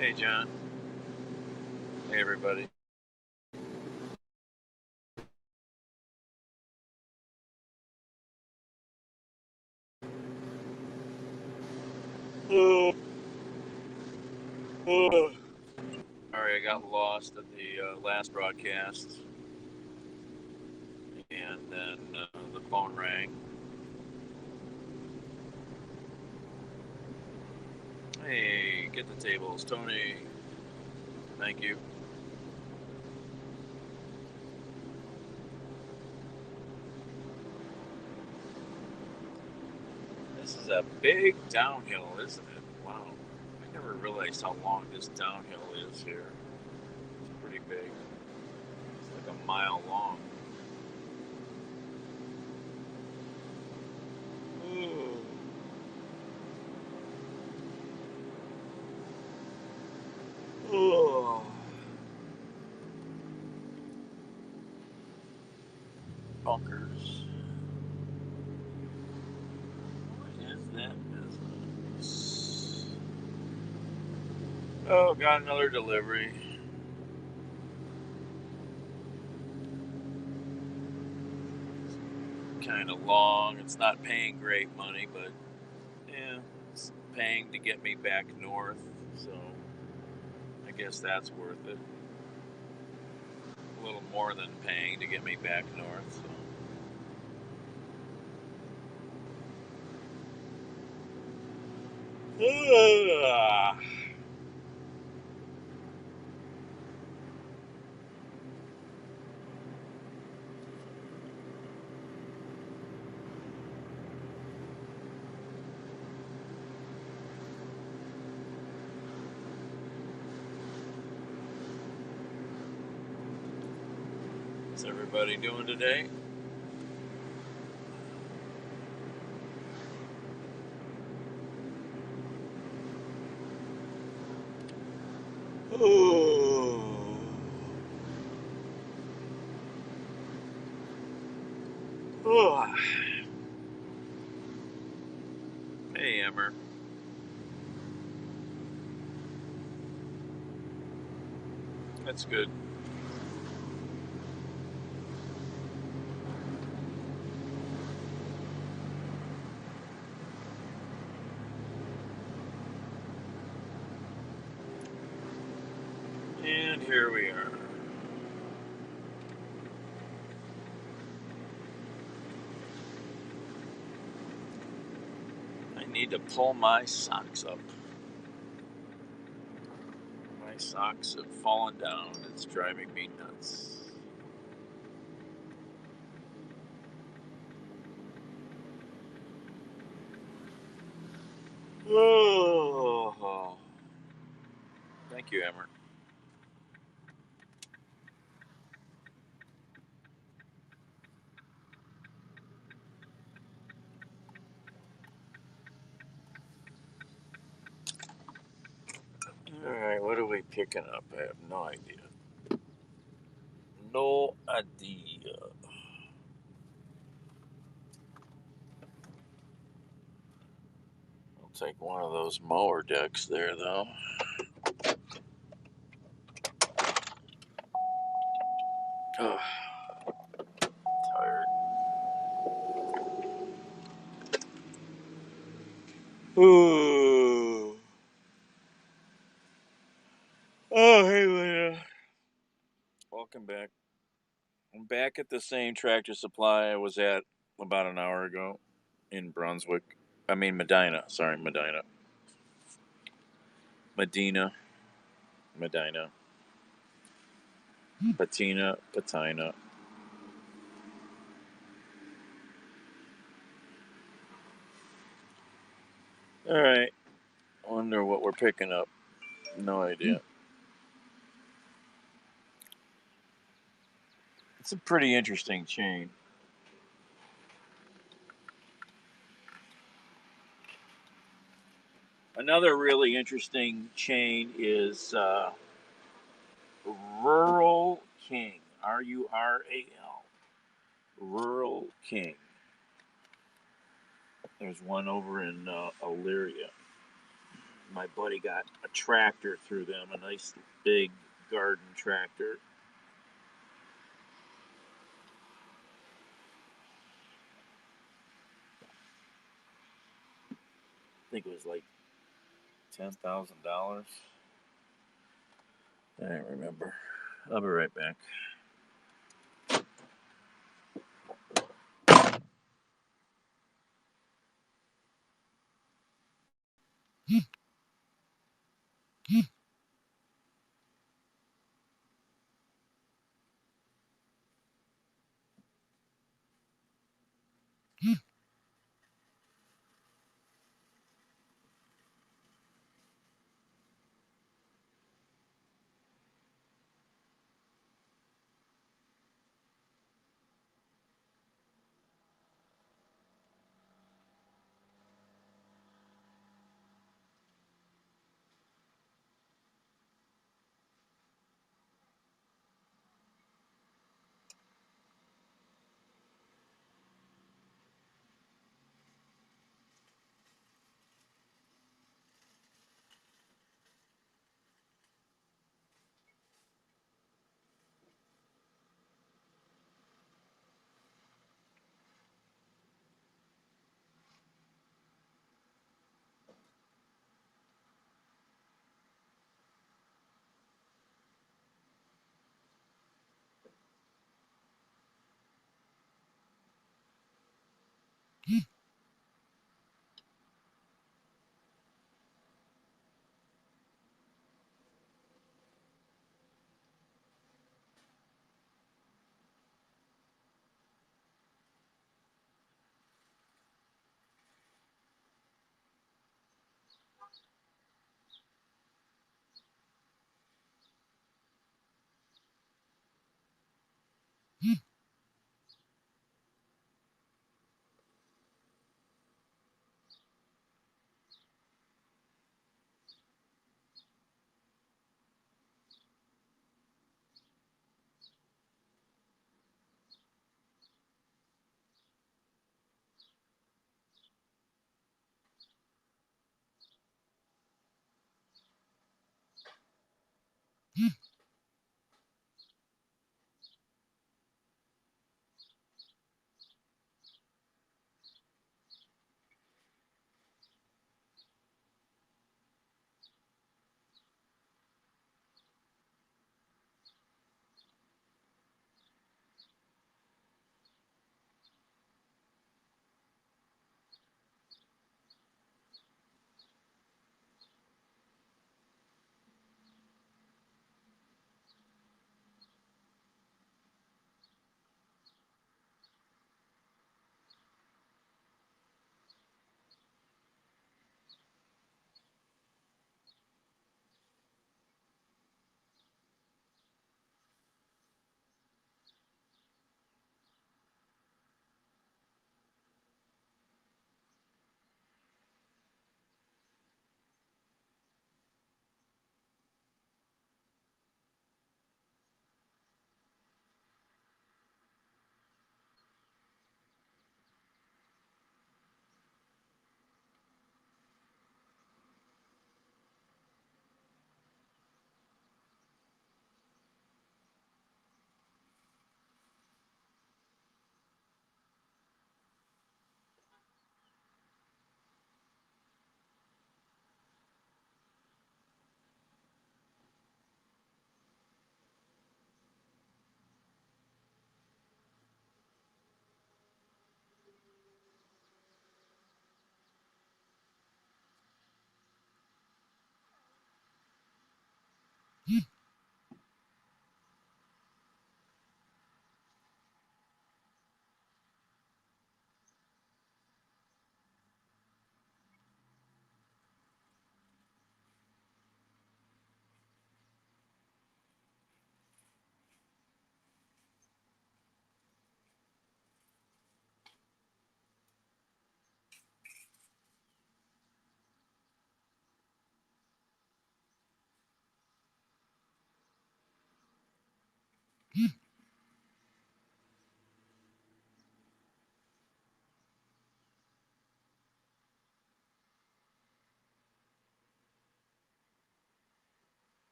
Hey, John. Hey, everybody. Oh, oh. Sorry, I got lost in the last broadcast, and then the phone rang. Hey, get the tables, Tony. Thank you. This is a big downhill, isn't it? Wow. I never realized how long this downhill is here. It's pretty big. It's like a mile long. Oh. Oh. Bunkers. What is that business? Oh, got another delivery. Kind of long. It's not paying great money, but yeah, it's paying to get me back north. So I guess that's worth it. A little more than paying to get me back north. So. What's everybody doing today? Oh. Oh. Hey, Emmer. That's good. And here we are. I need to pull my socks up. My socks have fallen down. It's driving me nuts. Oh. Thank you, Emmer. All right, what are we picking up? I have no idea. No idea. I'll take one of those mower decks there, though. Oh, tired. Ooh. Oh, hey, Lena. Welcome back. I'm back at the same Tractor Supply I was at about an hour ago in Brunswick. I mean, Medina. Sorry, Medina. Medina. Medina. Patina. Patina. All right. Wonder what we're picking up. No idea. It's a pretty interesting chain. Another really interesting chain is Rural King. Rural. Rural King. There's one over in Elyria. my buddy got a tractor through them, a nice big garden tractor. I think it was like $10,000. I don't remember. I'll be right back.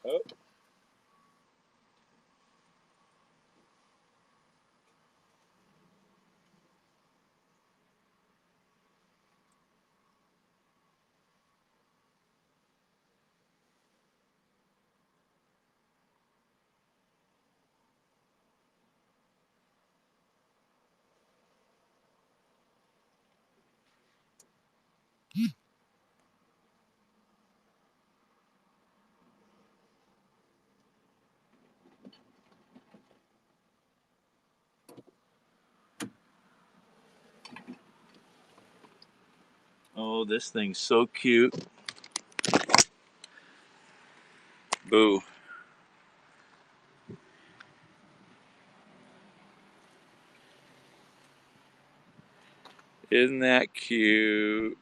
Oh. Oh, this thing's so cute. Boo. Isn't that cute?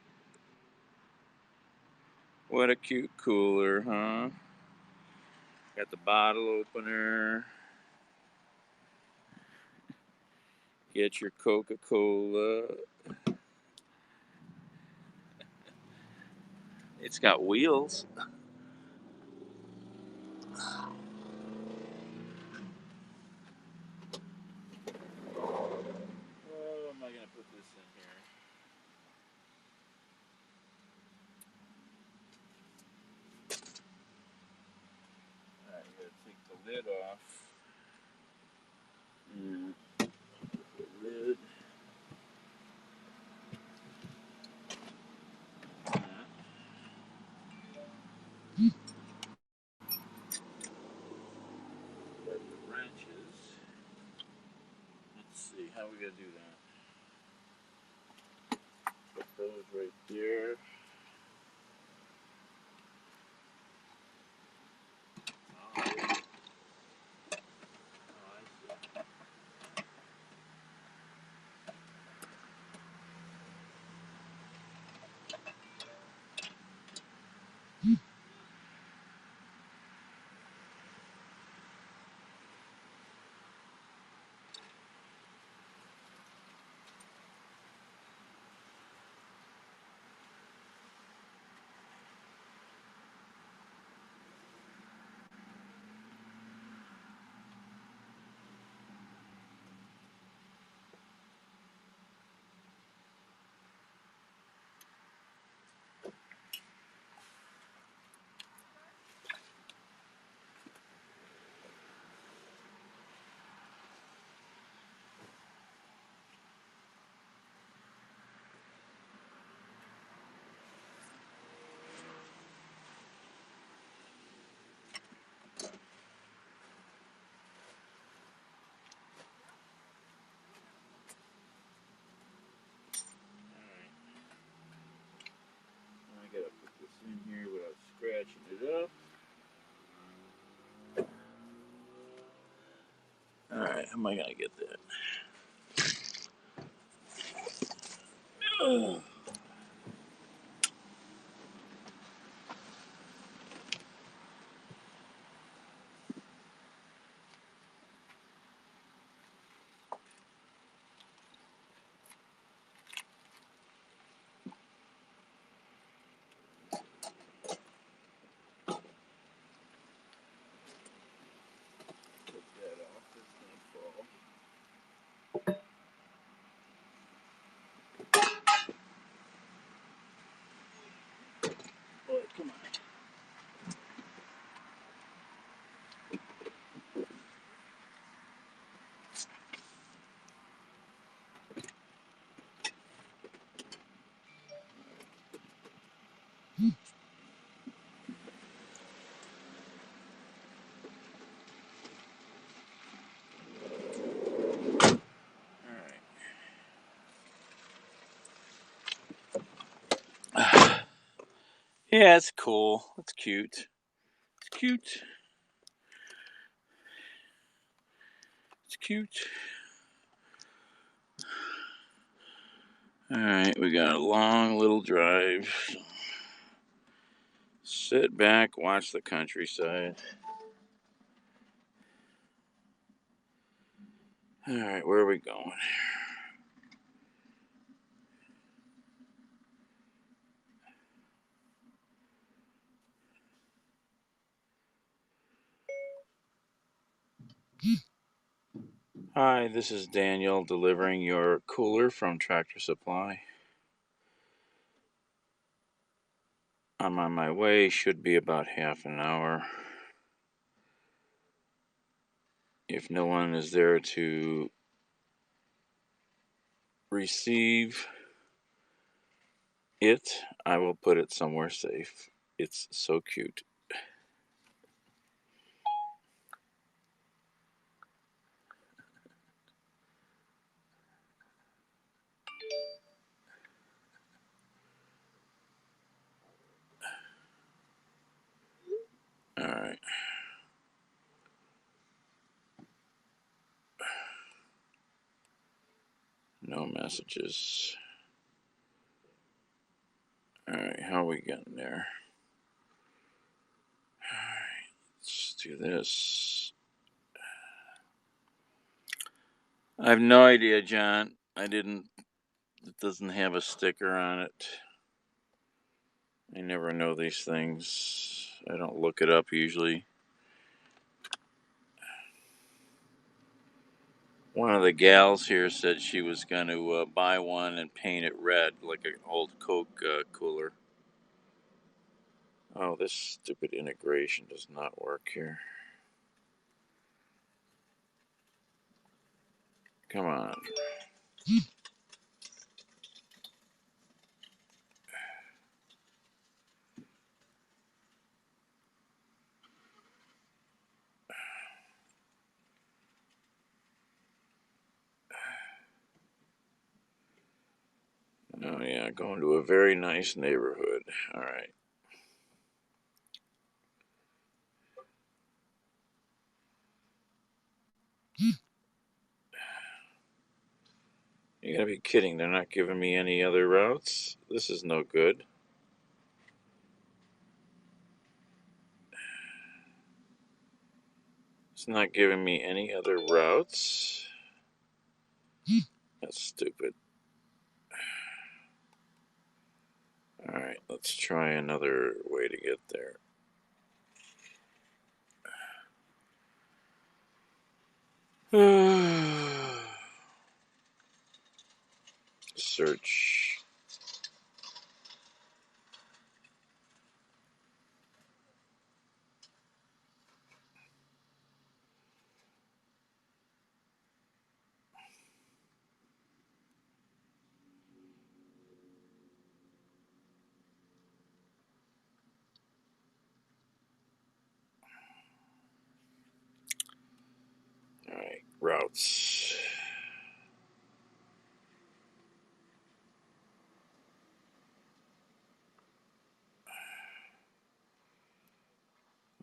What a cute cooler, huh? Got the bottle opener. Get your Coca-Cola. It's got wheels. Oh, am I gonna put this in here? Alright, I gotta take the lid off. The lid. Got the wrenches. Let's see, how we gonna do that? Put those right there. Oh, I see. I gotta put this in here without scratching it up. Alright, how am I gonna get that? Ugh. Put that off. It's gonna fall. Oh, come on. Alright. Yeah, it's cool. It's cute. It's cute. It's cute. Alright, we got a long little drive. Sit back, watch the countryside. Alright, where are we going? Hi, this is Daniel delivering your cooler from Tractor Supply. I'm on my way, should be about half an hour. If no one is there to receive it, I will put it somewhere safe. It's so cute. Alright. No messages. Alright, how are we getting there? Alright, let's do this. I have no idea, John. It doesn't have a sticker on it. I never know these things. I don't look it up usually. One of the gals here said she was going to buy one and paint it red like an old Coke cooler. Oh, this stupid integration does not work here. Come on. Oh, yeah, going to a very nice neighborhood. All right. You gotta be kidding. They're not giving me any other routes? This is no good. It's not giving me any other routes. That's stupid. All right, let's try another way to get there. Search. All right, routes.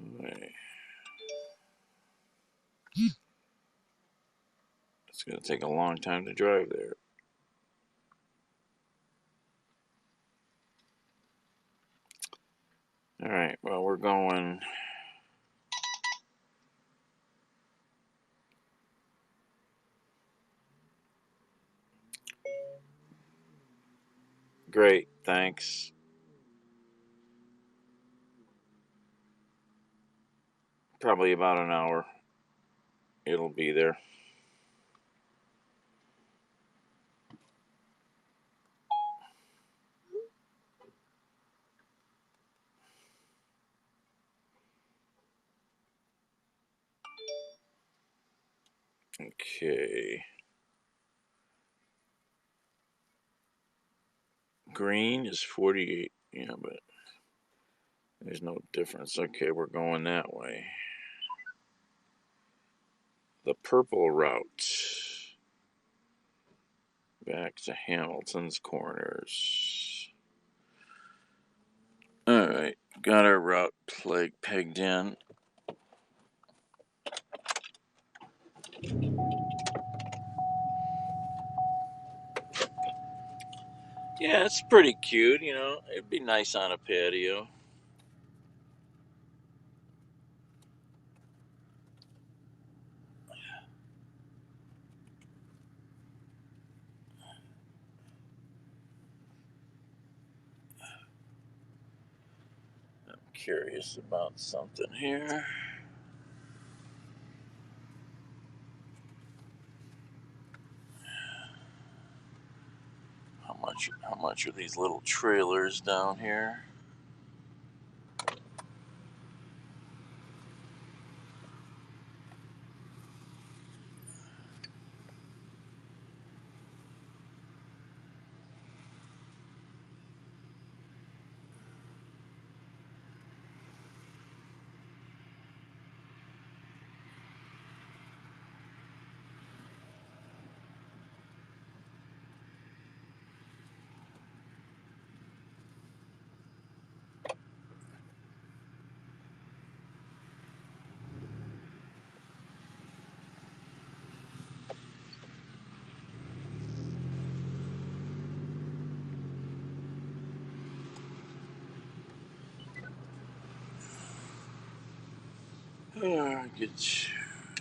All right. It's going to take a long time to drive there. All right, well, we're going. Great, thanks. Probably about an hour. It'll be there. Okay. Green is 48. Yeah, but there's no difference. Okay, we're going that way. The purple route. Back to Hamilton's Corners. Alright, got our route pegged in. Yeah, it's pretty cute, you know. It'd be nice on a patio. I'm curious about something here. How much are these little trailers down here?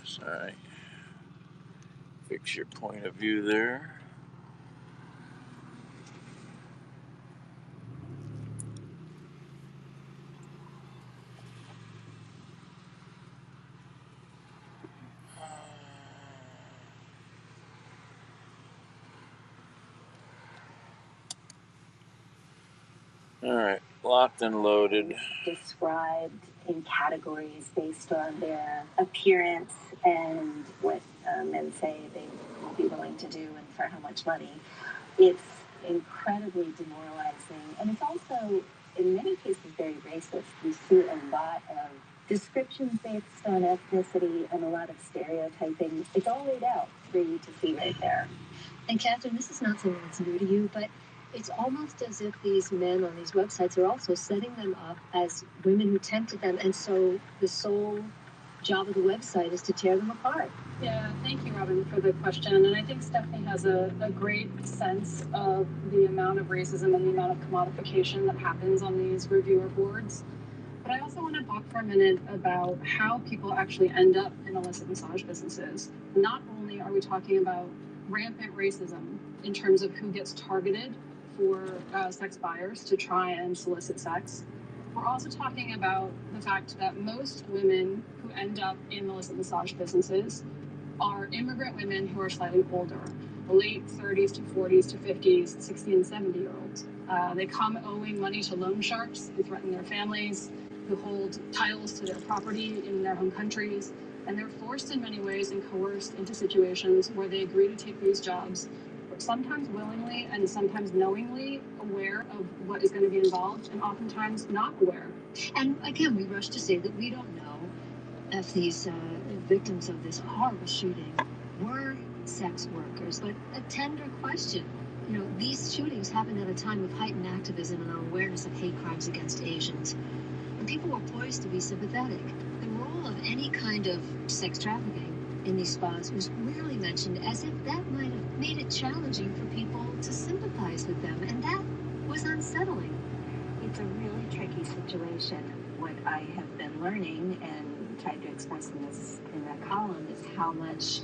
Sorry. Fix your point of view there. All right, locked and loaded. Described in categories based on their appearance and what men say they will be willing to do and for how much money. It's incredibly demoralizing, and it's also, in many cases, very racist. We see a lot of descriptions based on ethnicity and a lot of stereotyping. It's all laid out for you to see right there. And Catherine, this is not something that's new to you, but it's almost as if these men on these websites are also setting them up as women who tempted them, and so the sole job of the website is to tear them apart. Yeah, thank you, Robin, for the question. And I think Stephanie has a great sense of the amount of racism and the amount of commodification that happens on these reviewer boards. But I also want to talk for a minute about how people actually end up in illicit massage businesses. Not only are we talking about rampant racism in terms of who gets targeted for sex buyers to try and solicit sex, we're also talking about the fact that most women who end up in illicit massage businesses are immigrant women who are slightly older, late 30s to 40s to 50s, 60 and 70-year-olds. They come owing money to loan sharks who threaten their families, who hold titles to their property in their home countries, and they're forced in many ways and coerced into situations where they agree to take these jobs, sometimes willingly and sometimes knowingly, aware of what is going to be involved, and oftentimes not aware. And again, we rush to say that we don't know if these victims of this horrible shooting were sex workers, but a tender question. You know, these shootings happened at a time of heightened activism and awareness of hate crimes against Asians. And people were poised to be sympathetic. The role of any kind of sex trafficking in these spas was rarely mentioned, as if that might have made it challenging for people to sympathize with them, and that was unsettling. It's a really tricky situation. What I have been learning and tried to express in that column is how much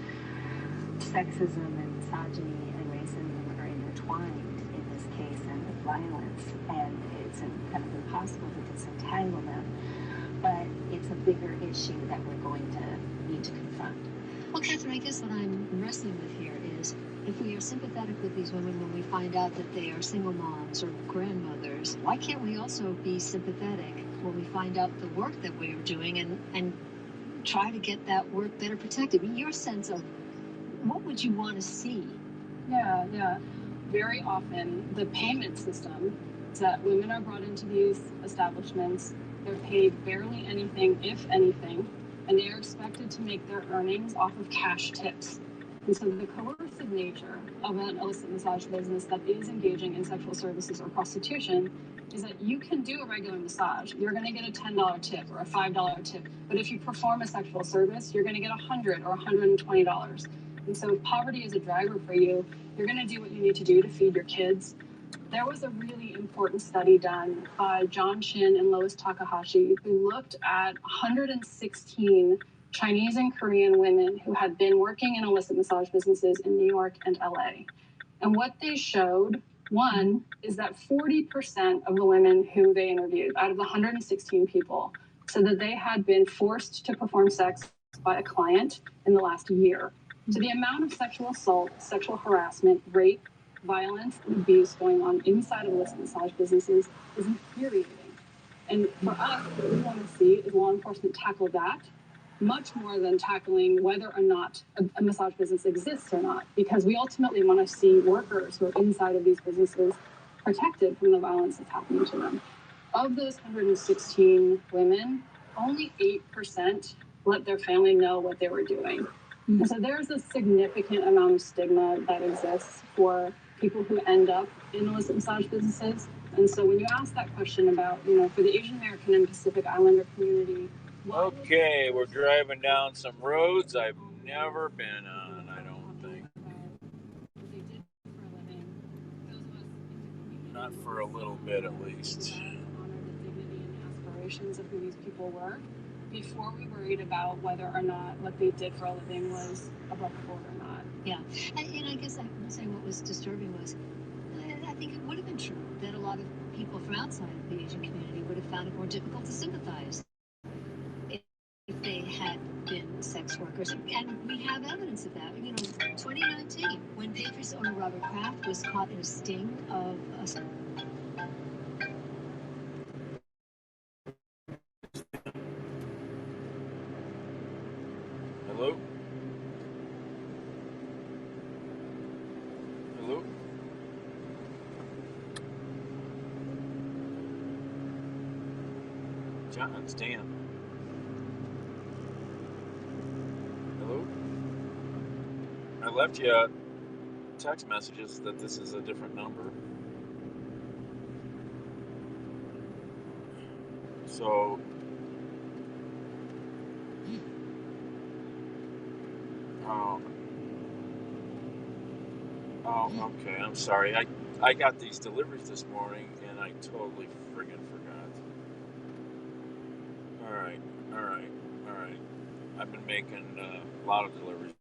sexism and misogyny and racism are intertwined in this case and with violence, and it's kind of impossible to disentangle them. But it's a bigger issue that we're going to need to confront. Well, Catherine, I guess what I'm wrestling with here is, if we are sympathetic with these women when we find out that they are single moms or grandmothers, why can't we also be sympathetic when we find out the work that we are doing and try to get that work better protected? I mean, your sense of what would you want to see? Yeah. Very often, the payment system is that women are brought into these establishments, they're paid barely anything, if anything, and they are expected to make their earnings off of cash tips. And so the coercive nature of an illicit massage business that is engaging in sexual services or prostitution is that you can do a regular massage. You're going to get a $10 tip or a $5 tip. But if you perform a sexual service, you're going to get $100 or $120. And so if poverty is a driver for you, you're going to do what you need to do to feed your kids. There was a really important study done by John Chin and Lois Takahashi who looked at 116 Chinese and Korean women who had been working in illicit massage businesses in New York and LA. And what they showed, one, is that 40% of the women who they interviewed, out of the 116 people, said that they had been forced to perform sex by a client in the last year. So the amount of sexual assault, sexual harassment, rape, violence and abuse going on inside of illicit massage businesses is infuriating. And for us, what we want to see is law enforcement tackle that much more than tackling whether or not a massage business exists or not, because we ultimately want to see workers who are inside of these businesses protected from the violence that's happening to them. Of those 116 women, only 8% let their family know what they were doing. And so there's a significant amount of stigma that exists for people who end up in illicit massage businesses. And so when you ask that question about, for the Asian American and Pacific Islander community, Okay, we're driving down some roads I've never been on, I don't think. Not for a little bit, at least. Honor the dignity and aspirations of who these people were before we worried about whether or not what they did for a living was above board or not. Yeah, and I guess I would say what was disturbing was, I think it would have been true that a lot of people from outside of the Asian community would have found it more difficult to sympathize if they had been sex workers. And we have evidence of that. 2019, when Patriots owner Robert Kraft was caught in a sting of a... Hello? Hello? John, it's Dan. Hello? I left you text messages that this is a different number. So, okay, I'm sorry. I got these deliveries this morning and I totally friggin' forgot. Alright. I've been making a lot of deliveries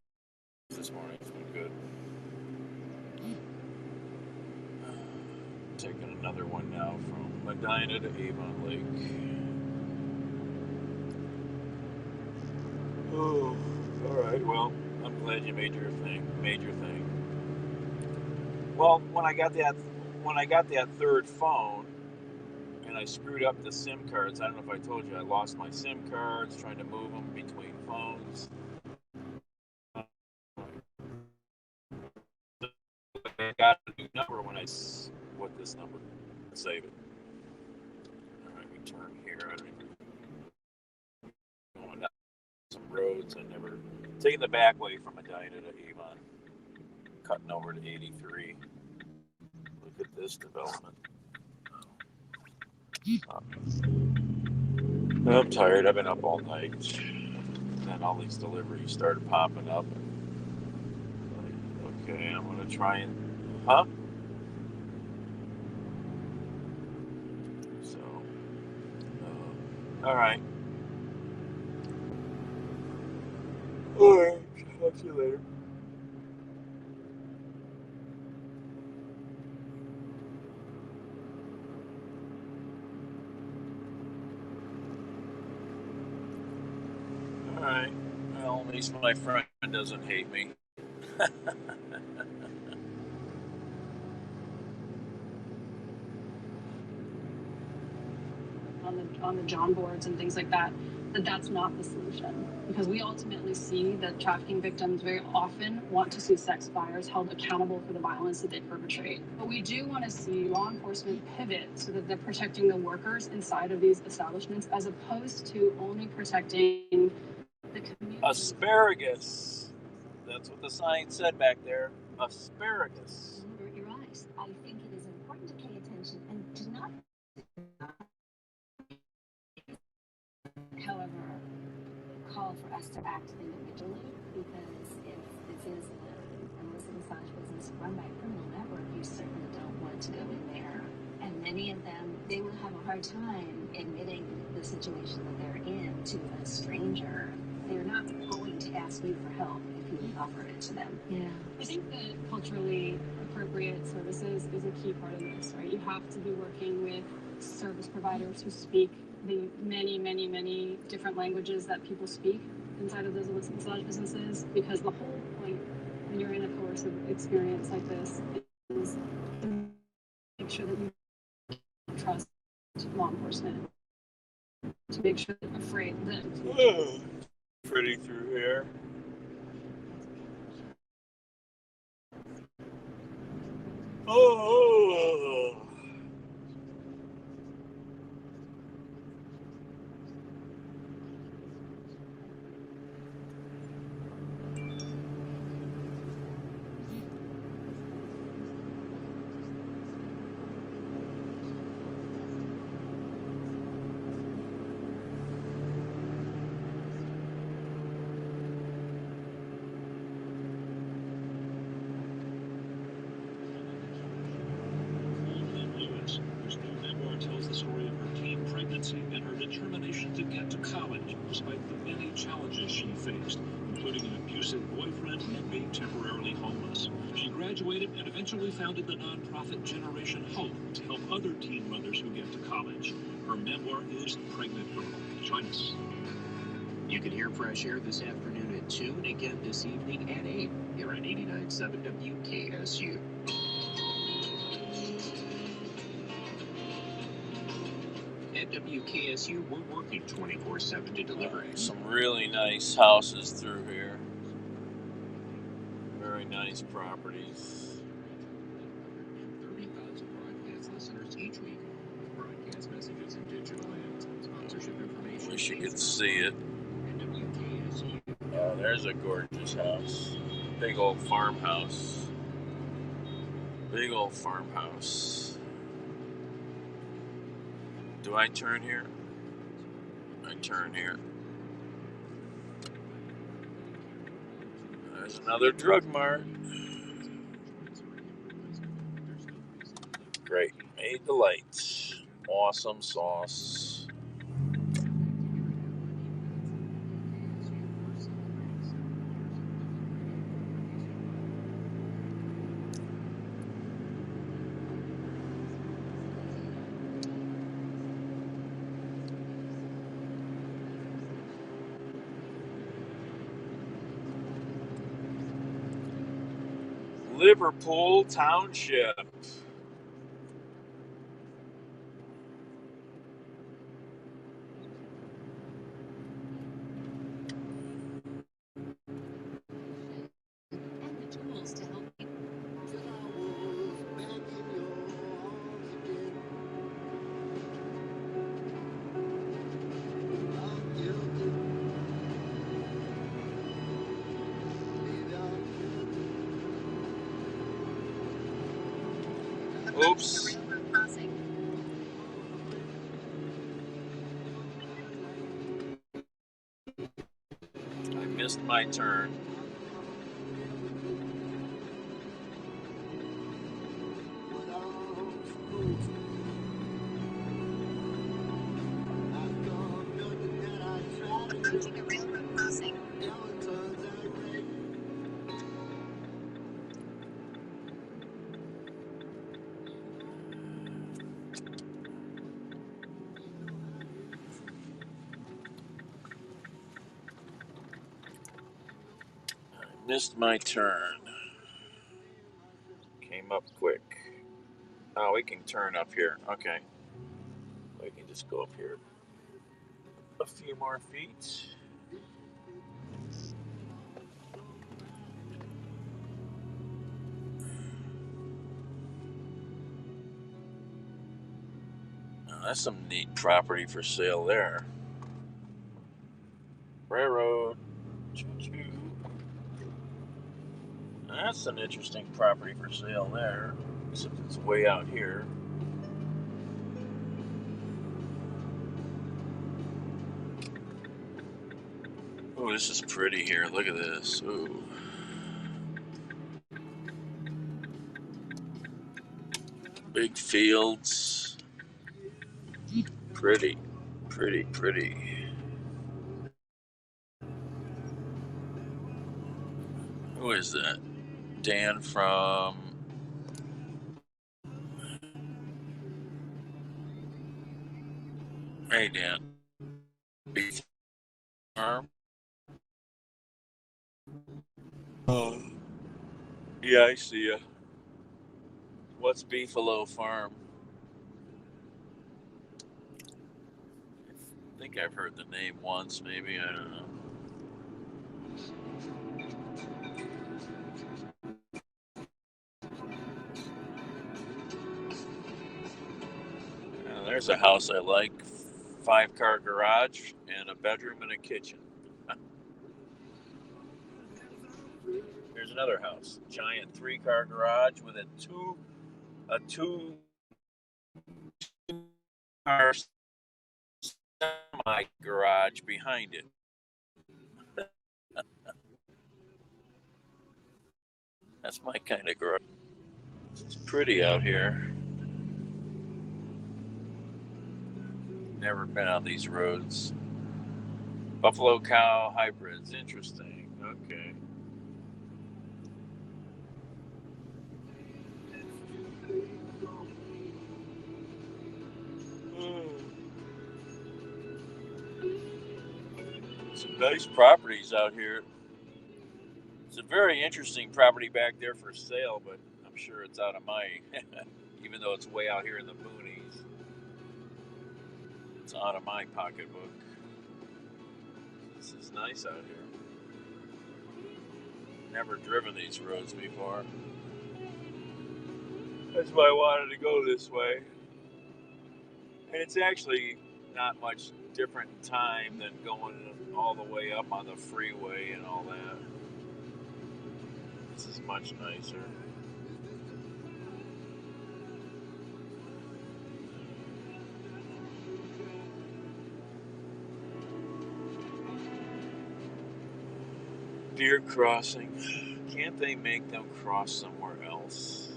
this morning. It's been good. Taking another one now from Medina to Avon Lake. Oh, alright, well, I'm glad you made your thing. Well, when I got that third phone and I screwed up the SIM cards, I don't know if I told you, I lost my SIM cards trying to move them between phones. I got a new number when what this number? Save it. Alright, we turn here. I don't even going down some roads. I never taking the back way from Medina to Avon. Cutting over to 83. Look at this development. I'm tired. I've been up all night. And then all these deliveries started popping up. Okay, I'm going to try and... Huh? So... Alright. Alright. Talk to you later. Alright. Well, at least my friend doesn't hate me. on the John boards and things like that, that's not the solution. Because we ultimately see that trafficking victims very often want to see sex buyers held accountable for the violence that they perpetrate. But we do want to see law enforcement pivot so that they're protecting the workers inside of these establishments as opposed to only protecting the community. Asparagus. That's what the sign said back there. Asparagus. Avert your eyes. I think it is important to pay attention and to not, however, call for us to act individually, because if this is an illicit massage business run by a criminal network, you certainly don't want to go in there. And many of them, they will have a hard time admitting the situation that they're in to a stranger. They're not going to ask you for help if you offer it to them. Yeah. I think that culturally appropriate services is a key part of this, right? You have to be working with service providers who speak the many, many, many different languages that people speak inside of those illicit massage businesses, because the whole point when you're in a coercive experience like this is make sure that you trust law enforcement, to make sure that you're afraid that Pretty through here. Oh. Lewis, whose new memoir tells the story of her teen pregnancy and her determination to get to college despite the many challenges she faced, including an abusive boyfriend and being temporarily homeless. She graduated and eventually founded the nonprofit Generation Hope to help other teen mothers who get to college. Her memoir is Pregnant Girl. Join us. You can hear Fresh Air this afternoon at 2 and again this evening at 8 here on 89.7 WKSU. At WKSU, we're working 24/7 to deliver some really nice houses through here. Very nice properties. 30,000 broadcast listeners each week. Broadcast messages and digital ads. Sponsorship information. Wish you could see it. At WKSU. Oh, there's a gorgeous house. Big old farmhouse. Big old farmhouse. Do I turn here? I turn here. There's another drug mart. Great. Made the lights. Awesome sauce. Liverpool Township. And the tools to help you. Oops. I missed my turn. Approaching a railroad crossing. I missed my turn. Came up quick. Oh, we can turn up here. Okay. We can just go up here a few more feet. Oh, that's some neat property for sale there. Railroad. Choo-choo. That's an interesting property for sale there. Except it's way out here. Oh, this is pretty here. Look at this. Ooh. Big fields. Pretty. Pretty, pretty. Who is that? Dan from... Hey, Dan. Big farm? Oh. Yeah, I see ya. What's Beefalo Farm? I think I've heard the name once, maybe. I don't know. There's a house I like. 5-car garage and a bedroom and a kitchen. Here's another house. Giant 3-car garage with a two car semi garage behind it. That's my kind of garage. It's pretty out here. Never been on these roads. Buffalo cow hybrids. Interesting. Okay. Some nice properties out here. It's a very interesting property back there for sale, but I'm sure it's out of my, even though it's way out here in the boonies, it's out of my pocketbook. This is nice out here. Never driven these roads before. That's why I wanted to go this way. And it's actually not much different time than going all the way up on the freeway and all that. This is much nicer. Deer crossing. Can't they make them cross somewhere else?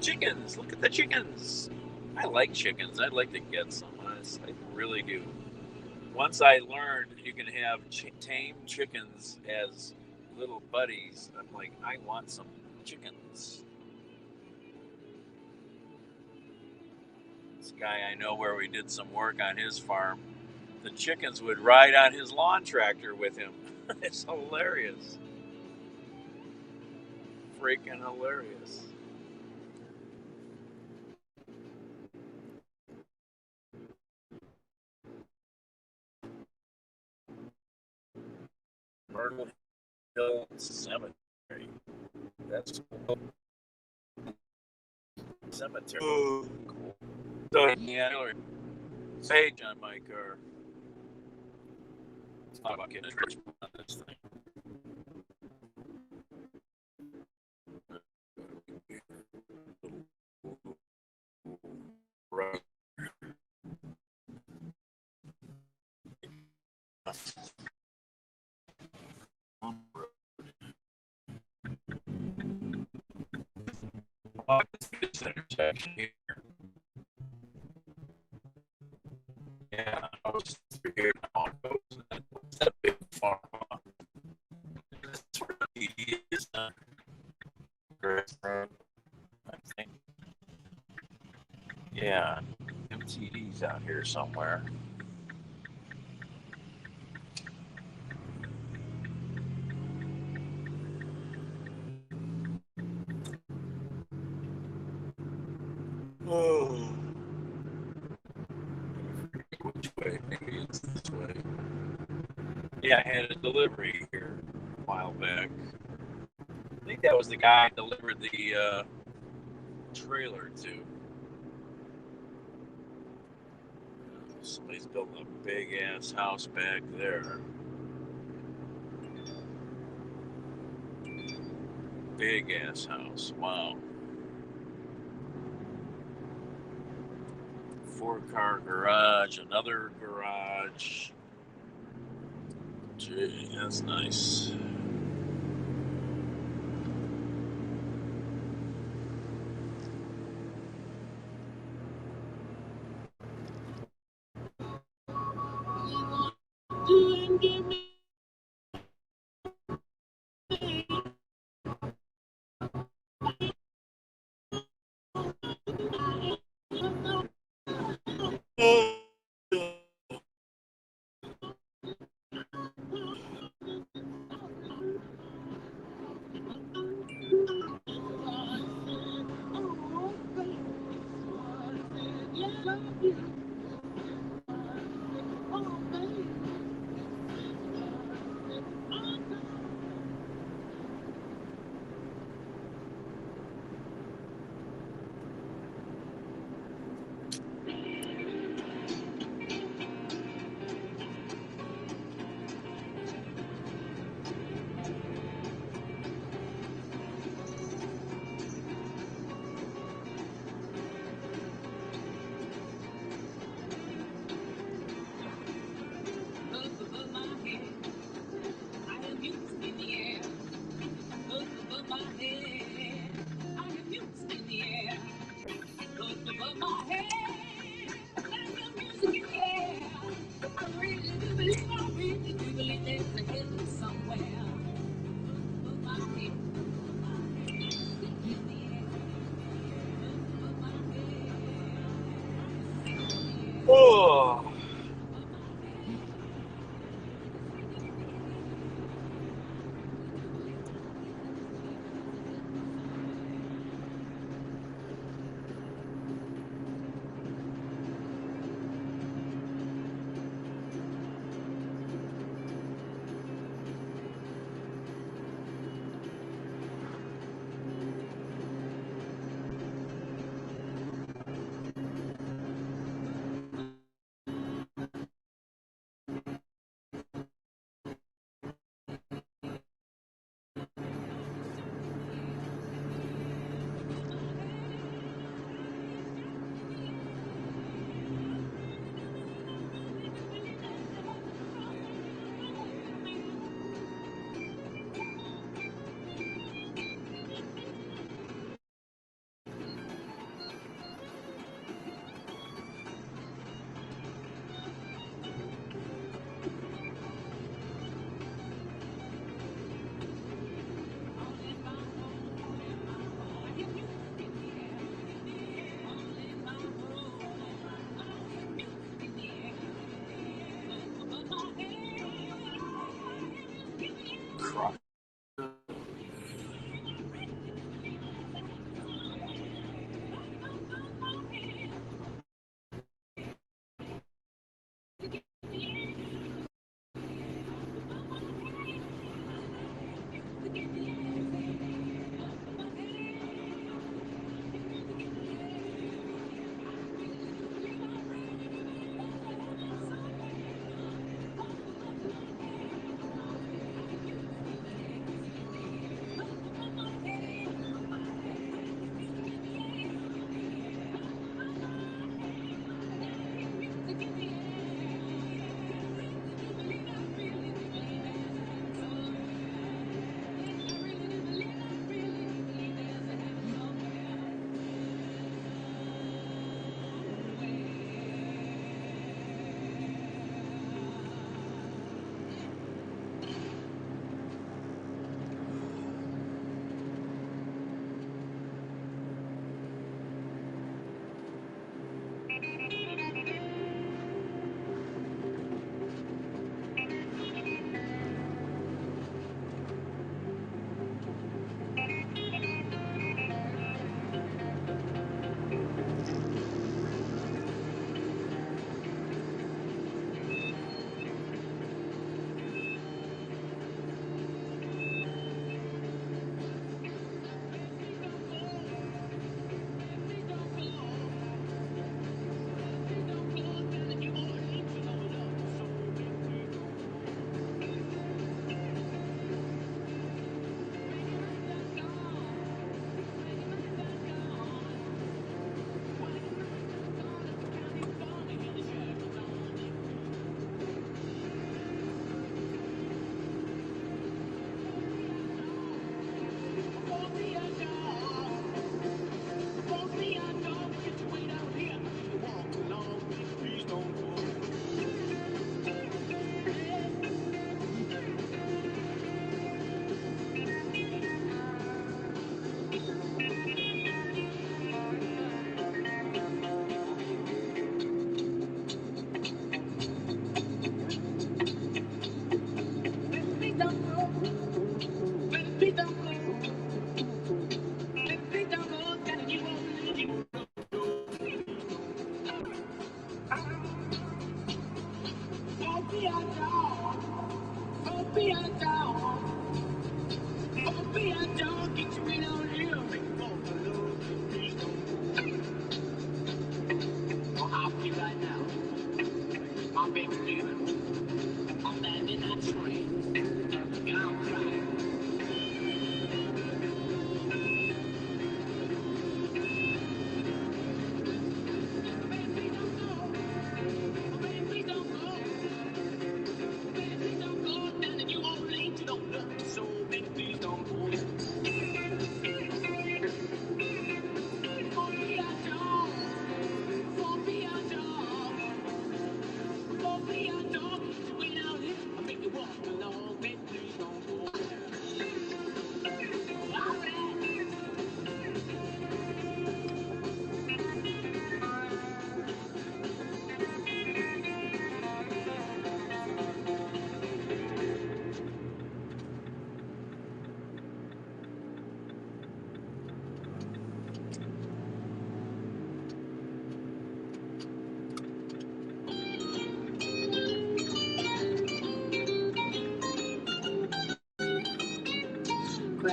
Chickens! Look at the chickens! I like chickens. I'd like to get some. I really do. Once I learned you can have tame chickens as little buddies, I'm like, I want some chickens. This guy I know where we did some work on his farm, the chickens would ride on his lawn tractor with him. It's hilarious. Freaking hilarious. Myrtle Hill Cemetery. That's cool. Cemetery. Oh, cool. So, yeah, page on my car. Let's talk about getting rich on this thing. Right. This intersection here. Yeah, I was here now. What's that big farm? That's really is I think. Yeah, MTD's out here somewhere. Oh. Which way? Maybe it's this way. Yeah, I had a delivery here a while back. I think that was the guy I delivered the trailer to. Somebody's building a big ass house back there. Big ass house. Wow. 4-car garage, another garage. Gee, that's nice. my head. Let the music in the air. I really do believe, I really do believe there's a heaven somewhere. Put my head in the air. Put my head. Oh.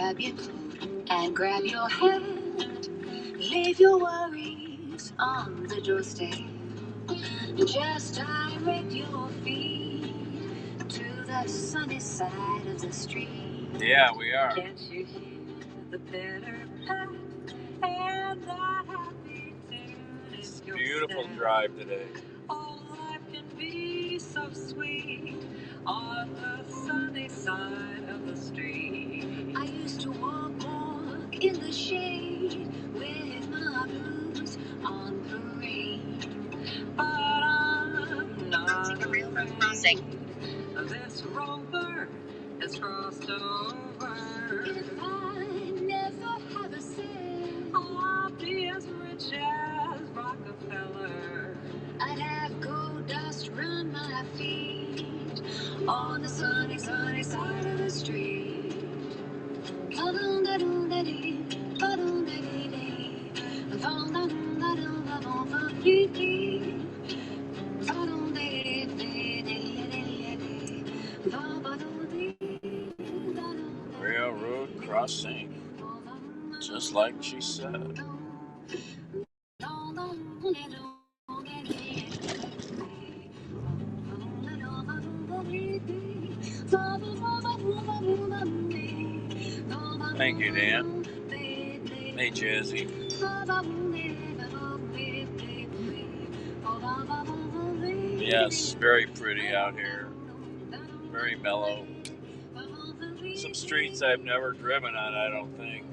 grab your coat and grab your hat. Leave your worries on the doorstep. Just direct your feet to the sunny side of the street. Yeah, we are. Can't you hear the pitter pat and that happy tune is your Beautiful step? drive today. Oh, life can be so sweet on the sunny side of the street. I used to walk in the shade with my blues on parade. But I'm not Take a railroad afraid. crossing. This rover has crossed over. If I never have a cent, I'll be as rich as Rockefeller. I'd have gold dust run my feet on the sunny, sunny side of the street. Ba-dum-da-dum-da-dee, ba-dum-da-dee-dee, ba-dum-da-dum-da-dum-ba-dum-ba-dee-dee, ba-dum-da-dee-dee-dee-dee-dee, ba-ba-dum-dee-da-dum-da-dee. Railroad crossing, just like she said. Thank you, Dan. Hey, Jazzy. Yes, very pretty out here. Very mellow. Some streets I've never driven on, I don't think.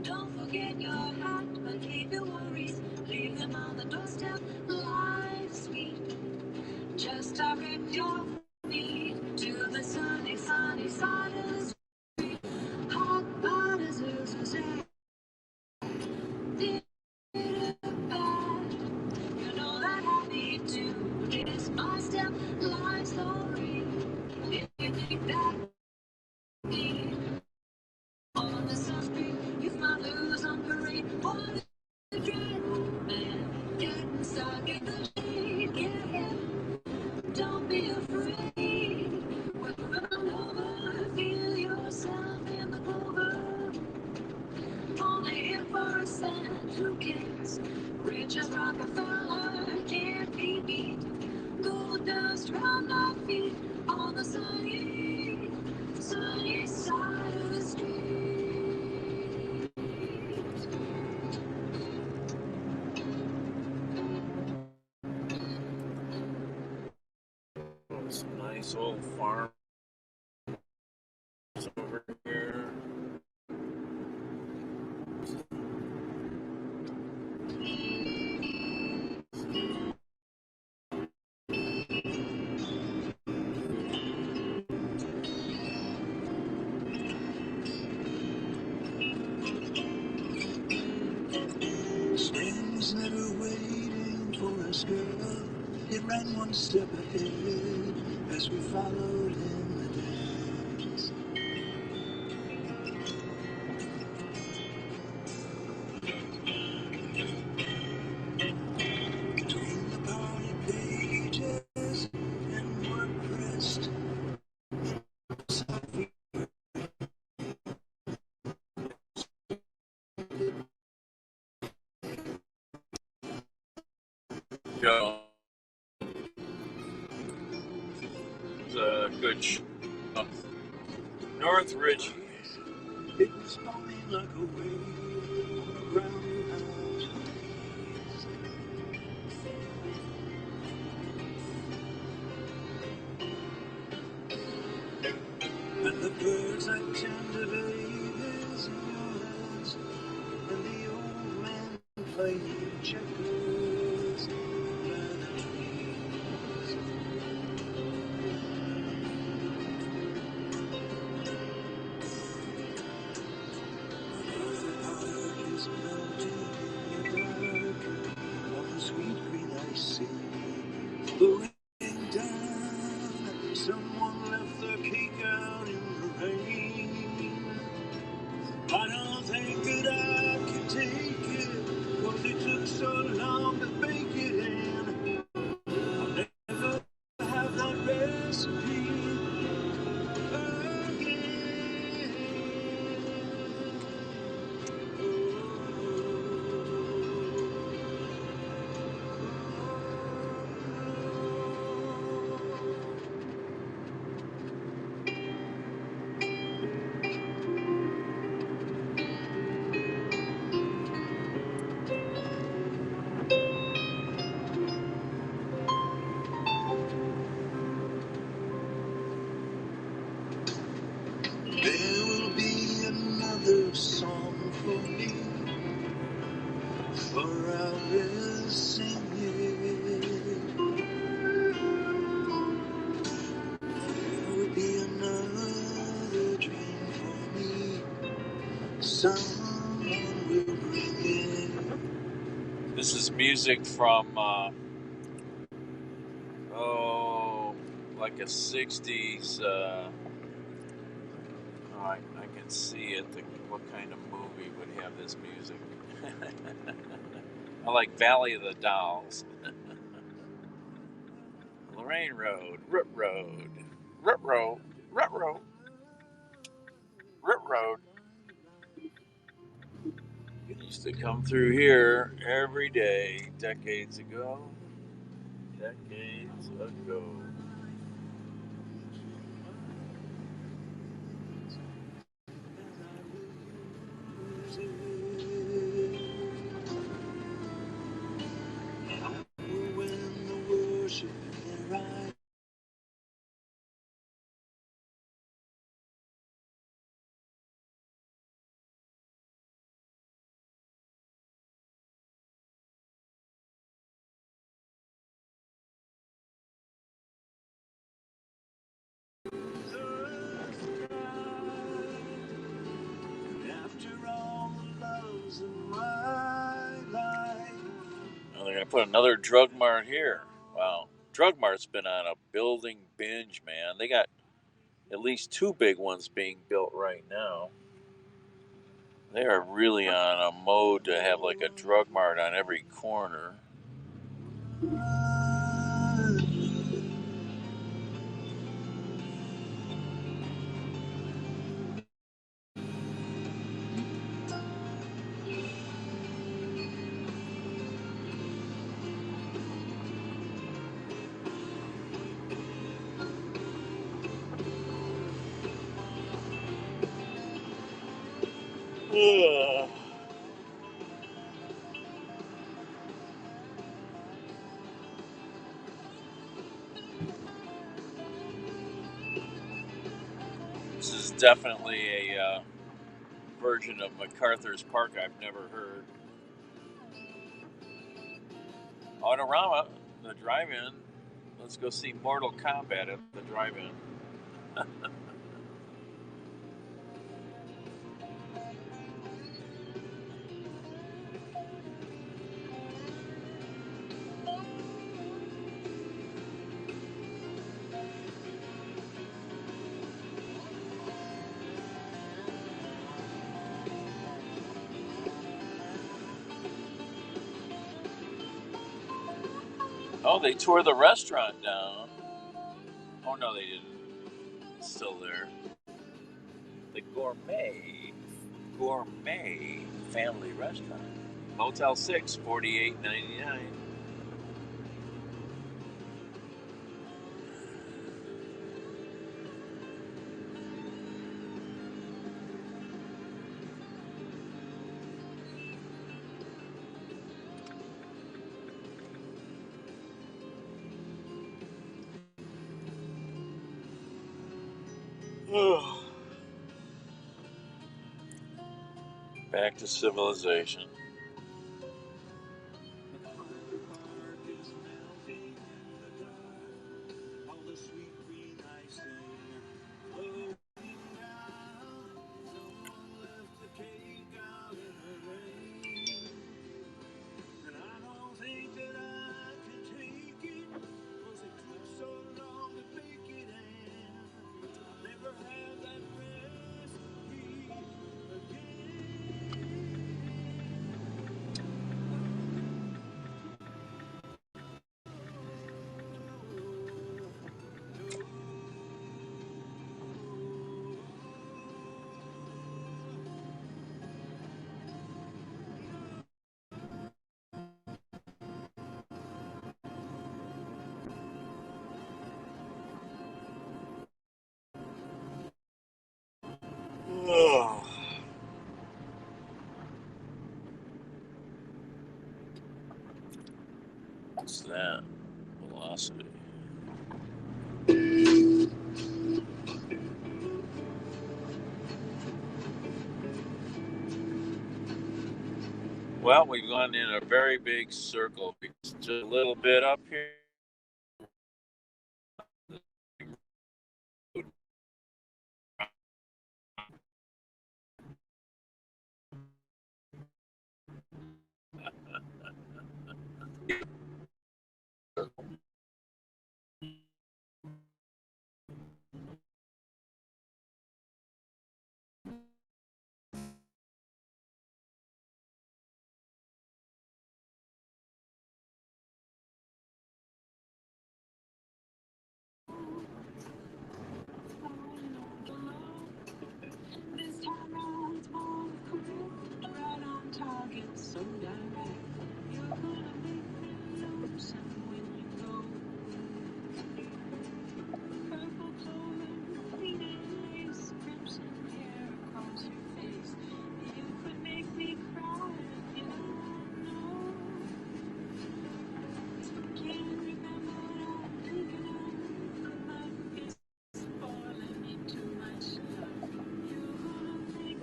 Don't forget your hat, but keep your worries. Leave them on the doorstep. Life's sweet. Just direct your feet to the sunny, sunny side of the street. Hot butters, you know that happy tune is my step. Life's story. If you think that me on the street, you might lose on parade. What a dread man getting stuck in the shade. Yeah. Don't be afraid. We'll run over. Feel yourself in the clover. Only here for a cent. Who cares? Rich as Rockefeller can't be beat. Gold dust round our feet on the sunny, sunny side of the street. Some nice old farms over here. Stands never waiting for us, girl. It ran one step ahead as we followed in the dance. Between the party pages and word pressed. Go. It's a good show. North Ridge. It was foaming like a wave on the ground behind your knees. And the birds I tend to believe is in your hands. And the old man playing checkers by the trees. The park is melting in the dark of the sweet green I see. Flowing down, someone left their cake out in the rain. For I will sing it. There will be another dream for me. Someone will bring it. This is music from, like a 60s, I can see it, what kind of movie would have this music. I like Valley of the Dolls. Lorraine Road, Rip Road, Rip Road, Rip Road, Rip Road. It used to come through here every day, decades ago. Decades ago. When the worship arrives. After all the loves of my life. Oh, they're gonna put another Drug Mart here. Wow, Drug Mart's been on a building binge, man. They got at least two big ones being built right now. They are really on a mode to have like a Drug Mart on every corner. This is definitely a version of MacArthur's Park I've never heard. Autorama, the drive-in. Let's go see Mortal Kombat at the drive-in. Oh, they tore the restaurant down. Oh, no, they didn't. It's still there. The Gourmet Family Restaurant. Motel 6, $48.99. Back to civilization. What's that? Velocity. Well, we've gone in a very big circle. Just a little bit up here.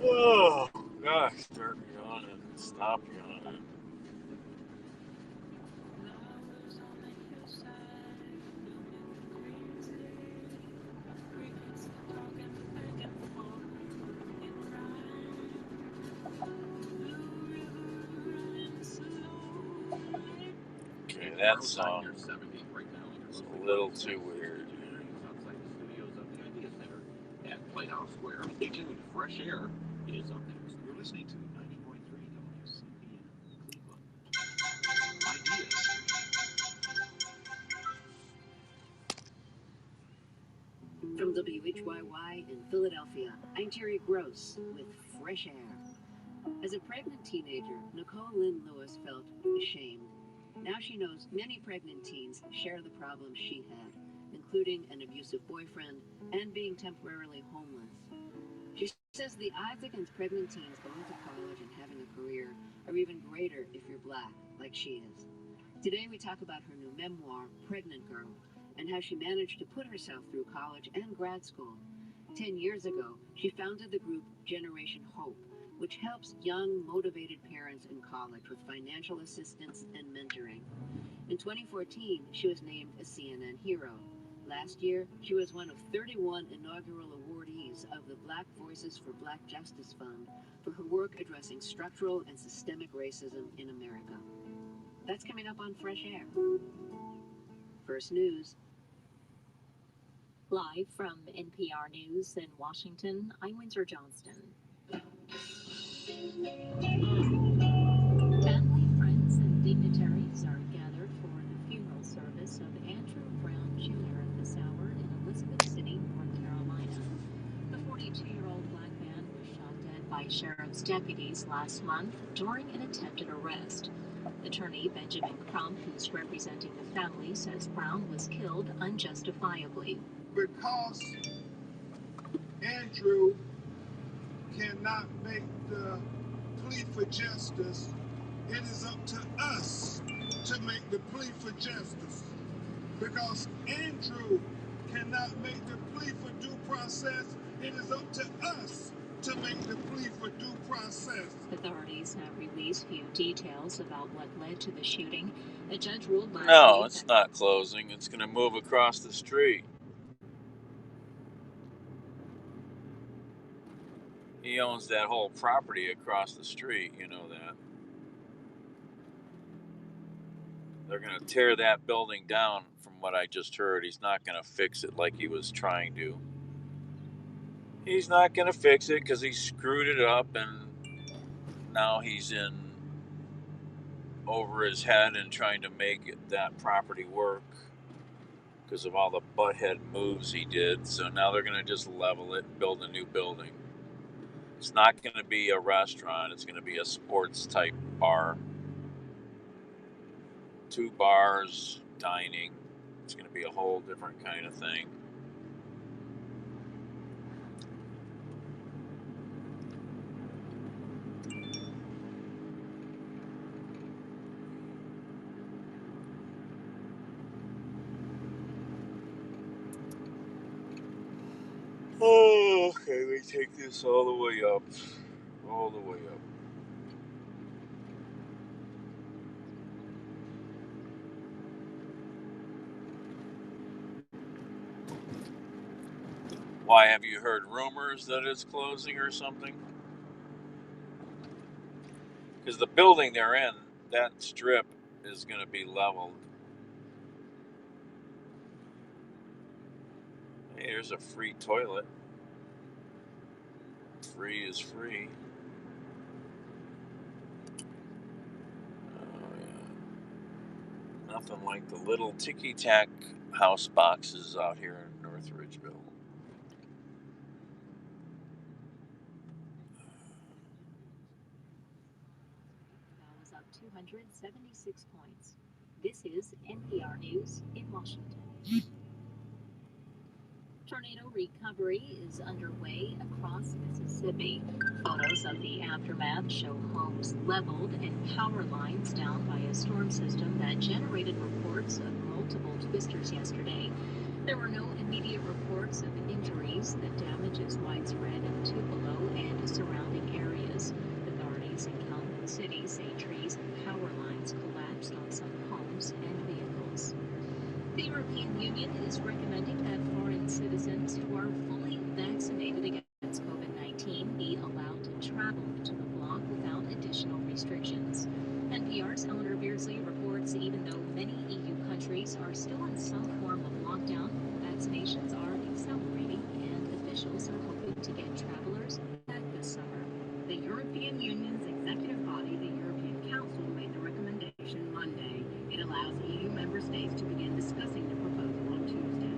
Oh, gosh, start yawning. Stop yawning. Okay, that song is a little too weird. Outside the studios of the Idea Center at Playhouse Square. Stay tuned. Fresh Air is up next. You're listening to 90.3 WCPN Cleveland. Ideas. From WHYY in Philadelphia, I'm Terry Gross with Fresh Air. As a pregnant teenager, Nicole Lynn Lewis felt ashamed. Now she knows many pregnant teens share the problems she had, including an abusive boyfriend and being temporarily homeless. She says the odds against pregnant teens going to college and having a career are even greater if you're black, like she is. Today we talk about her new memoir, Pregnant Girl, and how she managed to put herself through college and grad school. 10 years ago, she founded the group Generation Hope, which helps young, motivated parents in college with financial assistance and mentoring. In 2014, she was named a CNN hero. Last year, she was one of 31 inaugural awardees of the Black Voices for Black Justice Fund for her work addressing structural and systemic racism in America. That's coming up on Fresh Air. First News. Live from NPR News in Washington, I'm Windsor Johnston. Family, friends, and dignitaries are gathered for the funeral service of Andrew Brown Jr. this hour in Elizabeth City, North Carolina. The 42-year-old black man was shot dead by sheriff's deputies last month during an attempted arrest. Attorney Benjamin Crump, who's representing the family, says Brown was killed unjustifiably. Because Andrew cannot make the plea for justice, it is up to us to make the plea for justice. Because Andrew cannot make the plea for due process, it is up to us to make the plea for due process. Authorities have released few details about what led to the shooting. A judge ruled last No, week it's that not closing. It's going to move across the street. He owns that whole property across the street, you know that. They're going to tear that building down from what I just heard. He's not going to fix it like he was trying to. He's not going to fix it because he screwed it up and now he's in over his head and trying to make that property work because of all the butthead moves he did. So now they're going to just level it and build a new building. It's not going to be a restaurant. It's going to be a sports type bar. 2 bars, dining. It's going to be a whole different kind of thing. Oh, okay, we take this all the way up. All the way up. Why, have you heard rumors that it's closing or something? Because the building they're in, that strip is going to be leveled. Hey, there's a free toilet. Free is free. Oh, yeah. Nothing like the little ticky-tack house boxes out here in North Ridgeville. Dow was up 276 points. This is NPR News in Washington. Tornado recovery is underway across Mississippi. Photos of the aftermath show homes leveled and power lines down by a storm system that generated reports of multiple twisters yesterday. There were no immediate reports of injuries. The damage is widespread in Tupelo and surrounding areas. Authorities in Calhoun City say trees and power lines collapsed on some homes and vehicles. The European Union is recommending that foreign citizens who are fully vaccinated against COVID-19 be allowed to travel into the bloc without additional restrictions. NPR's Eleanor Beardsley reports even though many EU countries are still in some form of lockdown, vaccinations are accelerating and officials are hoping to get travelers back this summer. The European Union's executive body, the European Council, made the recommendation Monday. It allows EU member states to begin discussing the proposal on Tuesday.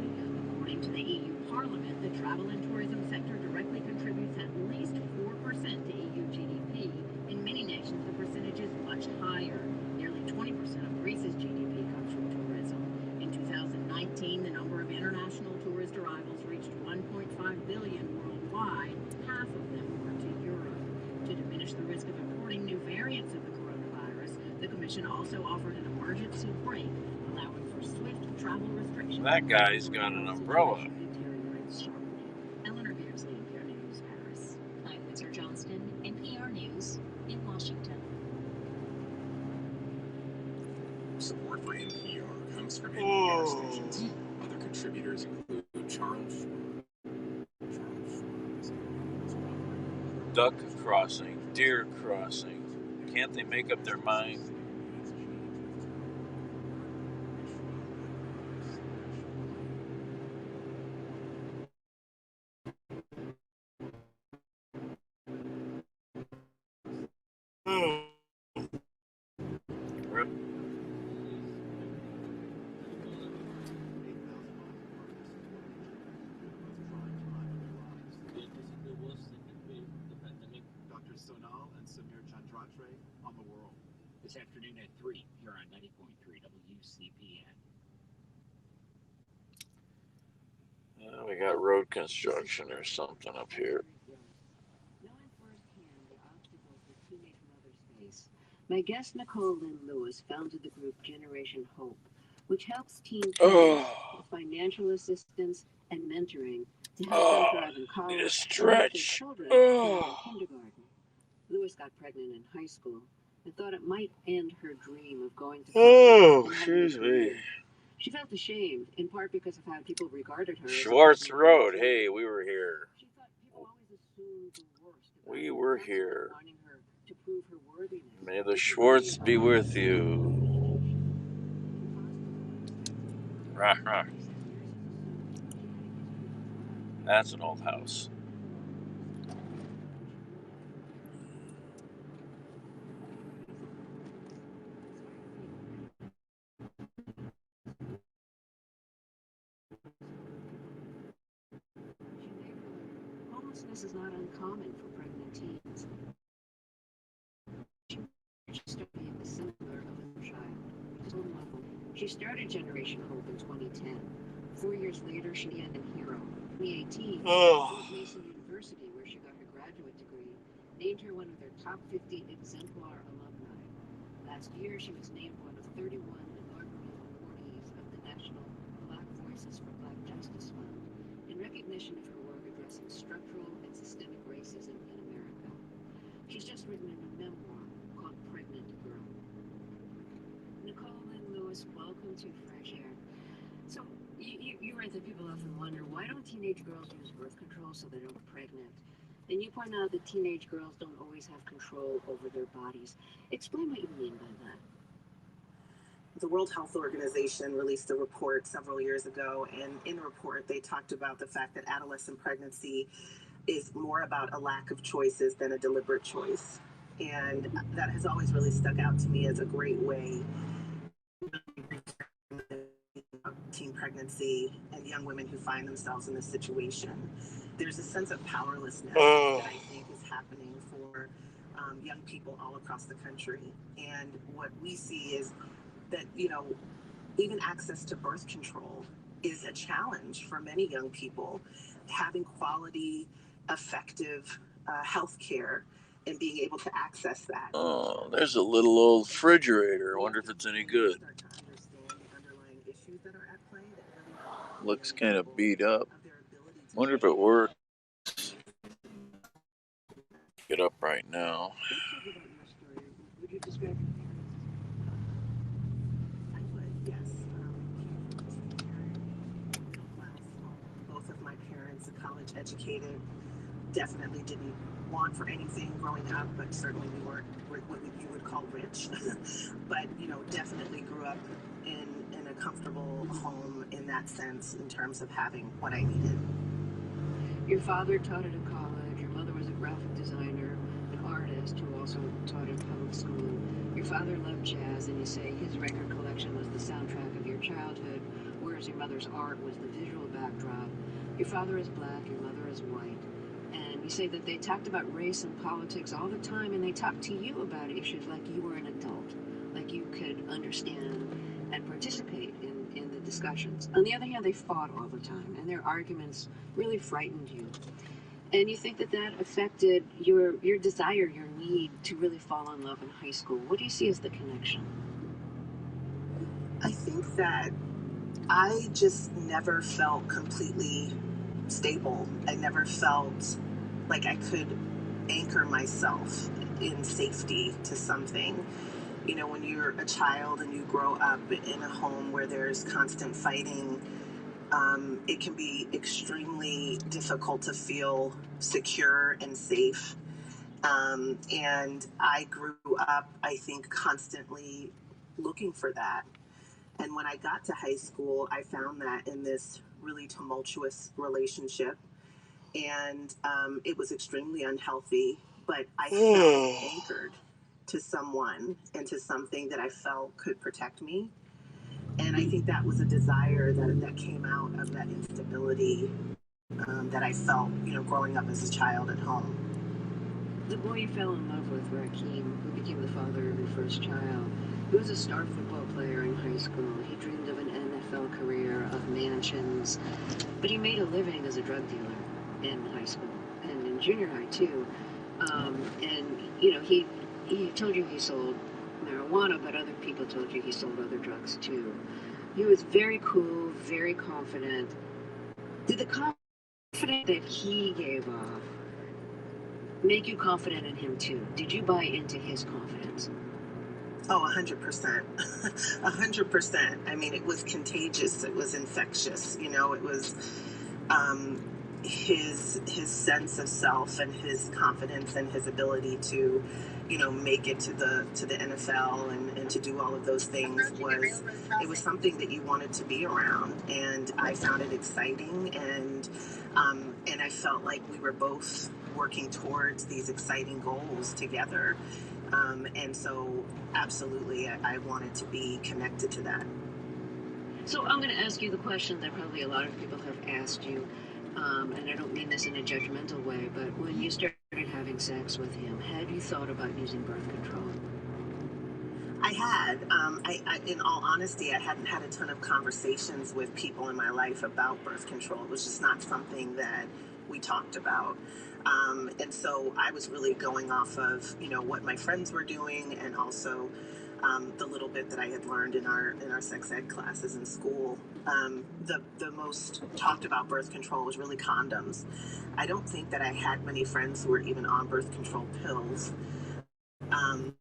According to the EU Parliament, the travel and tourism sector directly contributes at least 4% to EU GDP. In many nations, the percentage is much higher. Nearly 20% of Greece's GDP comes from tourism. In 2019, the number of international tourist arrivals reached 1.5 billion worldwide. Half of them were to Europe. To diminish the risk of importing new variants of the coronavirus, the Commission also offered an emergency break, allowing for swift travel restrictions. That guy's got an umbrella. Eleanor Beardsley, NPR News, Paris. I'm Windsor Johnston, NPR News in Washington. Support for NPR comes from NPR stations. Other contributors include Charles Duck crossing, deer crossing. Can't they make up their mind? Dr. Sonal and Samir Chandratre on the world. This afternoon at 3 here on 90.3 WCPN. We got road construction or something up here. Knowing firsthand the obstacles that teenage mothers face, my guest Nicole Lynn Lewis founded the group Generation Hope, which helps teen parents with financial assistance and mentoring to help them thrive in college Need a and help their stretch. children thrive in kindergarten. Lewis got pregnant in high school and thought it might end her dream of going to college and having a career. She felt ashamed, in part because of how people regarded her. Schwartz Road. Hey, we were here. She thought people always assumed the worst about We her, were constantly here. wanting her to prove her worthiness. May the Schwartz be with you. Rah, rah. That's an old house. Homelessness is not uncommon for pregnant teens. She started being a similar of a child. She started Generation Hope in 2010. 4 years later, she began in Hero. In 2018, Mason University, where she got her graduate degree, named her one of their top 50 exemplar alumni. Last year, she was named one of 31 inaugural awardees of the National Black Voices for Black Justice Fund in recognition of her work addressing structural and systemic racism in America. She's just written a memoir called Pregnant Girl. Nicole Lynn Lewis, welcome to Fresh Air. So, You write that people often wonder, why don't teenage girls use birth control so they don't get pregnant? And you point out that teenage girls don't always have control over their bodies. Explain what you mean by that. The World Health Organization released a report several years ago, and in the report they talked about the fact that adolescent pregnancy is more about a lack of choices than a deliberate choice. And that has always really stuck out to me as a great way teen pregnancy and young women who find themselves in this situation. There's a sense of powerlessness that I think is happening for young people all across the country. And what we see is that, even access to birth control is a challenge for many young people. Having quality, effective health care and being able to access that. Oh, there's a little old refrigerator. I wonder if it's any good. Looks kind of beat up. Wonder if it works. Get up right now. Both of my parents are college educated. Definitely didn't want for anything growing up, but certainly we weren't what you would call rich. But definitely grew up in a comfortable home in that sense, in terms of having what I needed. Your father taught at a college. Your mother was a graphic designer, an artist who also taught at public school. Your father loved jazz, and you say his record collection was the soundtrack of your childhood, whereas your mother's art was the visual backdrop. Your father is black, your mother is white. And you say that they talked about race and politics all the time, and they talked to you about issues like you were an adult, like you could understand and participate in the discussions. On the other hand, they fought all the time, and their arguments really frightened you. And you think that affected your desire, your need to really fall in love in high school. What do you see as the connection? I think that I just never felt completely stable. I never felt like I could anchor myself in safety to something. When you're a child and you grow up in a home where there's constant fighting, it can be extremely difficult to feel secure and safe. And I grew up, I think, constantly looking for that. And when I got to high school, I found that in this really tumultuous relationship. And it was extremely unhealthy, but I felt anchored to someone and to something that I felt could protect me. And I think that was a desire that came out of that instability that I felt, growing up as a child at home. The boy you fell in love with, Raheem, who became the father of your first child, he was a star football player in high school. He dreamed of an NFL career, of mansions, but he made a living as a drug dealer in high school and in junior high too. He told you he sold marijuana, but other people told you he sold other drugs too. He was very cool, very confident. Did the confidence that he gave off make you confident in him too? Did you buy into his confidence? Oh, 100%. 100%. I mean, it was contagious. It was infectious. It was his sense of self and his confidence and his ability to, make it to the NFL and to do all of those things was something that you wanted to be around. And I found it exciting, and I felt like we were both working towards these exciting goals together. And so absolutely, I wanted to be connected to that. So I'm going to ask you the question that probably a lot of people have asked you, and I don't mean this in a judgmental way, but when you started having sex with him, had you thought about using birth control? I had. In all honesty, I hadn't had a ton of conversations with people in my life about birth control. It was just not something that we talked about. And so I was really going off of, what my friends were doing, and also the little bit that I had learned in our sex ed classes in school. The most talked about birth control was really condoms. I don't think that I had many friends who were even on birth control pills. And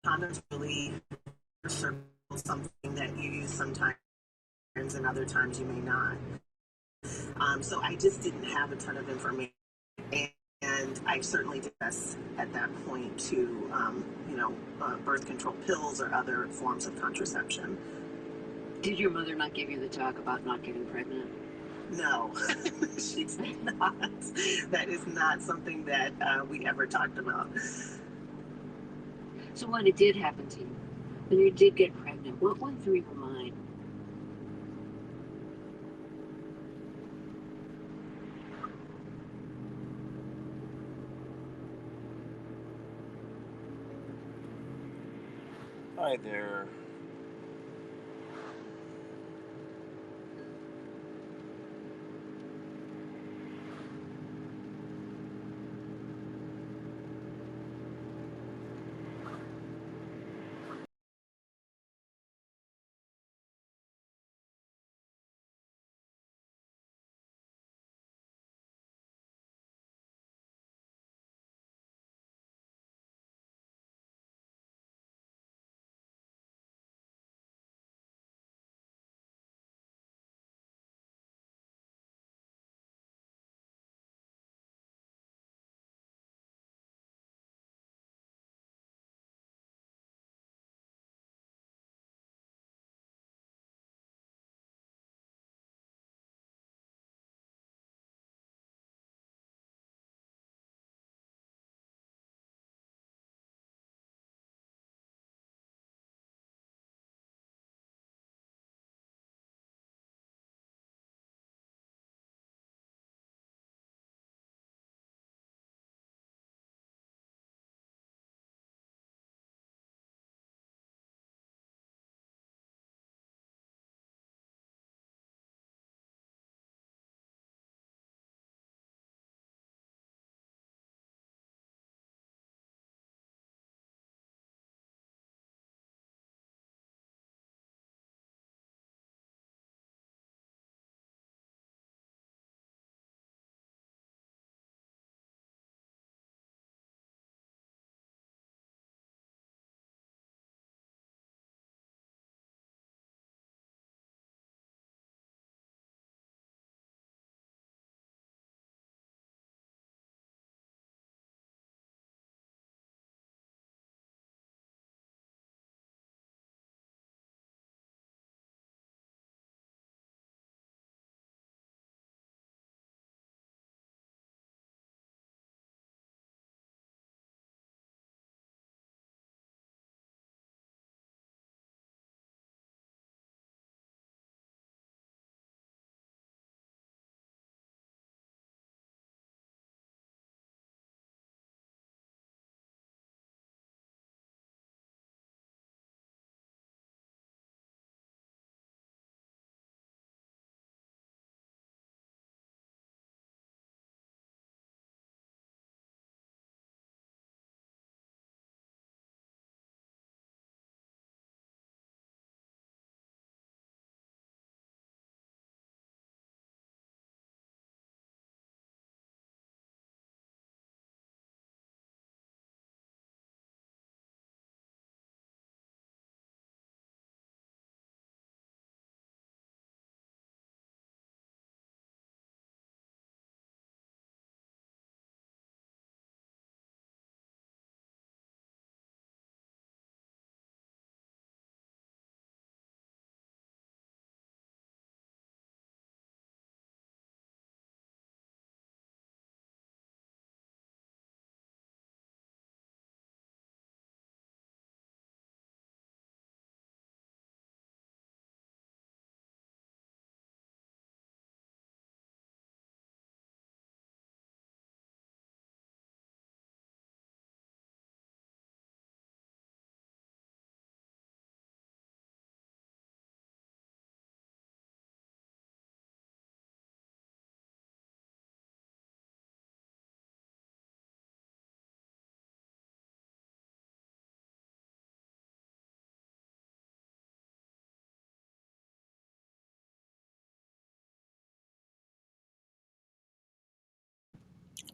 condoms really are something that you use sometimes and other times you may not. So I just didn't have a ton of information. And I certainly did this at that point to, birth control pills or other forms of contraception. Did your mother not give you the talk about not getting pregnant? No, she did not. That is not something that we ever talked about. So when it did happen to you, when you did get pregnant, what went through your mind? Hi there.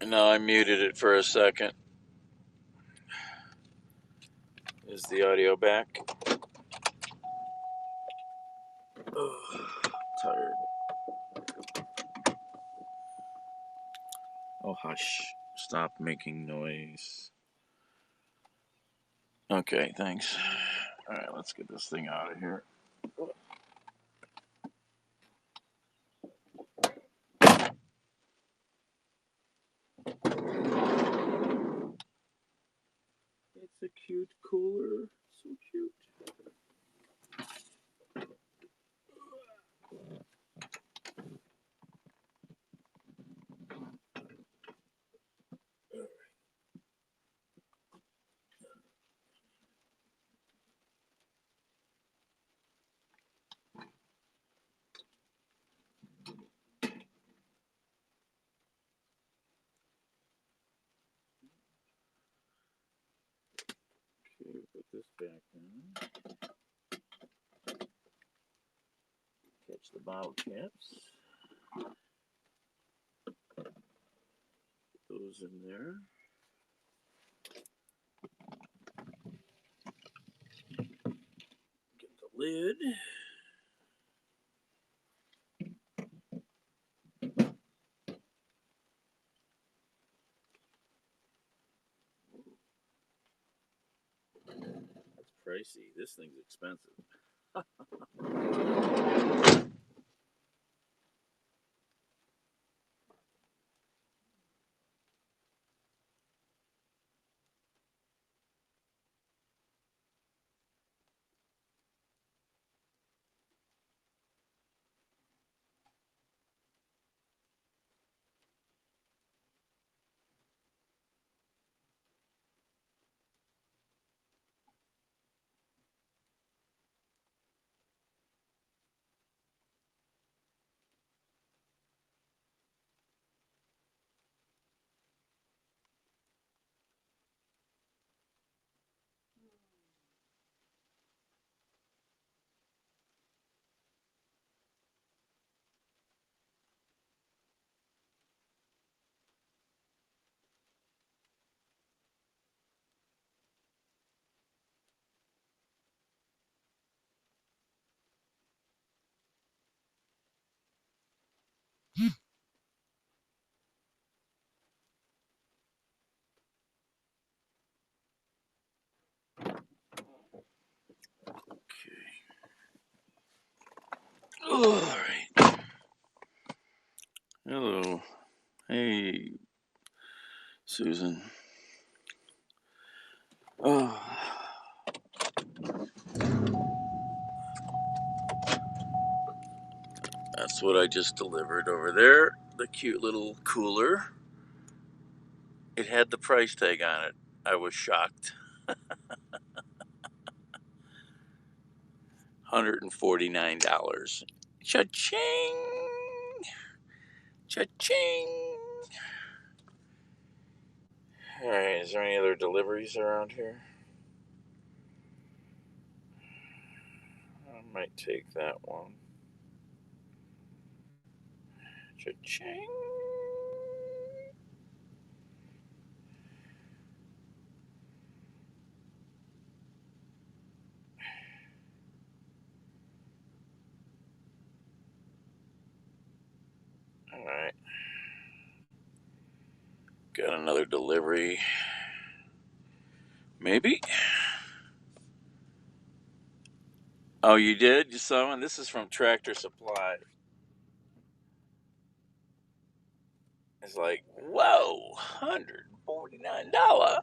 No, I muted it for a second. Is the audio back? Ugh. tired. Oh, hush. Stop making noise. Okay, thanks. Alright, let's get this thing out of here. It's a cute cooler. So cute. Okay, put this back in. Catch the bottle caps. Put those in there. Get the lid. That's pricey. This thing's expensive. Alright. Hello. Hey, Susan. Oh. That's what I just delivered over there. The cute little cooler. It had the price tag on it. I was shocked. $149. Cha-ching! Cha-ching! Alright, is there any other deliveries around here? I might take that one. Cha-ching! Alright. Got another delivery. Maybe? Oh, you did? You saw one? This is from Tractor Supply. It's like, whoa, $149.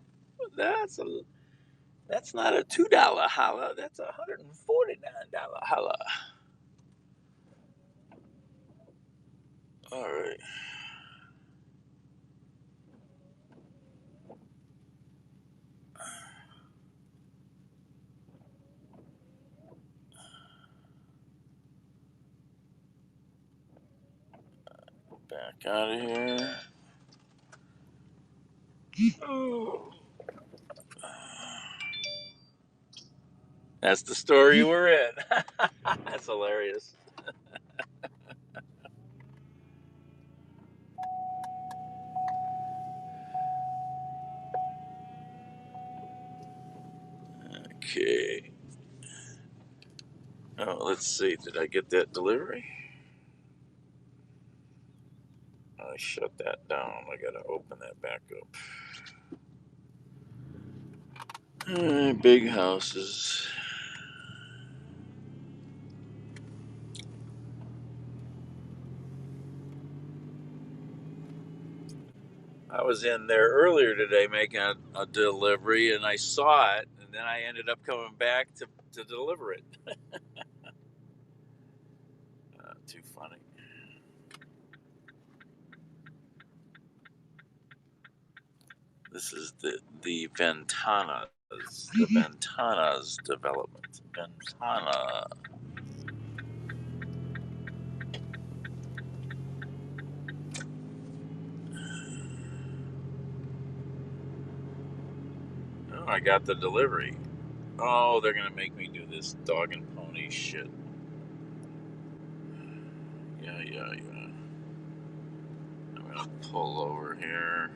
That's not a $2 holla. That's a $149 holla. All right. Back out of here. Oh. That's the store you were in. That's hilarious. Okay. Oh, let's see. Did I get that delivery? I shut that down. I gotta open that back up. Big houses. I was in there earlier today making a delivery, and I saw it, and then I ended up coming back to deliver it. Too funny. This is the Ventanas, the Ventanas development. Ventana. Oh, I got the delivery. Oh, they're gonna make me do this dog and pony shit. Yeah. I'm gonna pull over here.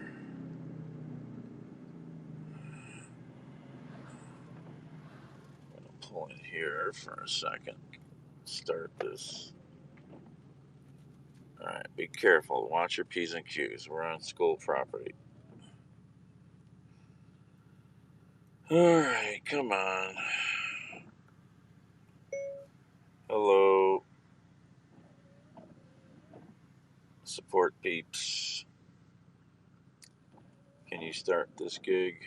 I'm gonna pull in here for a second. Start this. All right, be careful. Watch your P's and Q's. We're on school property. All right, come on. Hello. Support peeps. Can you start this gig?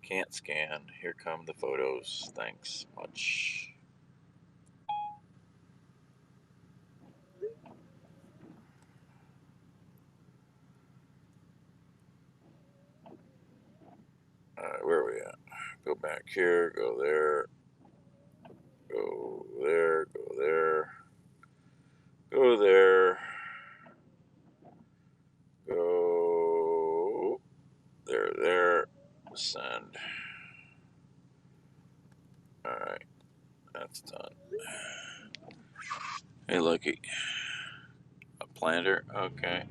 Can't scan. Here come the photos. Thanks much. All right, where are we at? Go back here. Go there. Go there. Go there. Go there. Go there. There. Send. All right, that's done. Hey, Lucky. A planter? Okay.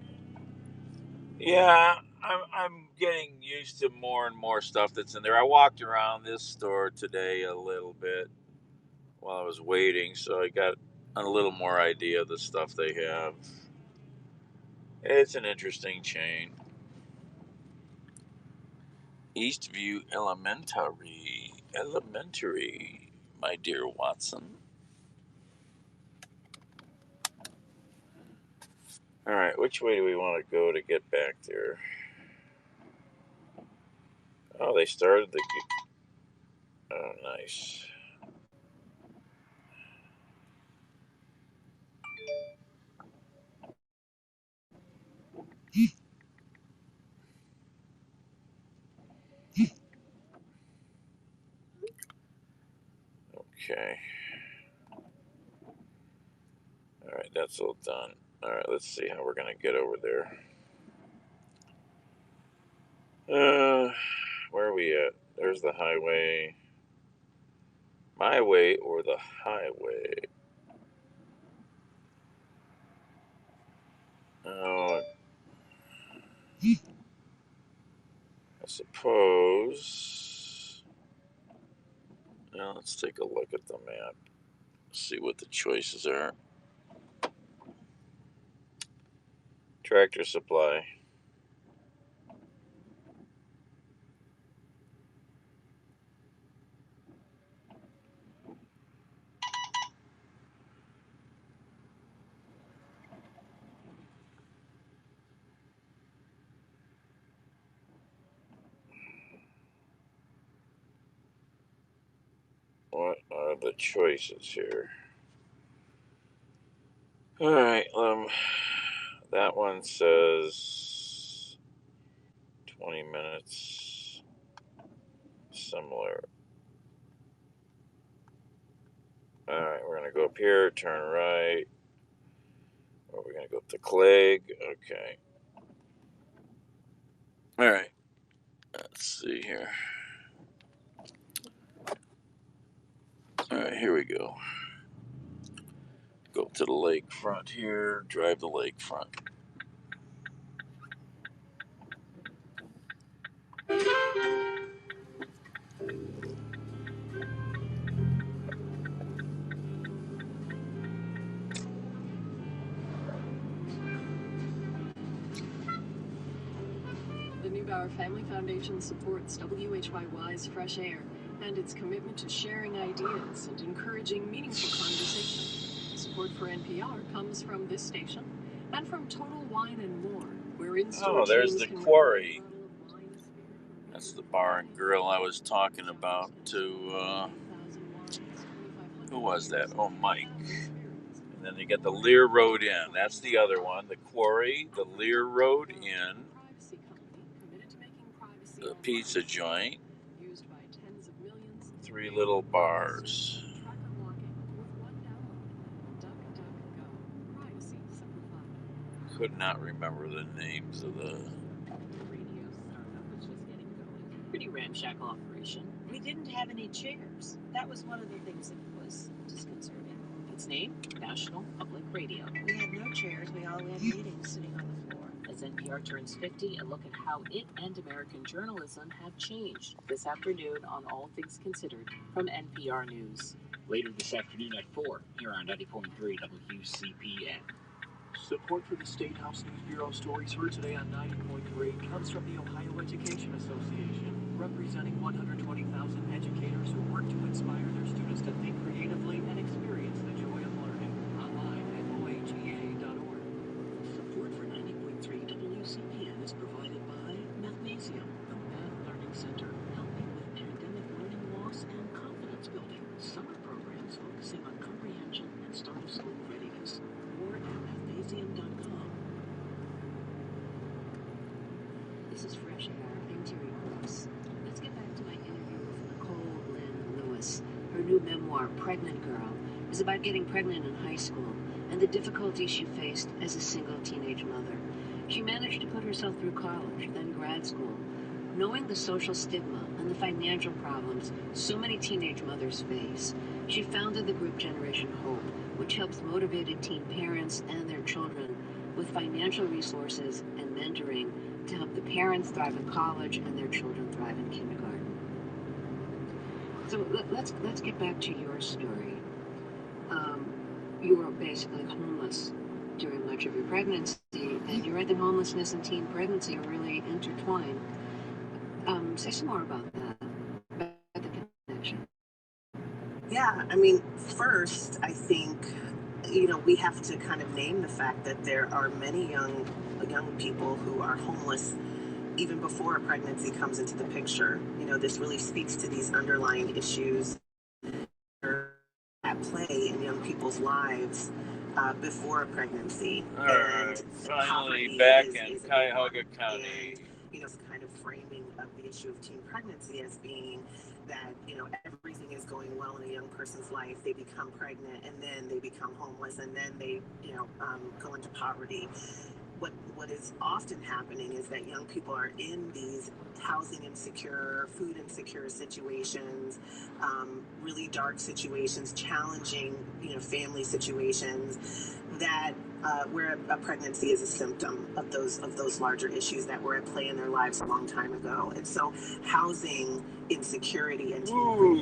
Yeah, I'm getting used to more and more stuff that's in there. I walked around this store today a little bit while I was waiting, so I got a little more idea of the stuff they have. It's an interesting chain. Eastview Elementary, my dear Watson. All right, which way do we want to go to get back there? Oh, they started the... Oh, nice. Okay. All right, that's all done. All right, let's see how we're going to get over there. Where are we at? There's the highway. My way or the highway? Oh, I suppose. Now let's take a look at the map. See what the choices are. Tractor Supply. What are the choices here? All right, that one says 20 minutes. Similar. All right, we're gonna go up here, turn right. Or we're gonna go up to Clegg. Okay. All right. Let's see here. All right, here we go. Go up to the lakefront here. Drive the lakefront. NPR Family Foundation supports WHYY's Fresh Air and its commitment to sharing ideas and encouraging meaningful conversation. Support for NPR comes from this station and from Total Wine and More, where in-store there's teams the can Quarry. That's the bar and grill I was talking about to, who was that? Oh, Mike. And then you get the Lear Road Inn. That's the other one. The Quarry, the Lear Road Inn, the pizza joint, 3 little bars. Could not remember the names of the... Radio startup was just getting going. Pretty ramshackle operation. We didn't have any chairs. That was one of the things that was disconcerting. Its name? National Public Radio. We had no chairs. We all had meetings sitting on the floor. As NPR turns 50, a look at how it and American journalism have changed. This afternoon on All Things Considered from NPR News. Later this afternoon at 4, here on 90.3 WCPN. Support for the State House News Bureau stories heard today on 90.3 comes from the Ohio Education Association, representing 120,000 educators who work to inspire their students to think creatively and experience the joy of learning. Online at ohea.org. Support for 90.3 WCPN is provided by Mathnasium, the Math Learning Center, helping with pandemic learning loss and confidence building. Summer programs focusing on comprehension and start-of-school readiness. More at mathnasium.com. This is Fresh Air. I'm Terry Gross. Let's get back to my interview with Nicole Lynn Lewis. Her new memoir, Pregnant Girl, is about getting pregnant in high school and the difficulties she faced as a single teenage mother. She managed to put herself through college, then grad school, knowing the social stigma and the financial problems so many teenage mothers face. She founded the group Generation Hope, which helps motivated teen parents and their children with financial resources and mentoring to help the parents thrive in college and their children thrive in kindergarten. So let's get back to your story. You were basically homeless during much of your pregnancy, and you read that homelessness and teen pregnancy are really intertwined. Say some more about that, about the connection. Yeah, I mean, first, I think, we have to kind of name the fact that there are many young people who are homeless even before a pregnancy comes into the picture. This really speaks to these underlying issues at play in young people's lives before a pregnancy. All right, finally back in Cuyahoga County. It's kind of framing of the issue of teen pregnancy as being that, everything is going well in a young person's life. They become pregnant and then they become homeless and then they, go into poverty. What is often happening is that young people are in these housing insecure, food insecure situations, really dark situations, challenging, family situations that where a pregnancy is a symptom of those larger issues that were at play in their lives a long time ago. And so housing insecurity and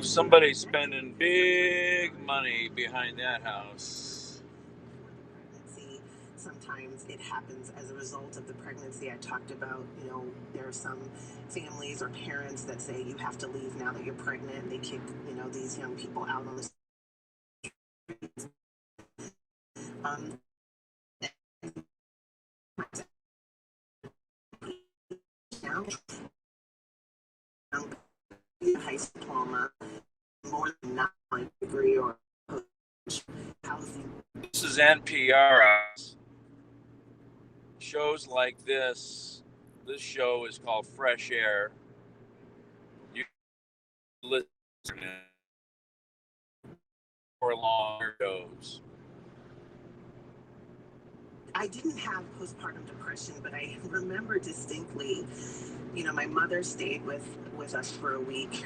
somebody's spending big money behind that house. Sometimes it happens as a result of the pregnancy. I talked about, there are some families or parents that say you have to leave now that you're pregnant, and they kick, these young people out on the streets. High school diploma, more than not a degree or housing. This is NPR. Shows like this show is called Fresh Air. You listen for longer shows. I didn't have postpartum depression, but I remember distinctly, my mother stayed with us for a week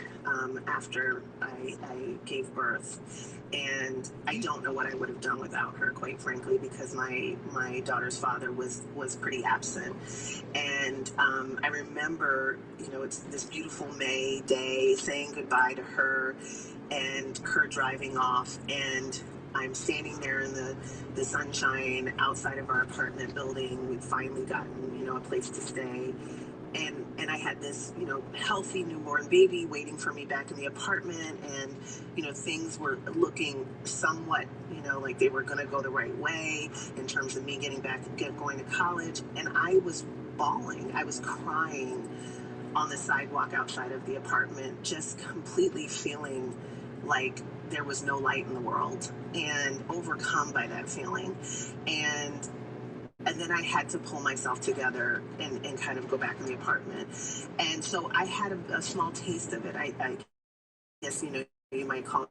after I gave birth. And I don't know what I would have done without her, quite frankly, because my daughter's father was pretty absent. And I remember, it's this beautiful May day, saying goodbye to her and her driving off. And I'm standing there in the sunshine outside of our apartment building. We'd finally gotten, a place to stay. And and I had this, healthy newborn baby waiting for me back in the apartment, and, things were looking somewhat, like they were going to go the right way in terms of me going to college. And I was bawling. I was crying on the sidewalk outside of the apartment, just completely feeling like there was no light in the world and overcome by that feeling. And then I had to pull myself together and kind of go back in the apartment. And so I had a small taste of it. I guess, you might call it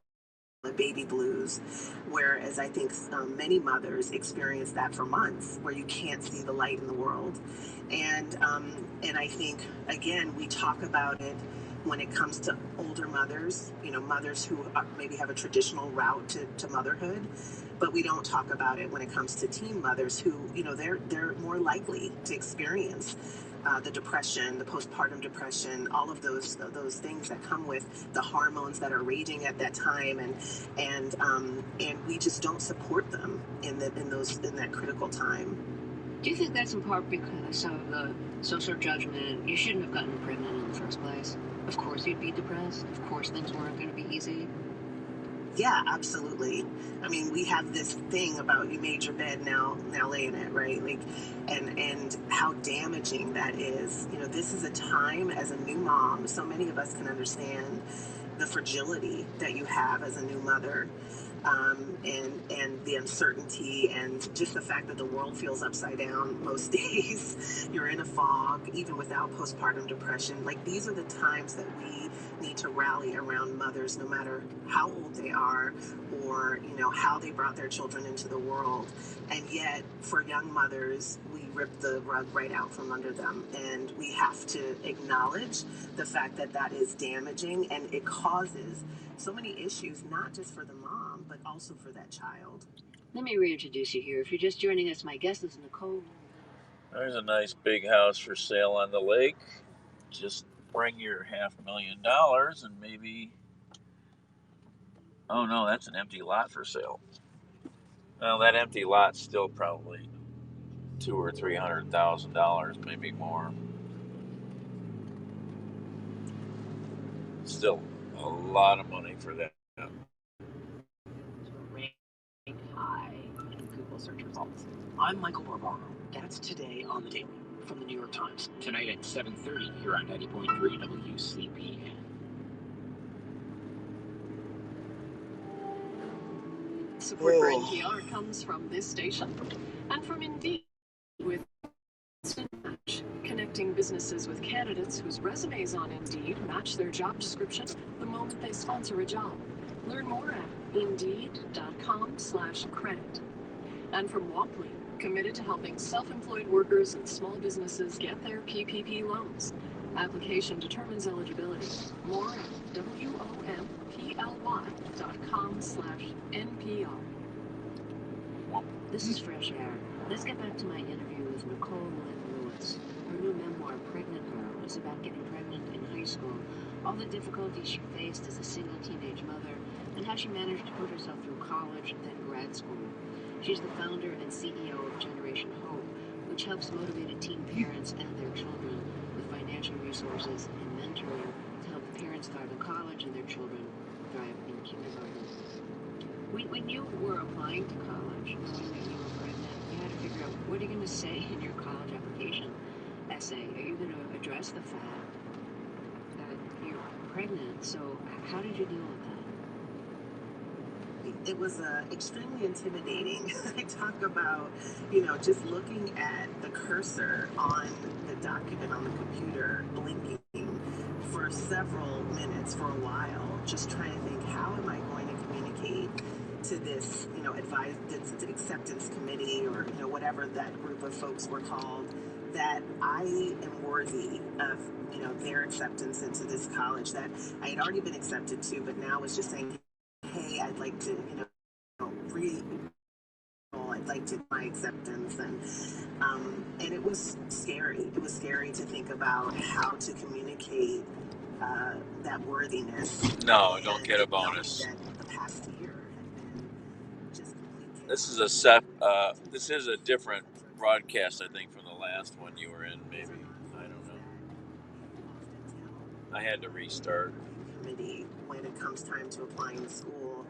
baby blues, whereas I think many mothers experience that for months, where you can't see the light in the world. And I think, again, we talk about it when it comes to older mothers, mothers who maybe have a traditional route to motherhood, but we don't talk about it when it comes to teen mothers who, they're more likely to experience the depression, the postpartum depression, all of those things that come with the hormones that are raging at that time, and we just don't support them in that critical time. Do you think that's in part because of the social judgment? You shouldn't have gotten pregnant in the first place. Of course you'd be depressed. Of course things weren't going to be easy. Yeah, absolutely. I mean, we have this thing about you made your bed, now lay in it, right? Like, and how damaging that is. This is a time as a new mom, so many of us can understand the fragility that you have as a new mother, and the uncertainty, and just the fact that the world feels upside down most days. You're in a fog, even without postpartum depression. Like, these are the times that we need to rally around mothers, no matter how old they are, or how they brought their children into the world. And yet, for young mothers, we rip the rug right out from under them, and we have to acknowledge the fact that that is damaging, and it causes so many issues, not just for the mom, but also for that child. Let me reintroduce you here. If you're just joining us, my guest is Nicole. There's a nice big house for sale on the lake. Just bring your $500,000 and maybe... Oh no, that's an empty lot for sale. Well, that empty lot's still probably $200,000 or $300,000, maybe more. Still a lot of money for that. Ranked high in Google search results. I'm Michael Barbaro. That's today on the table from the New York Times. Tonight at 7:30 here on 90.3 WCPN. Support for NPR comes from this station and from Indeed, with Instant Match, connecting businesses with candidates whose resumes on Indeed match their job description the moment they sponsor a job. Learn more at Indeed.com/credit. And from Walkley, committed to helping self-employed workers and small businesses get their PPP loans. Application determines eligibility. More at WOMPLY.com/NPR. This is Fresh Air. Let's get back to my interview with Nicole Lynn Lewis. Her new memoir, Pregnant Her, is about getting pregnant in high school, all the difficulties she faced as a single teenage mother, and how she managed to put herself through college and then grad school. She's the founder and CEO of Generation Hope, which helps motivated teen parents and their children with financial resources and mentoring to help parents thrive in college and their children thrive in kindergarten. When you were applying to college, knowing that you were pregnant, you had to figure out, what are you going to say in your college application essay? Are you going to address the fact that you're pregnant? So how did you deal with that? It was extremely intimidating. I talk about, just looking at the cursor on the document on the computer, blinking for several minutes, for a while, just trying to think, how am I going to communicate to this, this acceptance committee, or, whatever that group of folks were called, that I am worthy of, their acceptance into this college that I had already been accepted to, but now was just saying, hey, I'd like to, I'd like to my acceptance, and it was scary. It was scary to think about how to communicate that worthiness. No, don't get a bonus. The past year had been just complete. This is a different broadcast, I think, from the last one you were in. Maybe, I don't know. I had to restart. Committee when it comes time to applying to school.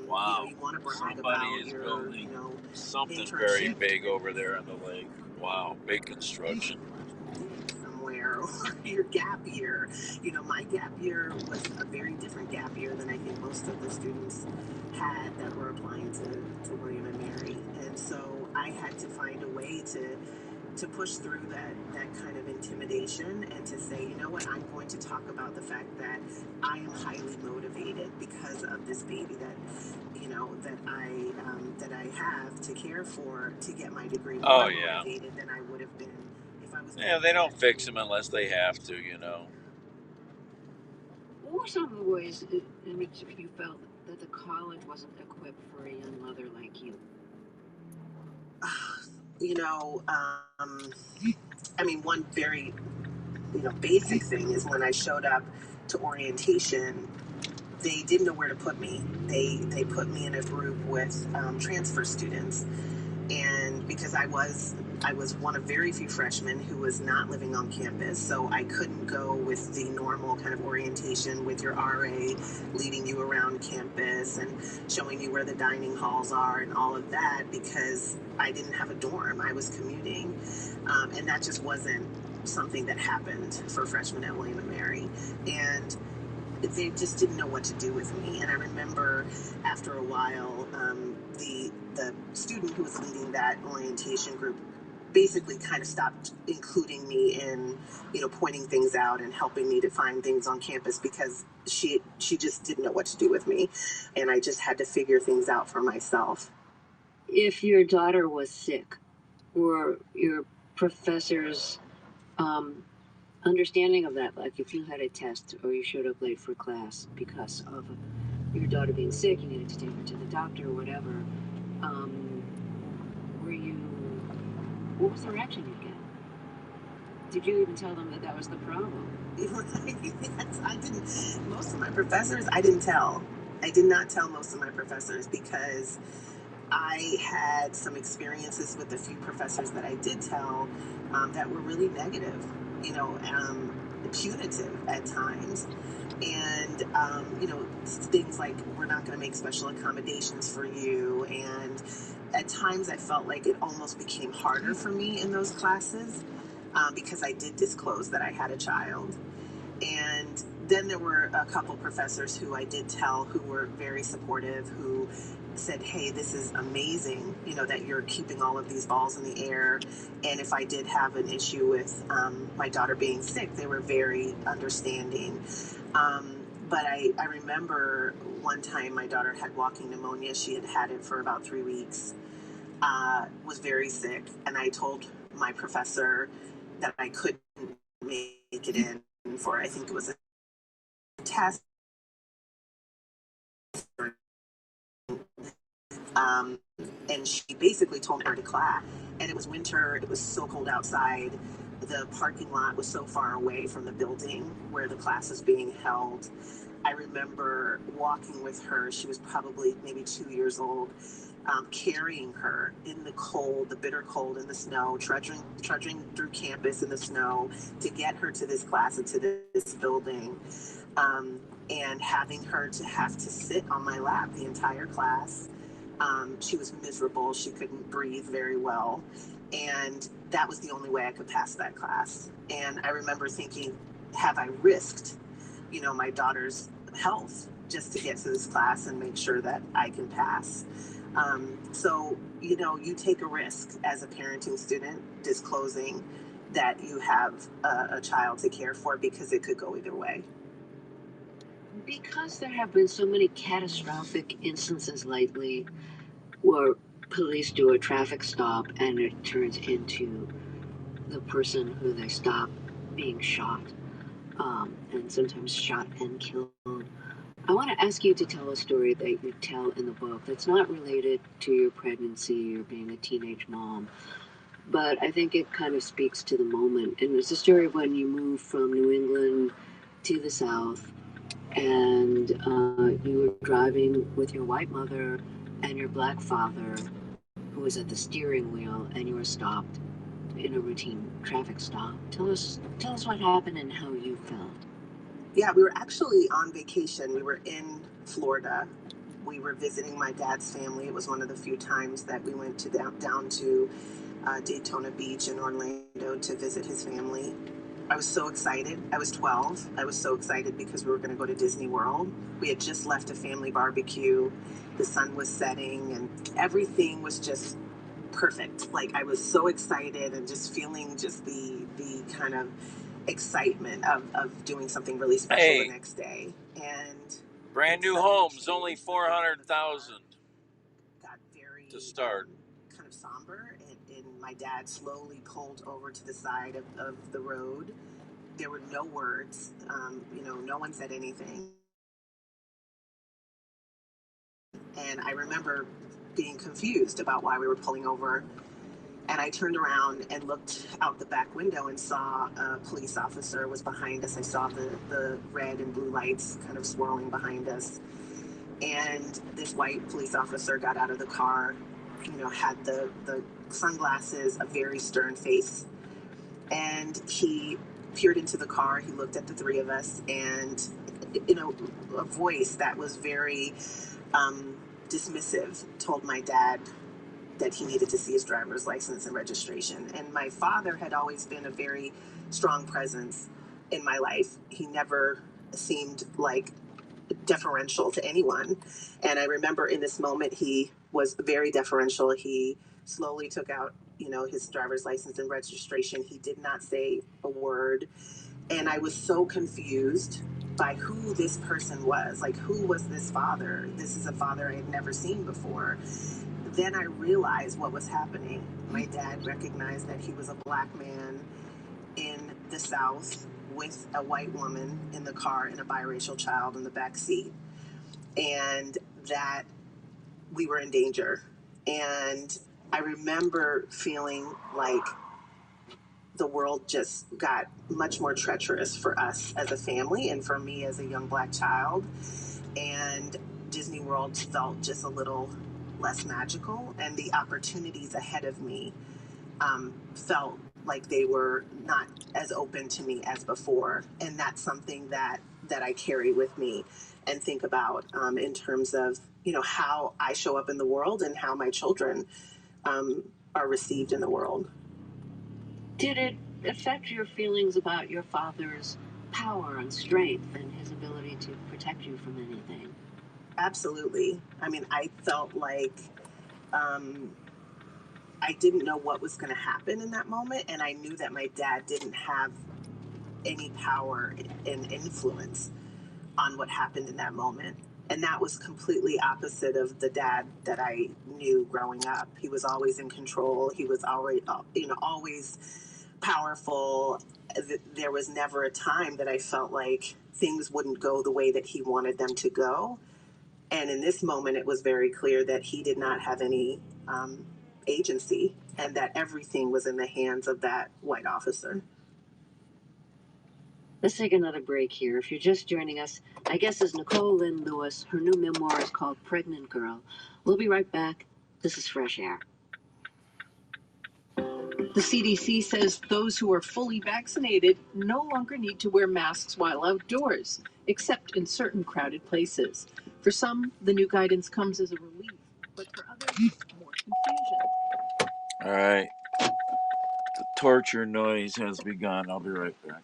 Wow. You want to brag Somebody about is your, building something internship very big over there on the lake. Wow, big construction. somewhere, or your gap year. My gap year was a very different gap year than I think most of the students had that were applying to William and Mary. And so I had to find a way to push through that kind of intimidation and to say, you know what, I'm going to talk about the fact that I am highly motivated because of this baby that I have to care for to get my degree. More motivated than I would have been if I was. Yeah, they don't fix them unless they have to, What were some of the ways in which you felt that the college wasn't equipped for a young mother like you? One very, basic thing is when I showed up to orientation, they didn't know where to put me. They put me in a group with transfer students, and because I was one of very few freshmen who was not living on campus, so I couldn't go with the normal kind of orientation with your RA leading you around campus and showing you where the dining halls are and all of that, because I didn't have a dorm. I was commuting, and that just wasn't something that happened for freshmen at William & Mary. And they just didn't know what to do with me. And I remember after a while, the student who was leading that orientation group basically kind of stopped including me in, pointing things out and helping me to find things on campus, because she just didn't know what to do with me. And I just had to figure things out for myself. If your daughter was sick, were your professors understanding of that? Like if you had a test or you showed up late for class because of your daughter being sick, you needed to take her to the doctor or whatever, what was the reaction you'd get? Did you even tell them that was the problem? Yes, I didn't. Most of my professors, I didn't tell. I did not tell most of my professors, because I had some experiences with a few professors that I did tell that were really negative, punitive at times. And, things like, we're not going to make special accommodations for you. And at times I felt like it almost became harder for me in those classes because I did disclose that I had a child. And then there were a couple professors who I did tell who were very supportive, who said, hey, this is amazing, that you're keeping all of these balls in the air. And if I did have an issue with my daughter being sick, they were very understanding. But I remember one time my daughter had walking pneumonia. She had had it for about 3 weeks, was very sick. And I told my professor that I couldn't make it in for, I think it was a test. And she basically told her to class. And it was winter. It was so cold outside. The parking lot was so far away from the building where the class was being held. I remember walking with her. She was probably maybe 2 years old, carrying her in the cold, the bitter cold, in the snow, trudging through campus in the snow to get her to this class and to this building, and having her to have to sit on my lap the entire class. She was miserable. She couldn't breathe very well. And that was the only way I could pass that class. And I remember thinking, have I risked, my daughter's health just to get to this class and make sure that I can pass? So, you take a risk as a parenting student disclosing that you have a child to care for, because it could go either way. Because there have been so many catastrophic instances lately where police do a traffic stop and it turns into the person who they stop being shot, and sometimes shot and killed. I want to ask you to tell a story that you tell in the book that's not related to your pregnancy or being a teenage mom, but I think it kind of speaks to the moment. And it's a story of when you moved from New England to the South, and you were driving with your white mother and your black father, who was at the steering wheel, and you were stopped in a routine traffic stop. Tell us what happened and how you felt. Yeah, we were actually on vacation. We were in Florida. We were visiting my dad's family. It was one of the few times that we went to down to Daytona Beach in Orlando to visit his family. I was so excited. I was 12. I was so excited because we were going to go to Disney World. We had just left a family barbecue. The sun was setting and everything was just perfect. Like, I was so excited and just feeling just the kind of excitement of doing something really special the next day. And brand new homes, only 400,000 got very to start. Kind of somber, and my dad slowly pulled over to the side of the road. There were no words, no one said anything. And I remember being confused about why we were pulling over. And I turned around and looked out the back window and saw a police officer was behind us. I saw the red and blue lights kind of swirling behind us. And this white police officer got out of the car, had the sunglasses, a very stern face. And he peered into the car. He looked at the three of us, and, a voice that was very dismissive told my dad that he needed to see his driver's license and registration. And my father had always been a very strong presence in my life. He never seemed like deferential to anyone. And I remember in this moment, he was very deferential. He slowly took out, his driver's license and registration. He did not say a word. And I was so confused by who this person was. Like, who was this father? This is a father I had never seen before. Then I realized what was happening. My dad recognized that he was a black man in the South with a white woman in the car and a biracial child in the back seat, and that we were in danger. And I remember feeling like the world just got much more treacherous for us as a family and for me as a young black child. And Disney World felt just a little less magical, and the opportunities ahead of me felt like they were not as open to me as before. And that's something that I carry with me and think about in terms of, how I show up in the world and how my children are received in the world. Did it affect your feelings about your father's power and strength and his ability to protect you from anything? Absolutely. I mean, I felt like I didn't know what was going to happen in that moment, and I knew that my dad didn't have any power and influence on what happened in that moment. And that was completely opposite of the dad that I knew growing up. He was always in control. He was always, always powerful. There was never a time that I felt like things wouldn't go the way that he wanted them to go. And in this moment, it was very clear that he did not have any agency and that everything was in the hands of that white officer. Let's take another break here. If you're just joining us, my guest is Nicole Lynn Lewis. Her new memoir is called Pregnant Girl. We'll be right back. This is Fresh Air. The CDC says those who are fully vaccinated no longer need to wear masks while outdoors, except in certain crowded places. For some, the new guidance comes as a relief, but for others, more confusion. All right. The torture noise has begun. I'll be right back.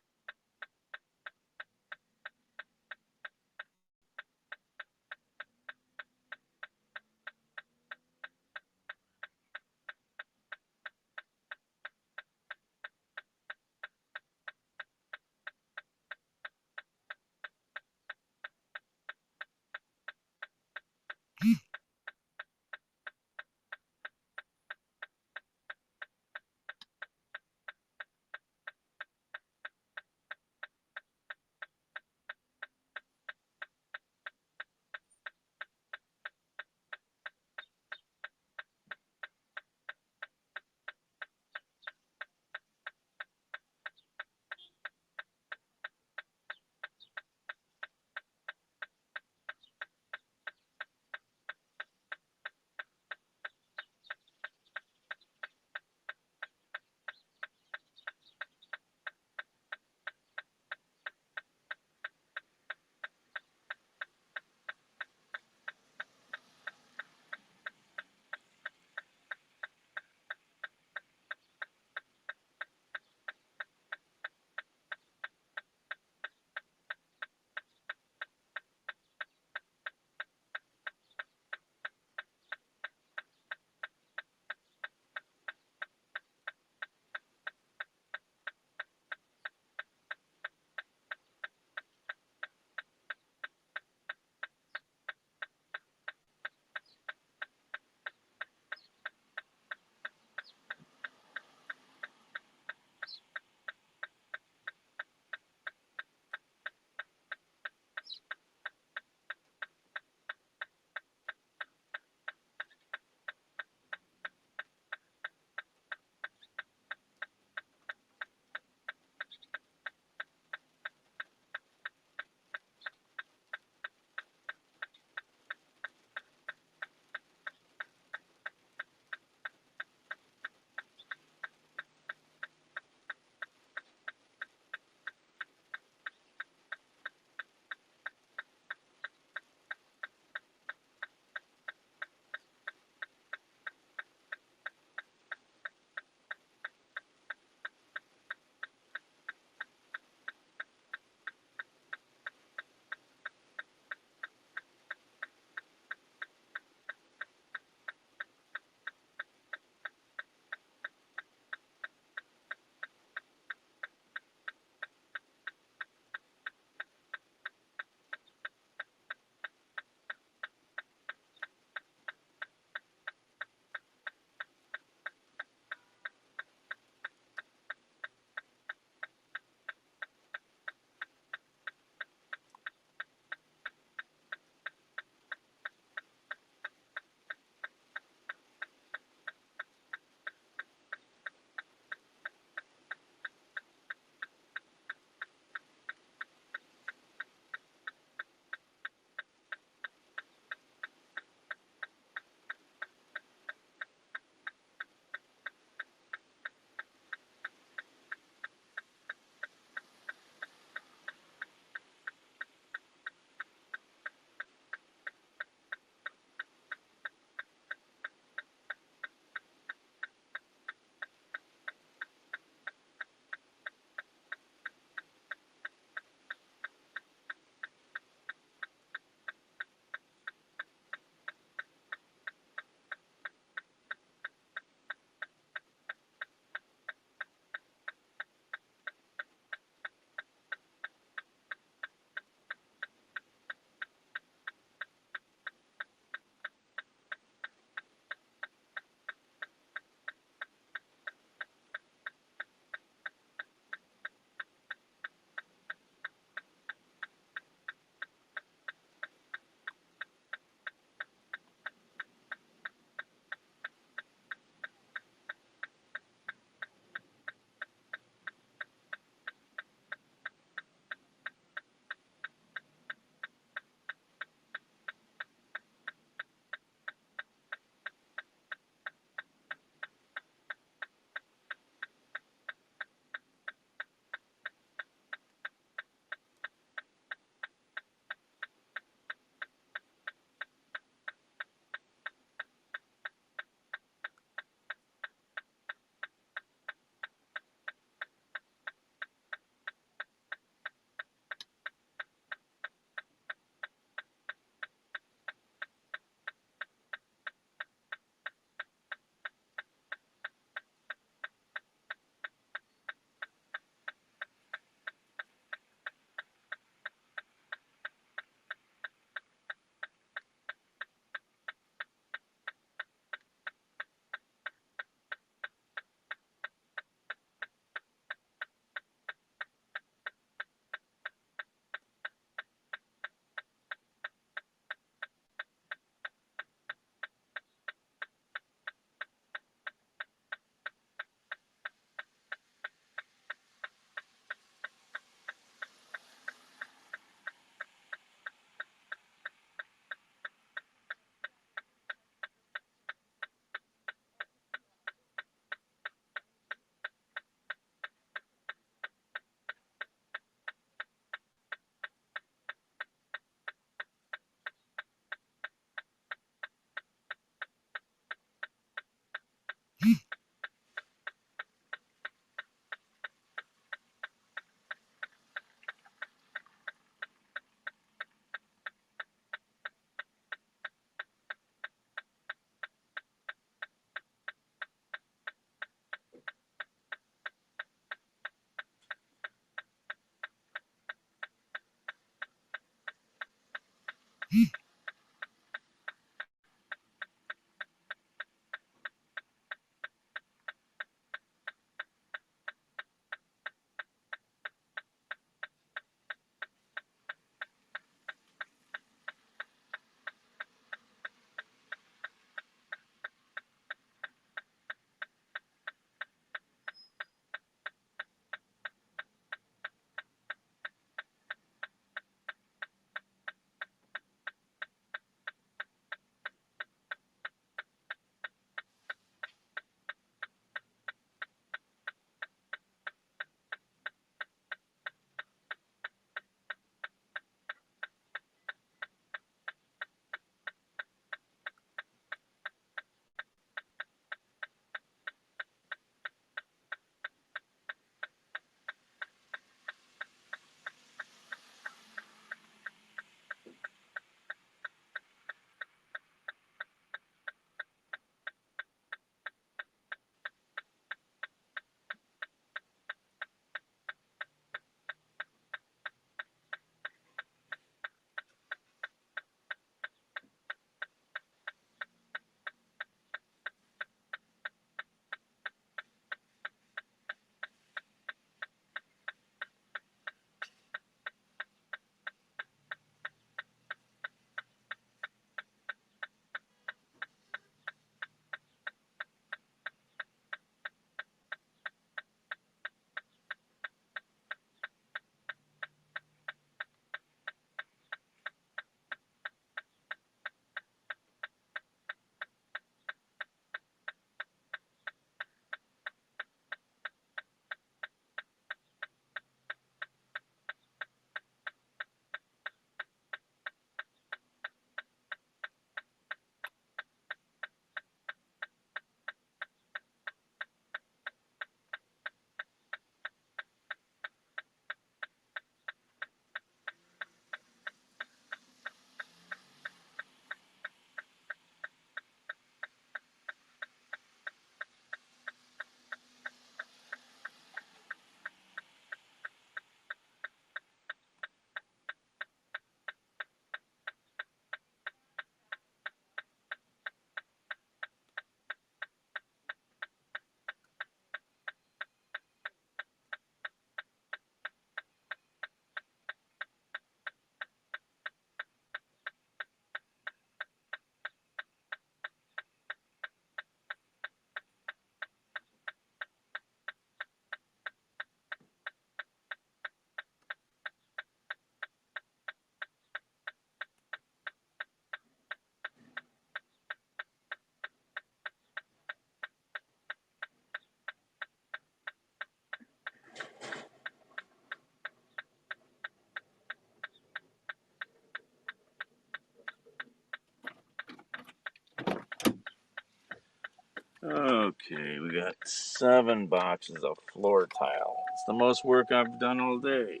Okay, we got 7 boxes of floor tile. It's the most work I've done all day.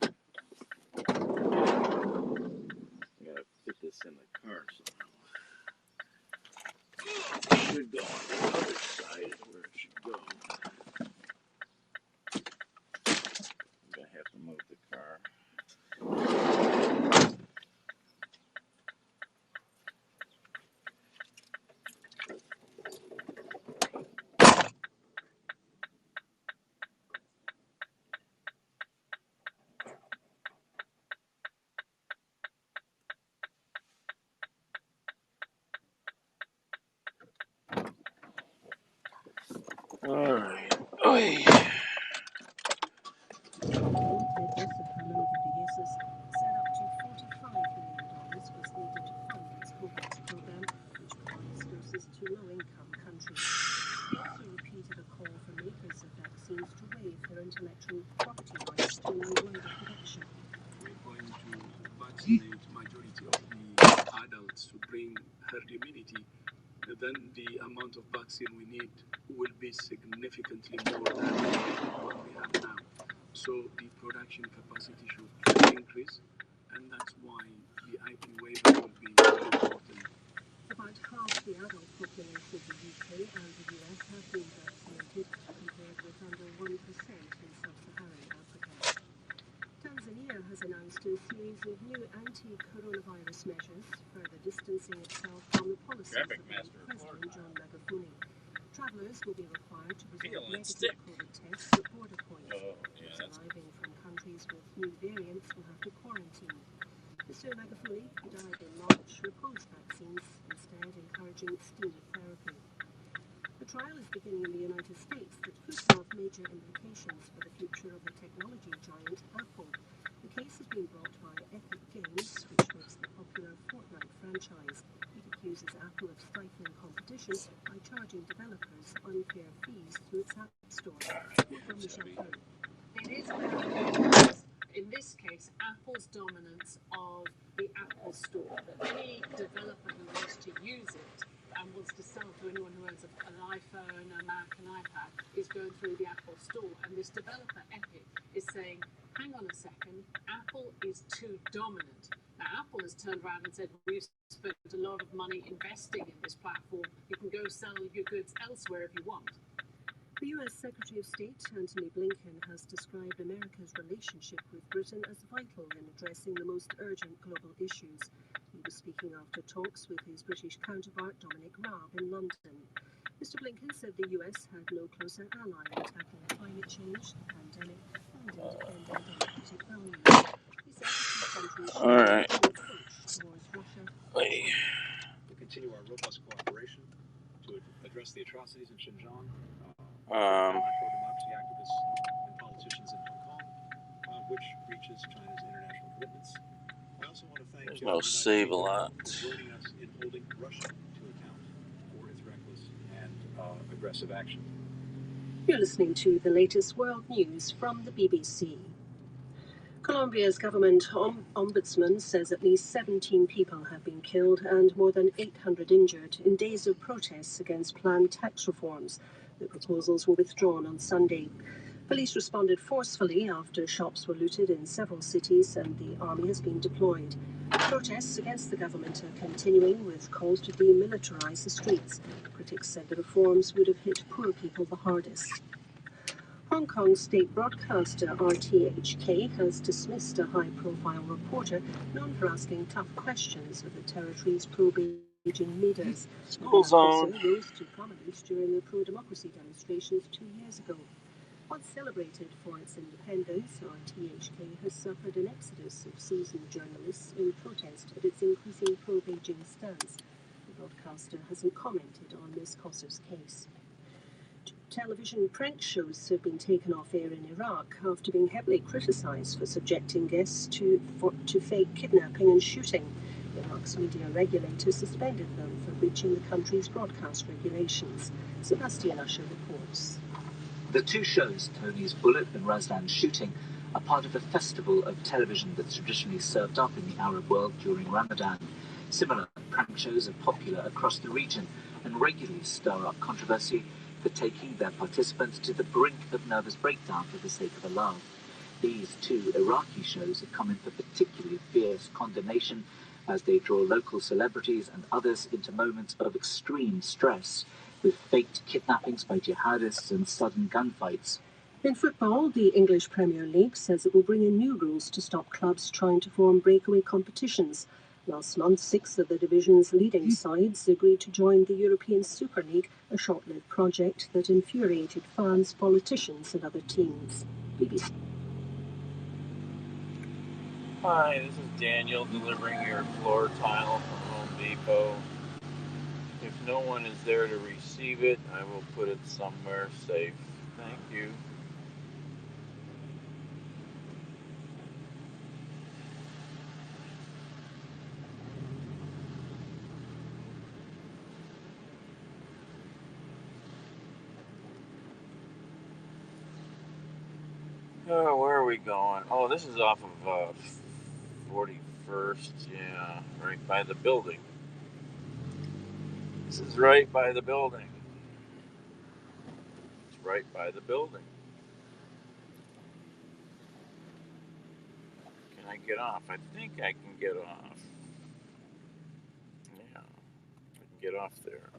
I gotta fit this in the car somehow. It should go on the other side is where it should go. I'm gonna have to move the car. Alright. Oy. Intellectual property rights to wider protection. We're going to vaccinate majority of the adults to bring herd immunity. Then the amount of vaccine we need will be significantly more than what we have now. So the production capacity should increase, and that's why the IP waiver will be very important. About half the adult population of the UK and the US have been vaccinated, compared with under 1% in sub-Saharan Africa. Tanzania has announced a series of new anti-coronavirus measures, further distancing itself from the policies of President John Magufuli. Travellers will be required to present negative COVID tests at border points. Those arriving from countries with new variants will have to quarantine. Mr. Magufuli, who died in March, opposed vaccines, instead encouraging steam therapy. The trial is beginning in the United States that could have major implications for the future of the technology giant Apple. The case has been brought by Epic Games, which makes the popular Fortnite franchise. It accuses Apple of stifling competition by charging developers unfair fees through its App Store. It is about, in this case, Apple's dominance of the Apple Store. That any developer who wants to use it and wants to sell to anyone who owns an iPhone, a Mac, an iPad, is going through the Apple Store. And this developer, Epic, is saying, hang on a second, Apple is too dominant. Now, Apple has turned around and said, we've spent a lot of money investing in this platform. You can go sell your goods elsewhere if you want. The US Secretary of State, Antony Blinken, has described America's relationship with Britain as vital in addressing the most urgent global issues. He was speaking after talks with his British counterpart, Dominic Raab, in London. Mr. Blinken said the US had no closer ally in tackling climate change, the pandemic, and independent democratic values. He said the two countries should Alright. approach towards Russia. We'll continue our robust cooperation to address the atrocities in Xinjiang. Pro-democracy activists and politicians in Hong Kong, which breaches China's international commitments. I also want to thank There's no save a lot. for joining us in holding Russia to account for its reckless and aggressive action. You're listening to the latest world news from the BBC. Colombia's government ombudsman says at least 17 people have been killed and more than 800 injured in days of protests against planned tax reforms. The proposals were withdrawn on Sunday. Police responded forcefully after shops were looted in several cities and the army has been deployed. Protests against the government are continuing with calls to demilitarize the streets. Critics said the reforms would have hit poor people the hardest. Hong Kong's state broadcaster RTHK has dismissed a high-profile reporter known for asking tough questions of the territory's pro-Beijing leaders. School zone. The rose to prominence during the pro-democracy demonstrations 2 years ago. Once celebrated for its independence, RTHK has suffered an exodus of seasoned journalists in protest at its increasing pro-Beijing stance. The broadcaster hasn't commented on Ms. Kosser's case. Television prank shows have been taken off air in Iraq after being heavily criticised for subjecting guests to fake kidnapping and shooting. Iraq's media regulator suspended them for breaching the country's broadcast regulations. Sebastian Usher reports. The two shows, Tony's Bullet and Razdan's Shooting, are part of a festival of television that's traditionally served up in the Arab world during Ramadan. Similar prank shows are popular across the region, and regularly stir up controversy for taking their participants to the brink of nervous breakdown for the sake of a laugh. These two Iraqi shows have come in for particularly fierce condemnation as they draw local celebrities and others into moments of extreme stress, with faked kidnappings by jihadists and sudden gunfights. In football, the English Premier League says it will bring in new rules to stop clubs trying to form breakaway competitions. Last month, 6 of the division's leading sides agreed to join the European Super League, a short-lived project that infuriated fans, politicians and other teams. BBC. Hi, this is Daniel delivering your floor tile from Home Depot. If no one is there to receive it, I will put it somewhere safe. Thank you. Oh, where are we going? Oh, this is off of 41st. Yeah, right by the building. This is right by the building. It's right by the building. Can I get off? I think I can get off. Yeah, I can get off there.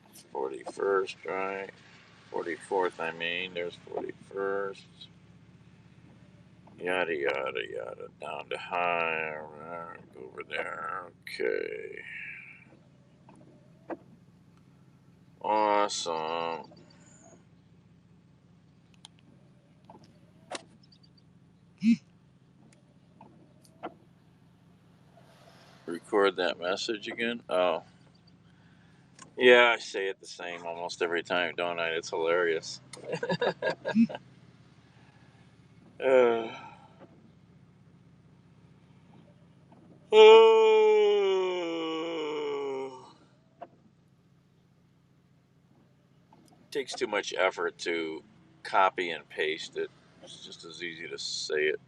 It's 41st, right? 44th, I mean. There's 41st. Yada, yada, yada. Down to high. Go over there. Okay. Awesome. Record that message again? Oh. Yeah, I say it the same almost every time, don't I? It's hilarious. Takes too much effort to copy and paste it. It's just as easy to say it.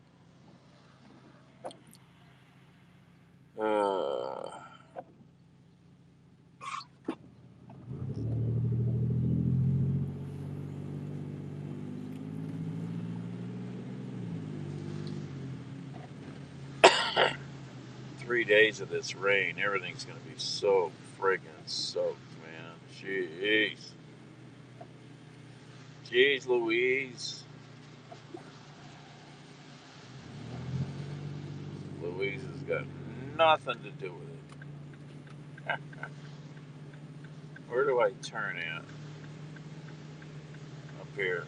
3 days of this rain, everything's gonna be so friggin' soaked, man. Jeez Louise. Louise has got nothing to do with it. Where do I turn at? Up here.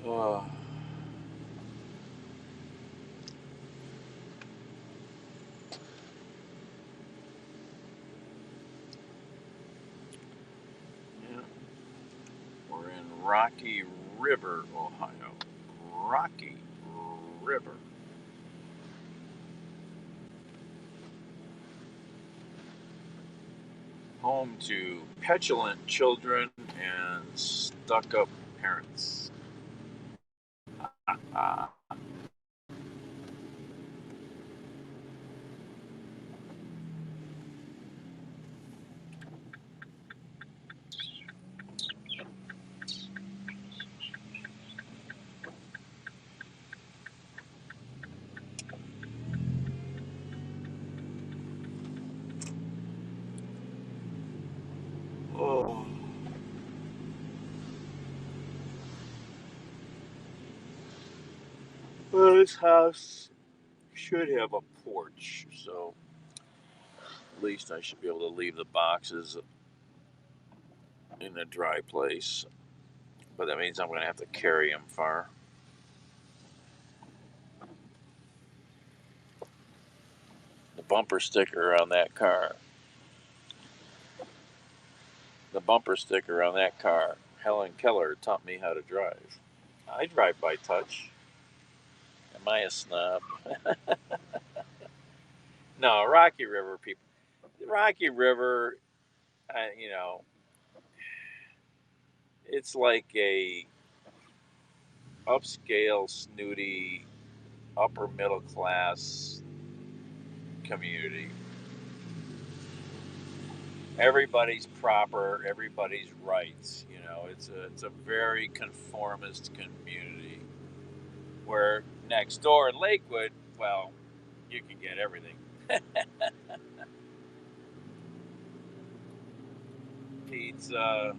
Oh. Yeah. We're in Rocky River, Ohio. Rocky River. Home to petulant children and stuck-up parents. Oh. Well, this house should have a porch, so at least I should be able to leave the boxes in a dry place. But that means I'm going to have to carry them far. The bumper sticker on that car the bumper sticker on that car. Helen Keller taught me how to drive. I drive by touch. Am I a snob? No, Rocky River people. Rocky River, you know, it's like a upscale, snooty, upper middle class community. Everybody's proper, everybody's rights. You know, it's a very conformist community. Where next door in Lakewood, well, you can get everything. Pizza,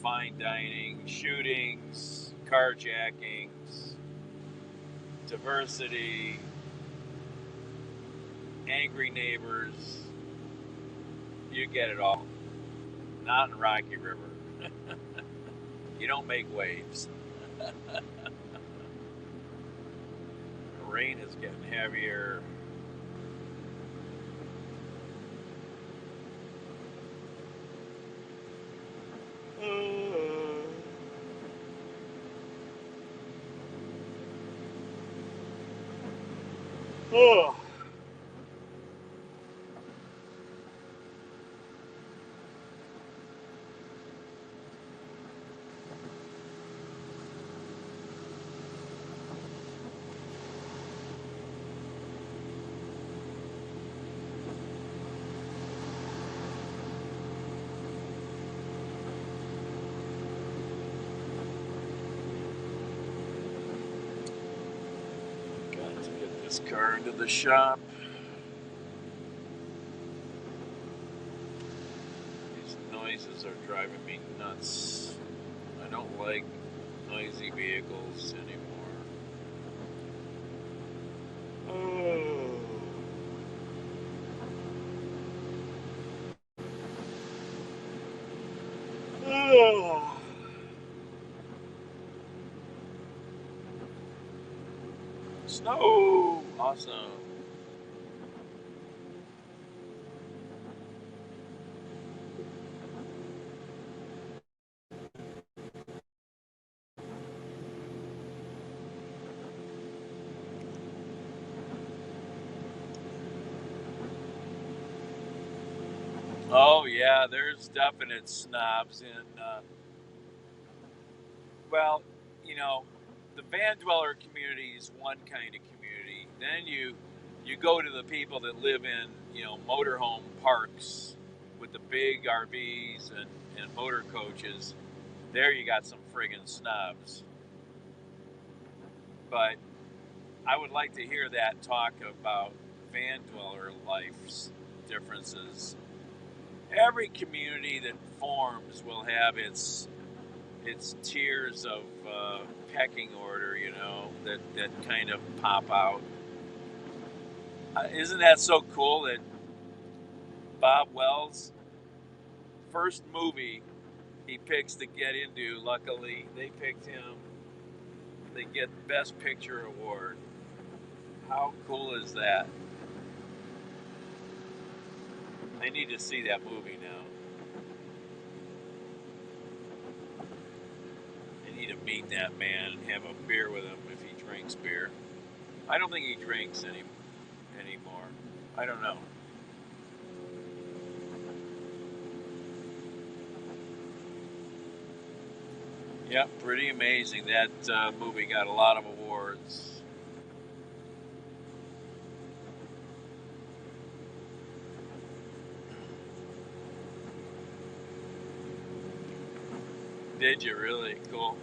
fine dining, shootings, carjackings, diversity, angry neighbors. You get it all. Not in Rocky River. You don't make waves. The rain is getting heavier. Oh. Got to get this car into the shop. These noises are driving me nuts. I don't like noisy vehicles anymore. Oh. Oh. Snow! Awesome. Oh yeah, there's definite snobs in. Well, you know, the van dweller community is one kind of community. Then you go to the people that live in motorhome parks with the big RVs and motor coaches. There you got some friggin' snobs. But I would like to hear that talk about van dweller life's differences. Every community that forms will have its tiers of pecking order, that kind of pop out. Isn't that so cool that Bob Wells' first movie he picks to get into, luckily they picked him, they get Best Picture award. How cool is that? I need to see that movie now. I need to meet that man and have a beer with him if he drinks beer. I don't think he drinks anymore. I don't know. Yep, pretty amazing. That movie got a lot of awards. Did you really? Cool.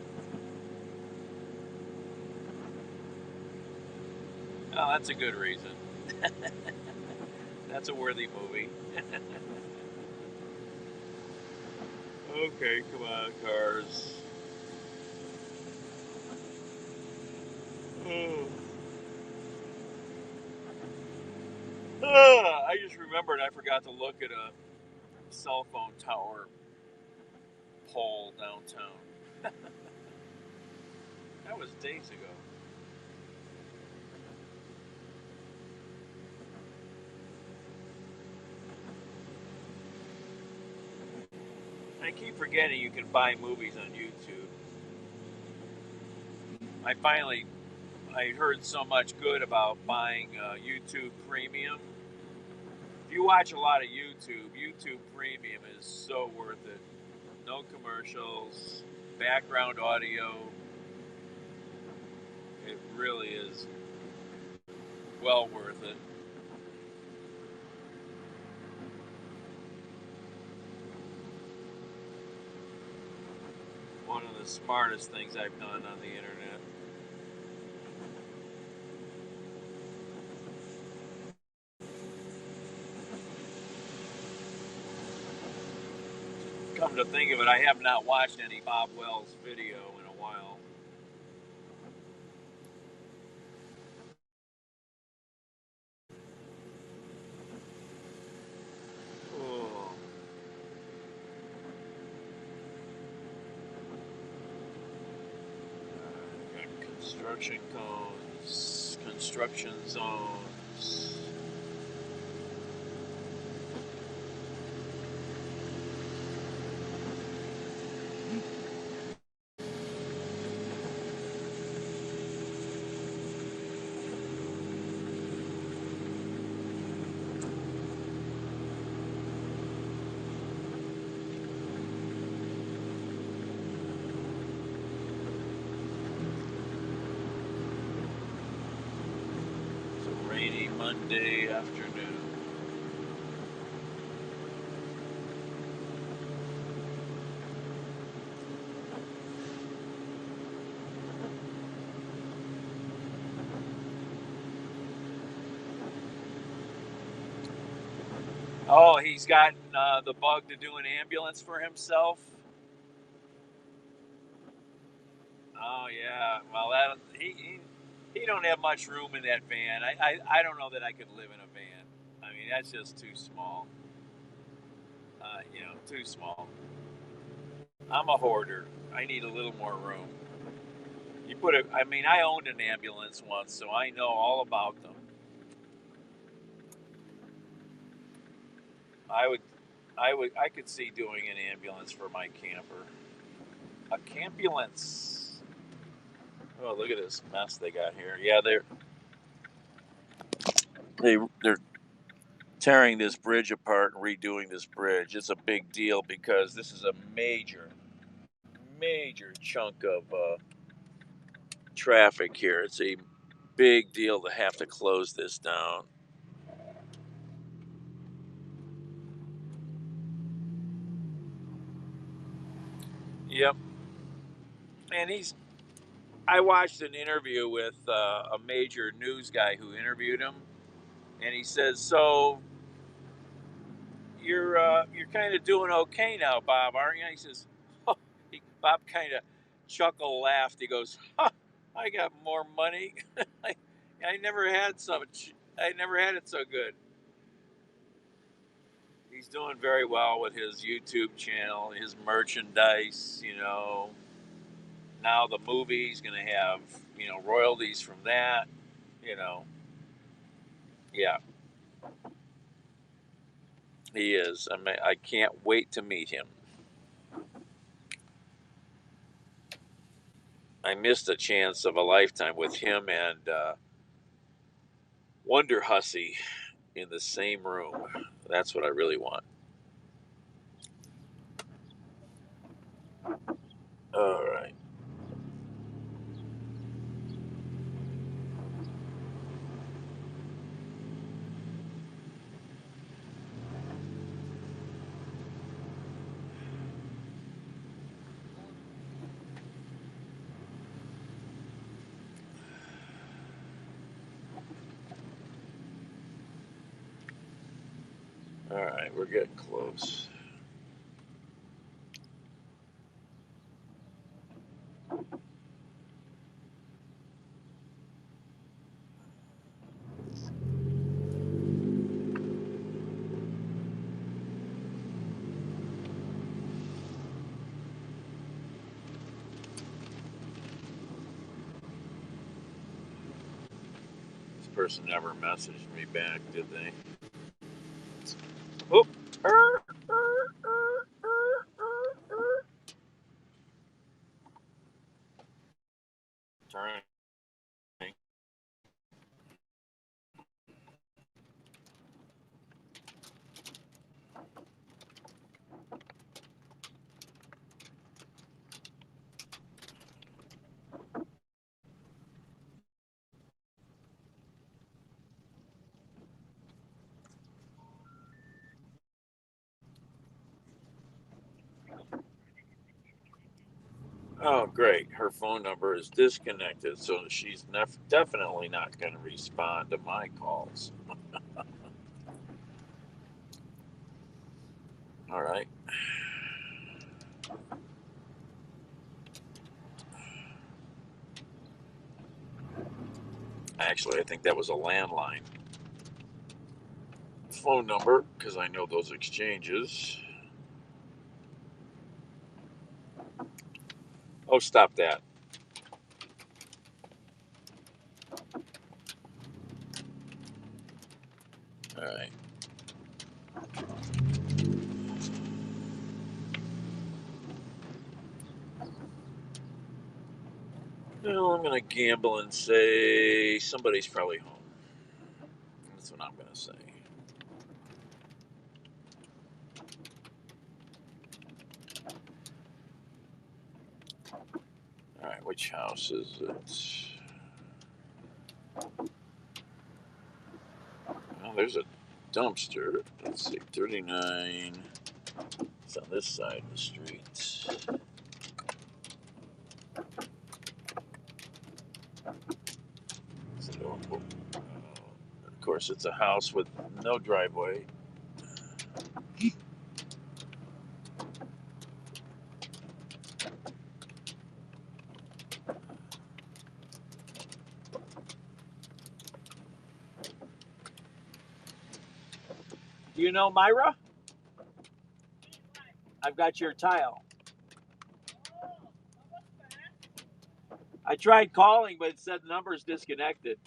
Oh, that's a good reason. That's a worthy movie. Okay, come on, cars. I just remembered I forgot to look at a cell phone tower pole downtown. That was days ago. I keep forgetting you can buy movies on YouTube. I heard so much good about buying YouTube Premium. If you watch a lot of YouTube Premium is so worth it. No commercials, background audio. It really is well worth it. One of the smartest things I've done on the internet. Come to think of it, I have not watched any Bob Wells video in a while. Oh. Got construction cones, construction zones. Rainy Monday afternoon. Oh, he's gotten the bug to do an ambulance for himself. Oh yeah, well that he don't have much room in that van. I don't know that I could live in a van. I mean that's just too small. Too small. I'm a hoarder. I need a little more room. I owned an ambulance once, so I know all about them. I could see doing an ambulance for my camper. A campulance. Oh, look at this mess they got here. Yeah, they're tearing this bridge apart and redoing this bridge. It's a big deal because this is a major chunk of traffic here. It's a big deal to have to close this down. Yep. And I watched an interview with a major news guy who interviewed him, and he says, "So you're kind of doing okay now, Bob, aren't you?" He says, oh, Bob kind of laughed. He goes, "I got more money. I never had it so good." He's doing very well with his YouTube channel, his merchandise. Now the movie, he's going to have royalties from that. Yeah, he is. I can't wait to meet him. I missed a chance of a lifetime with him and Wonder Hussy in the same room. That's what I really want. All right. All right, we're getting close. This person never messaged me back, did they? Oop. Oh, great. Her phone number is disconnected, so she's definitely not going to respond to my calls. All right. Actually, I think that was a landline phone number because I know those exchanges. Oh, stop that. All right. Well, I'm going to gamble and say somebody's probably home. That's what I'm going to say. All right, which house is it? Well, there's a dumpster. Let's see, 39. It's on this side of the street. So, of course, it's a house with no driveway. Do you know Myra? I've got your tile. I tried calling, but it said number's disconnected.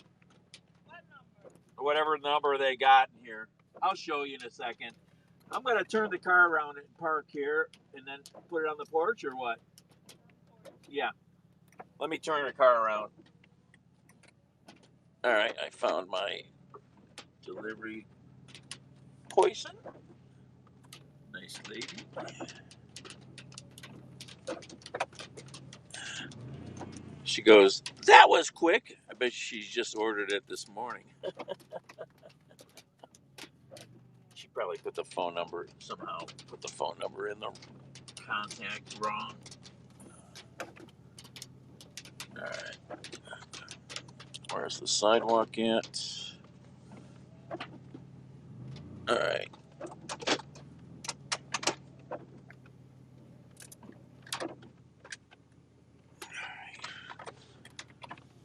What number? Whatever number they got in here. I'll show you in a second. I'm going to turn the car around and park here and then put it on the porch or what? Yeah. Let me turn the car around. All right, I found my delivery Poison. Nice lady. She goes, that was quick. I bet she's just ordered it this morning. She probably put the phone number, somehow put the phone number in the contact wrong. All right. Where's the sidewalk at? All right.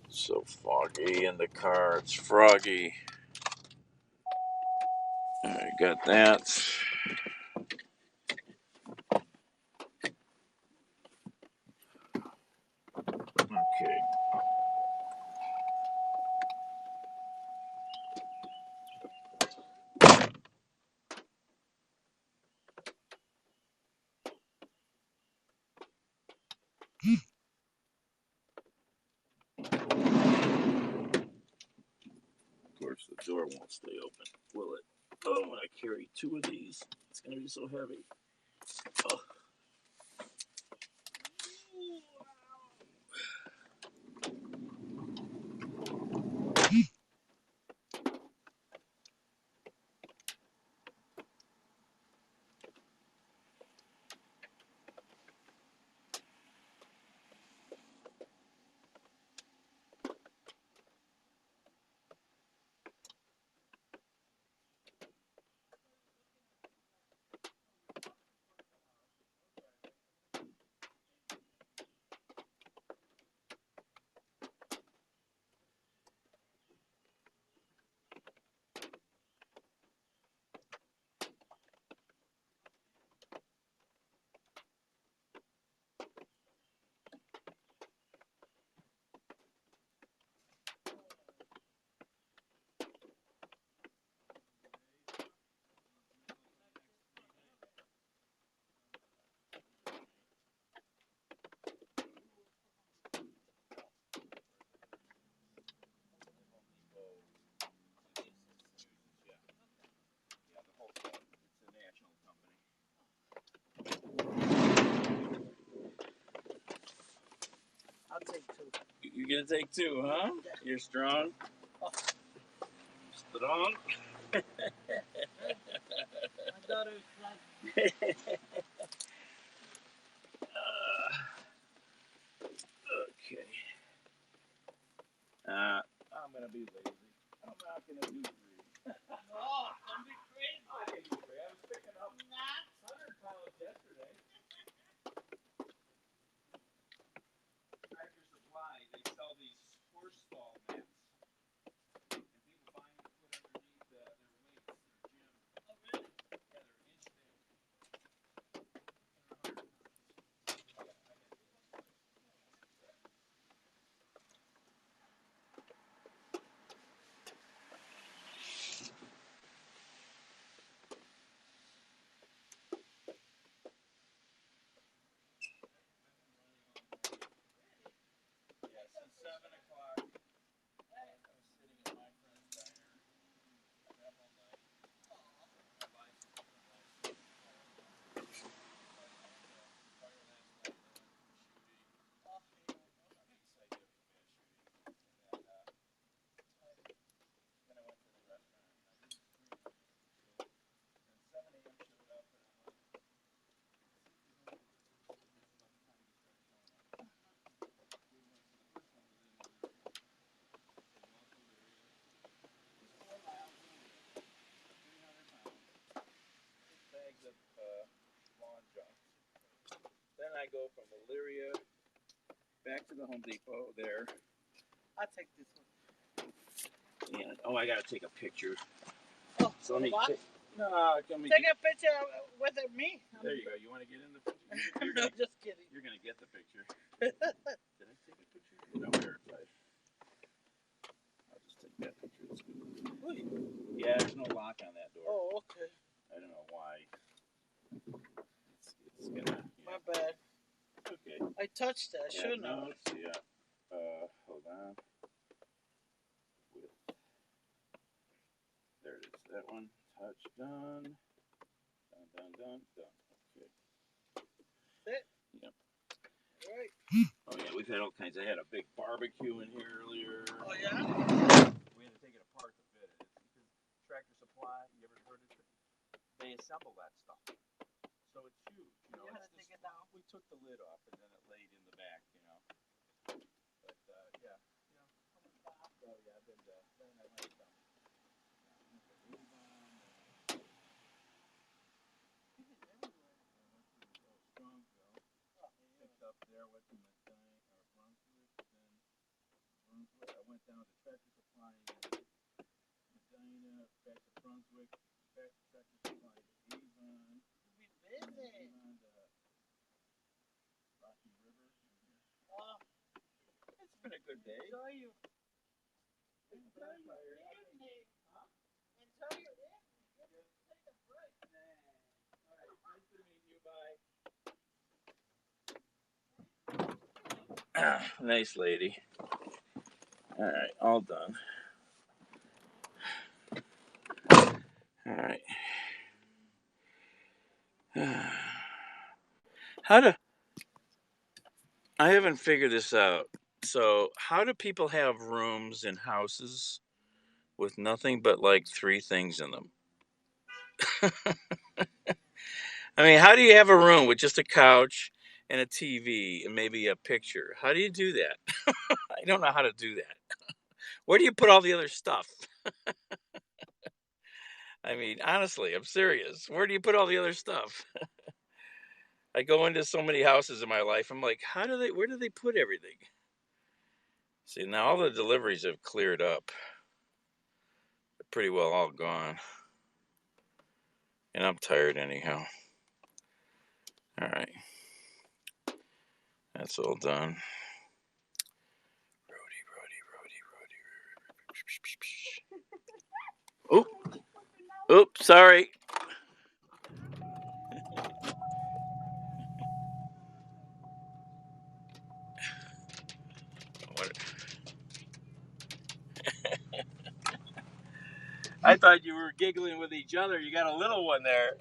So foggy in the car. It's froggy. All right, got that. Okay. Of course, the door won't stay open, will it? Oh, when I carry two of these, it's going to be so heavy. Oh. I'll take two. You're going to take two, huh? You're strong? Strong? My daughter's like, I go from Elyria back to the Home Depot there. I'll take this one. And, I gotta take a picture. Oh, So let me what? No, can we Take a picture with me. There you go. You want to get in the picture? No, just kidding. You're gonna get the picture. Did I take a picture? No, verify. I'll just take that picture. That's good. Yeah, there's no lock on that door. Oh, okay. I don't know why. It's gonna. My bad. Okay. I touched that. Yeah, Shouldn't no, I? let's see. Hold on. There it is. That one. Touch done. Done. Okay. That's it. Yep. All right. Oh yeah, we've had all kinds. I had a big barbecue in here earlier. Oh yeah. We had to take it apart to fit it. It's Tractor Supply. You ever heard of it? They assemble that stuff, so it's huge. You know, You had to take it down. We took the lid off and then it laid in the back. You know. But yeah. Oh yeah, I've been then I went down. Picked up there, went to Medina or Brunswick, then Brunswick. I went down to Tractor Supply in Medina, back to Brunswick, back to Tractor Supply to Avon. You've been busy. Avon to Rocky River. Oh, It's been a good day. enjoy you. Enjoy your evening. Huh? Enjoy your evening. Just take a break. All right, nice to meet you. Bye. Nice lady. All right, all done. All right. I haven't figured this out. So, how do people have rooms in houses with nothing but like 3 things in them? I mean, how do you have a room with just a couch and a TV and maybe a picture? How do you do that? I don't know how to do that. Where do you put all the other stuff? I mean, honestly, I'm serious. Where do you put all the other stuff? I go into so many houses in my life. I'm like, where do they put everything? See, now all the deliveries have cleared up. They're pretty well all gone. And I'm tired anyhow. All right. That's all done. Oop. Oops, sorry. I thought you were giggling with each other. You got a little one there.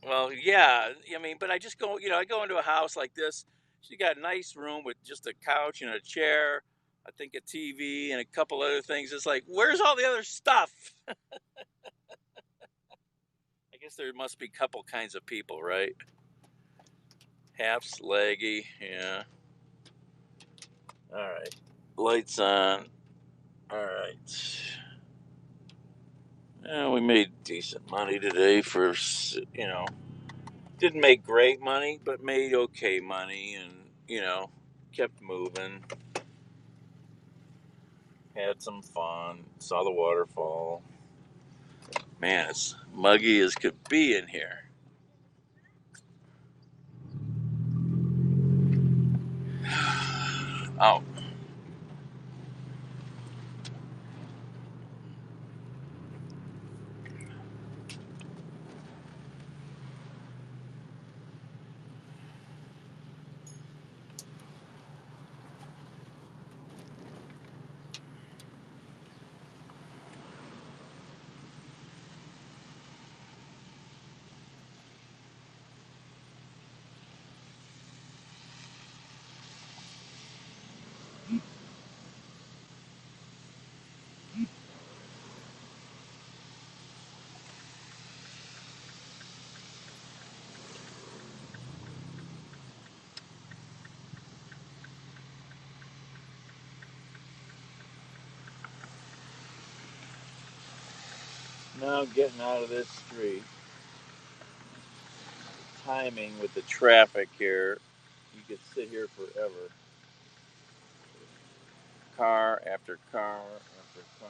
Well, yeah. I mean, but I just go, I go into a house like this. She got a nice room with just a couch and a chair, I think a TV and a couple other things. It's like, where's all the other stuff? I guess there must be a couple kinds of people, right? Half's leggy, yeah. All right. Lights on. All right. Yeah, we made decent money today for, didn't make great money, but made okay money and, kept moving. Had some fun. Saw the waterfall. Man, it's muggy as could be in here. Oh. Now getting out of this street. Timing with the traffic here. You could sit here forever. Car after car after car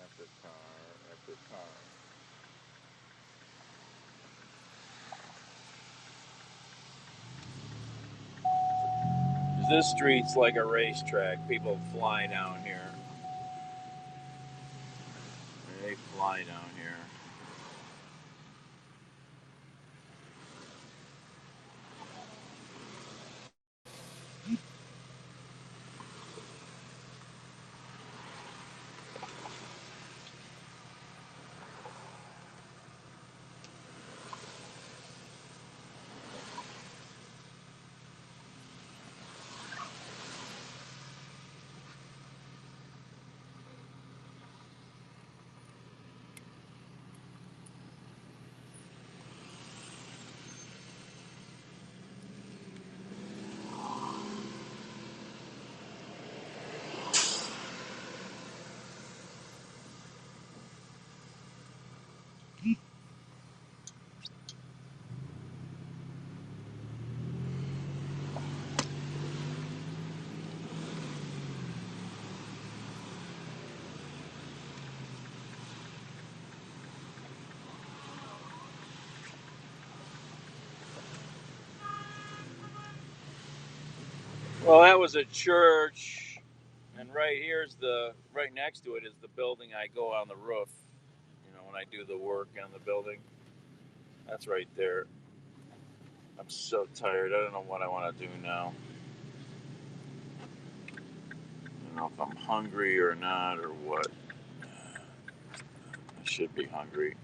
after car after car. This street's like a racetrack. People fly down here. They fly down here. Well, that was a church, and right next to it is the building I go on the roof. You know, when I do the work on the building, that's right there. I'm so tired. I don't know what I want to do now. I don't know if I'm hungry or not or what. I should be hungry.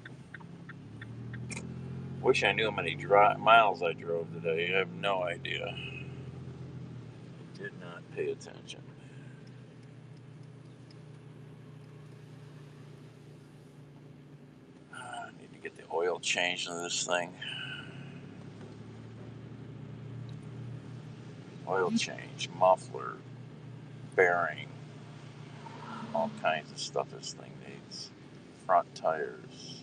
Wish I knew how many miles I drove today. I have no idea. I did not pay attention. I need to get the oil changed in this thing. Oil change, muffler, bearing, all kinds of stuff this thing needs. Front tires.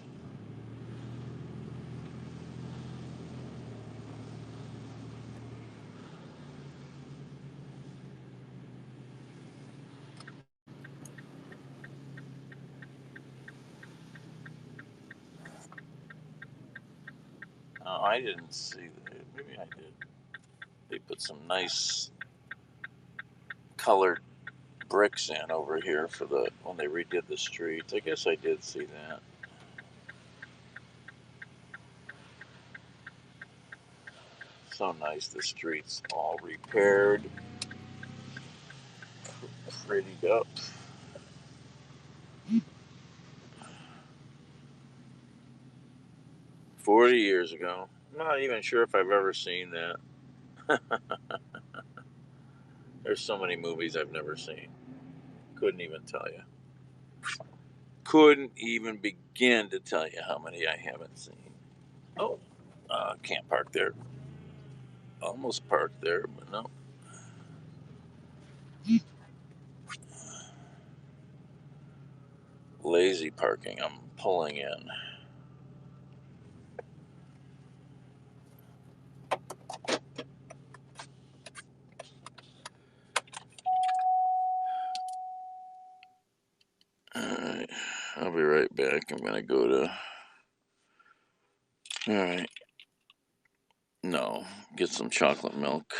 Oh, I didn't see that. Maybe I did. They put some nice colored bricks in over here for when they redid the streets. I guess I did see that. So nice. The streets all repaired, prettied up. $40 years ago. I'm not even sure if I've ever seen that. There's so many movies I've never seen. Couldn't even tell you. Couldn't even begin to tell you how many I haven't seen. Oh, can't park there. Almost parked there, but no. Lazy parking. I'm pulling in. Alright, I'll be right back. I'm gonna go to. Alright. No, get some chocolate milk.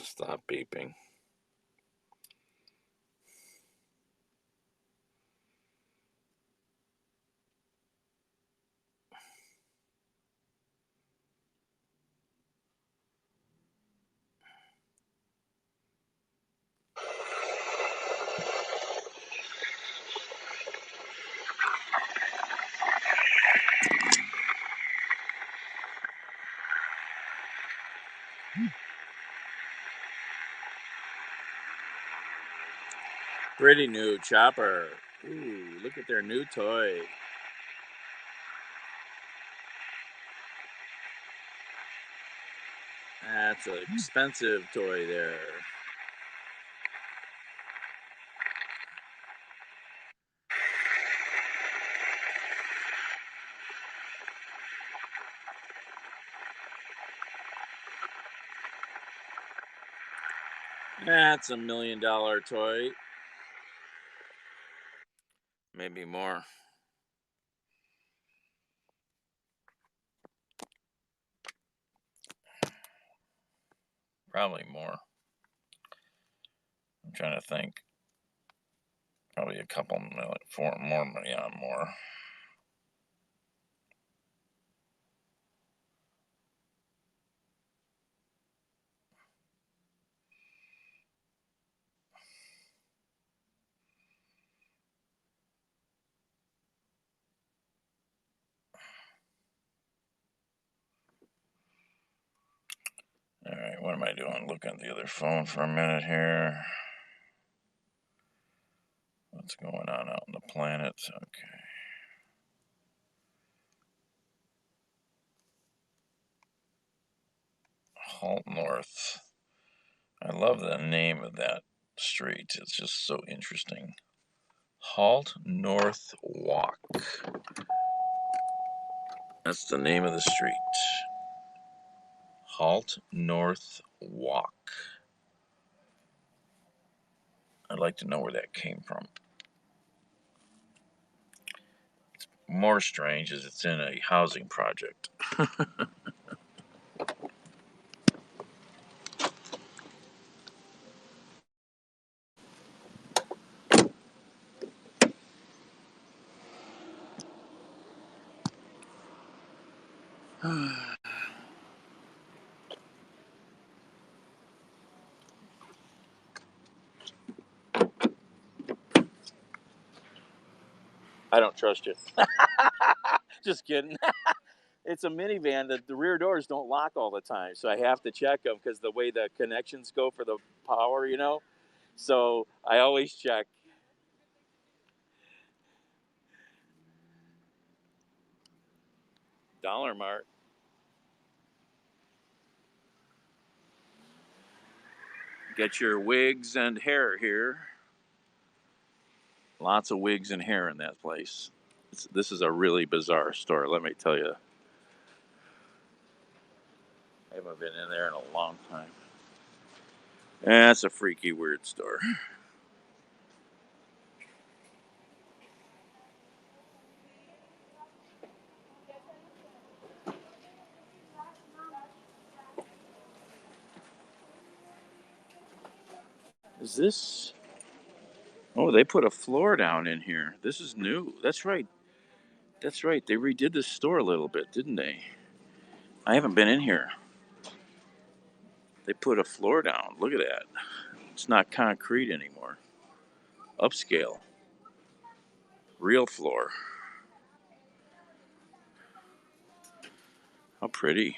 Stop beeping. Pretty new chopper. Ooh, look at their new toy. That's an expensive toy there. That's $1 million toy. Maybe more. Probably more. I'm trying to think. Probably a couple million, more, yeah, more. All right, what am I doing? Looking at the other phone for a minute here. What's going on out in the planet? Okay. Halt North. I love the name of that street. It's just so interesting. Halt North Walk. That's the name of the street. Halt North Walk. I'd like to know where that came from. More strange is it's in a housing project. I don't trust you. Just kidding. It's a minivan that the rear doors don't lock all the time, so I have to check them because the way the connections go for the power, So I always check. Dollar Mart. Get your wigs and hair here. Lots of wigs and hair in that place. This is a really bizarre store, let me tell you. I haven't been in there in a long time. That's a freaky, weird store. Is this... Oh, they put a floor down in here. This is new. That's right. That's right. They redid this store a little bit, didn't they? I haven't been in here. They put a floor down. Look at that. It's not concrete anymore. Upscale. Real floor. How pretty.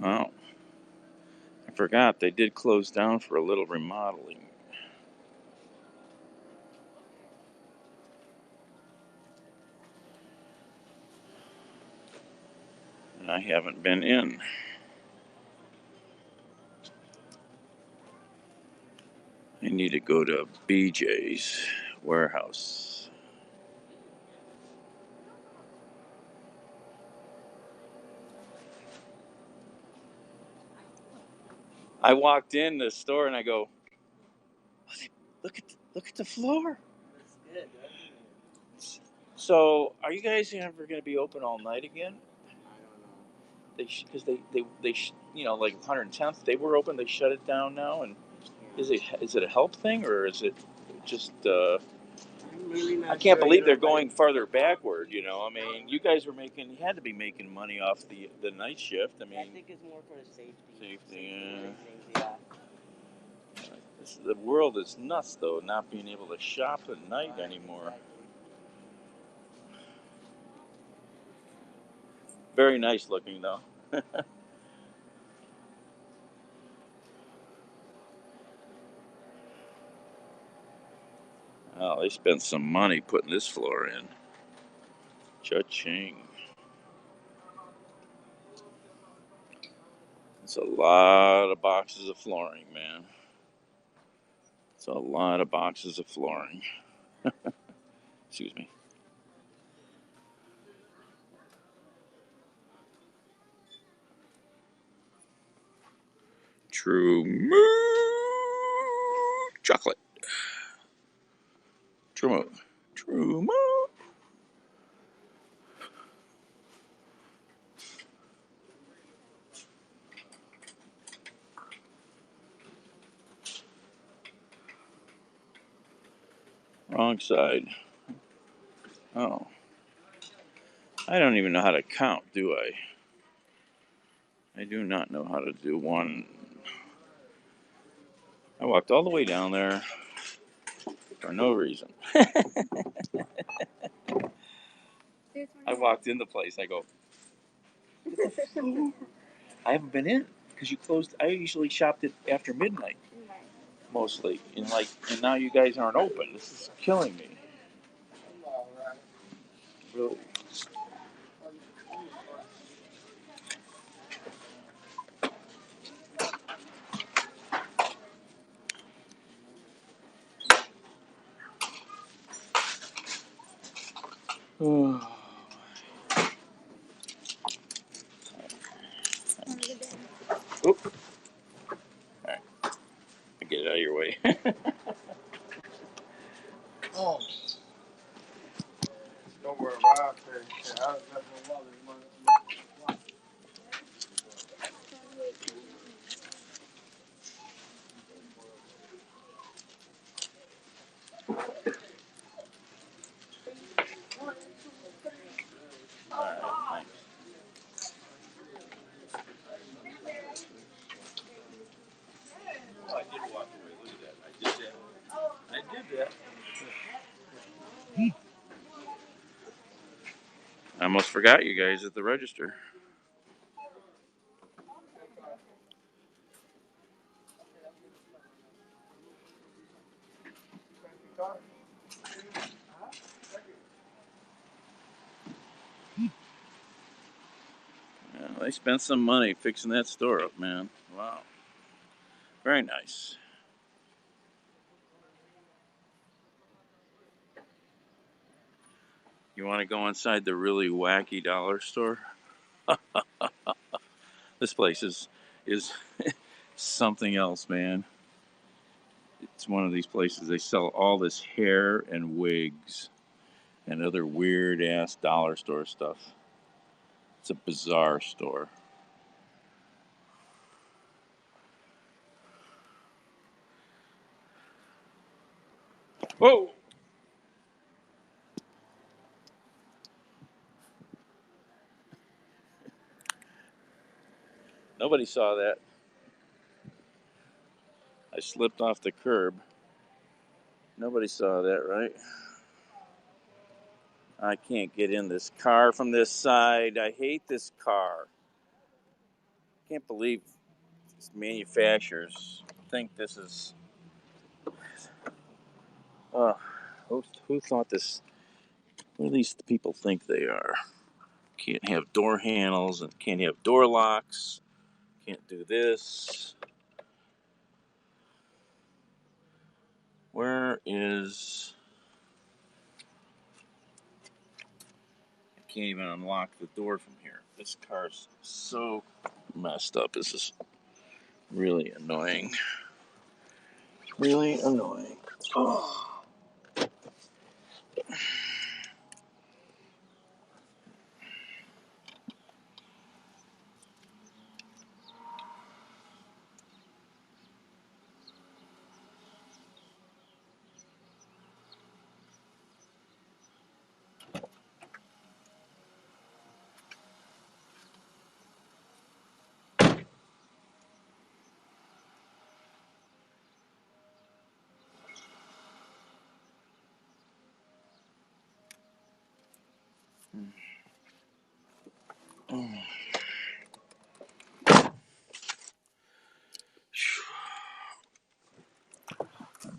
Oh. I forgot. They did close down for a little remodeling. And I haven't been in. I need to go to BJ's warehouse. I walked in the store and I go, look at the floor. That's good. So, are you guys ever going to be open all night again? Because they like 110th, they were open. They shut it down now, and is it a help thing or is it just? Really I can't believe they're going farther backward. I mean, you guys you had to be making money off the night shift. I mean, I think it's more for the safety. Safety, Yeah. The world is nuts, though, not being able to shop at night anymore. Very nice looking, though. Oh, they spent some money putting this floor in. Cha-ching. It's a lot of boxes of flooring, man. It's a lot of boxes of flooring. Excuse me. True chocolate. True Wrong side. Oh. I don't even know how to count, do I? I do not know how to do one. I walked all the way down there for no reason. I walked in the place. I go, I haven't been in because you closed. I usually shopped it after midnight, mostly. And now you guys aren't open. This is killing me. Really. Oop. All right. I get it out of your way. Oh. Don't worry about it. Oh, I did walk away. Look at that. I did that. I almost forgot you guys at the register. Yeah, they spent some money fixing that store up, man. Wow. Very nice. You want to go inside the really wacky dollar store? This place is something else, man. It's one of these places they sell all this hair and wigs and other weird ass dollar store stuff. It's a bizarre store. Whoa! Nobody saw that. I slipped off the curb. Nobody saw that, right? I can't get in this car from this side. I hate this car. Can't believe these manufacturers think this is. Who thought this? Who do these people think they are? Can't have door handles and can't have door locks. Can't do this. Where is... I can't even unlock the door from here. This car's so messed up. This is really annoying. Really annoying. Oh.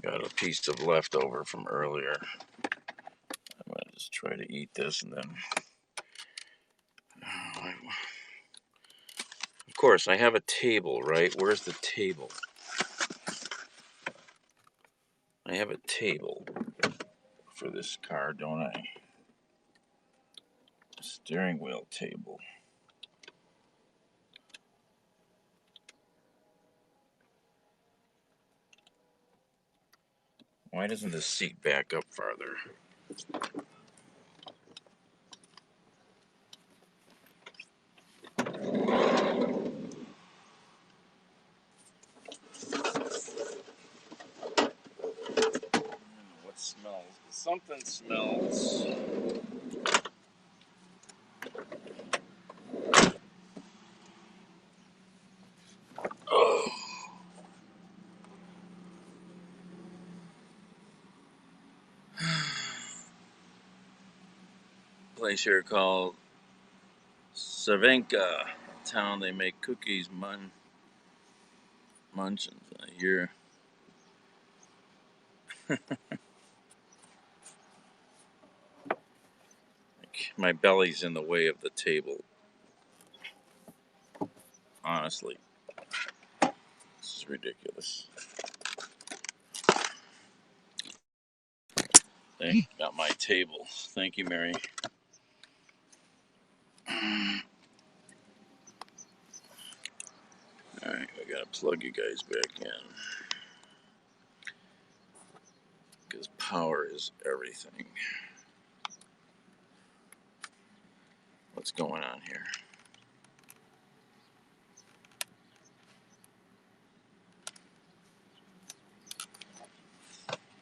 Got a piece of leftover from earlier. I'm going to just try to eat this and then... Of course, I have a table, right? Where's the table? I have a table for this car, don't I? A steering wheel table. Why doesn't the seat back up farther? What smells? Something smells. Oh. Place here called Cervenka, town they make cookies, munchins. I hear. My belly's in the way of the table. Honestly, this is ridiculous. Got my table. Thank you, Mary. Alright, I gotta plug you guys back in. Because power is everything. What's going on here?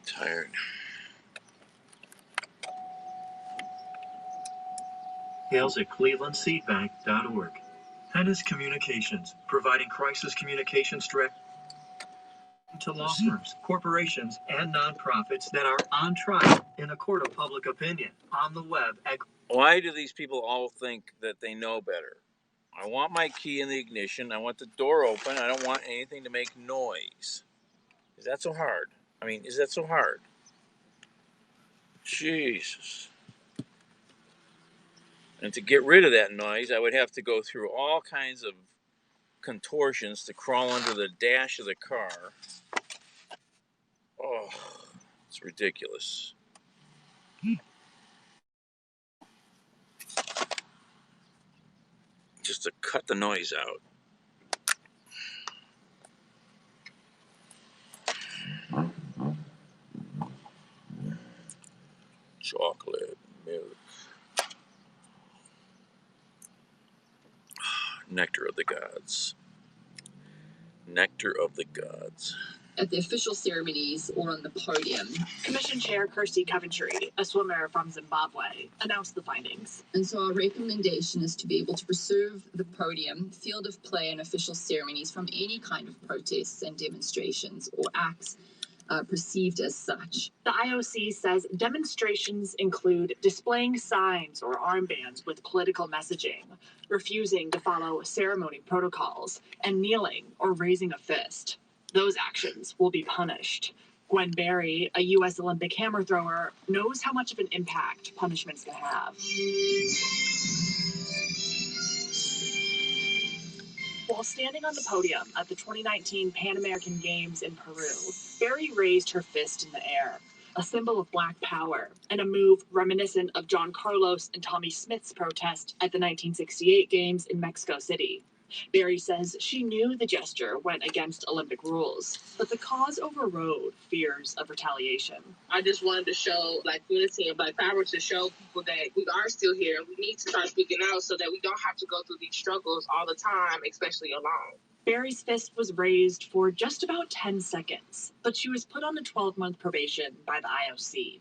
Tired. Hails at clevelandseedbank.org. Hennis Communications, providing crisis communications direct to law firms, corporations, and nonprofits that are on trial in a court of public opinion. On the web at... Why do these people all think that they know better? I want my key in the ignition. I want the door open. I don't want anything to make noise. Is that so hard? I mean, is that so hard? Jesus. And to get rid of that noise, I would have to go through all kinds of contortions to crawl under the dash of the car. Oh, it's ridiculous. Just to cut the noise out. Chocolate, milk. Nectar of the gods. Nectar of the gods. At the official ceremonies or on the podium, Commission Chair Kirsty Coventry, a swimmer from Zimbabwe, announced the findings. And so our recommendation is to be able to preserve the podium, field of play, and official ceremonies from any kind of protests and demonstrations or acts perceived as such. The IOC says demonstrations include displaying signs or armbands with political messaging, refusing to follow ceremony protocols, and kneeling or raising a fist. Those actions will be punished. Gwen Berry, a U.S. Olympic hammer thrower, knows how much of an impact punishments can have. While standing on the podium at the 2019 Pan American Games in Peru, Berry raised her fist in the air, a symbol of Black power, and a move reminiscent of John Carlos and Tommy Smith's protest at the 1968 Games in Mexico City. Berry says she knew the gesture went against Olympic rules, but the cause overrode fears of retaliation. I just wanted to show Black unity and Black power, to show people that we are still here. We need to start speaking out so that we don't have to go through these struggles all the time, especially alone. Berry's fist was raised for just about 10 seconds, but she was put on a 12-month probation by the IOC.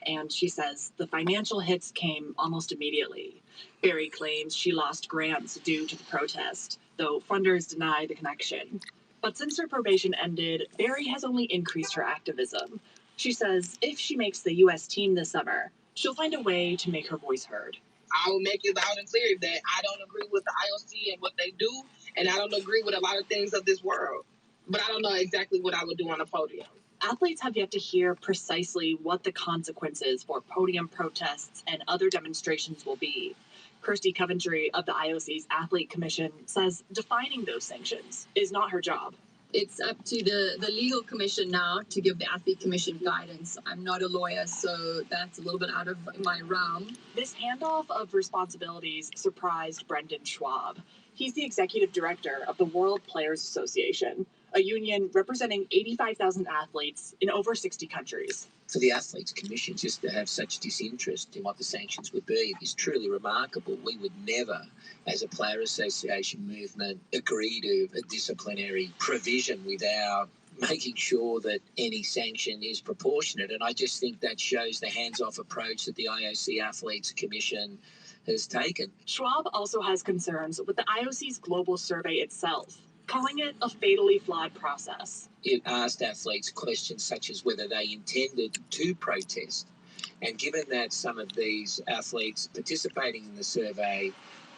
And she says the financial hits came almost immediately. Berry claims she lost grants due to the protest, though funders deny the connection. But since her probation ended, Berry has only increased her activism. She says if she makes the U.S. team this summer, she'll find a way to make her voice heard. I will make it loud and clear that I don't agree with the IOC and what they do, and I don't agree with a lot of things of this world. But I don't know exactly what I would do on a podium. Athletes have yet to hear precisely what the consequences for podium protests and other demonstrations will be. Kirsty Coventry of the IOC's Athlete Commission says defining those sanctions is not her job. It's up to the legal commission now to give the Athlete Commission guidance. I'm not a lawyer, so that's a little bit out of my realm. This handoff of responsibilities surprised Brendan Schwab. He's the executive director of the World Players Association, a union representing 85,000 athletes in over 60 countries. For the Athletes Commission just to have such disinterest in what the sanctions would be is truly remarkable. We would never, as a player association movement, agree to a disciplinary provision without making sure that any sanction is proportionate. And I just think that shows the hands-off approach that the IOC Athletes Commission has taken. Schwab also has concerns with the IOC's global survey itself, calling it a fatally flawed process. It asked athletes questions such as whether they intended to protest. And given that some of these athletes participating in the survey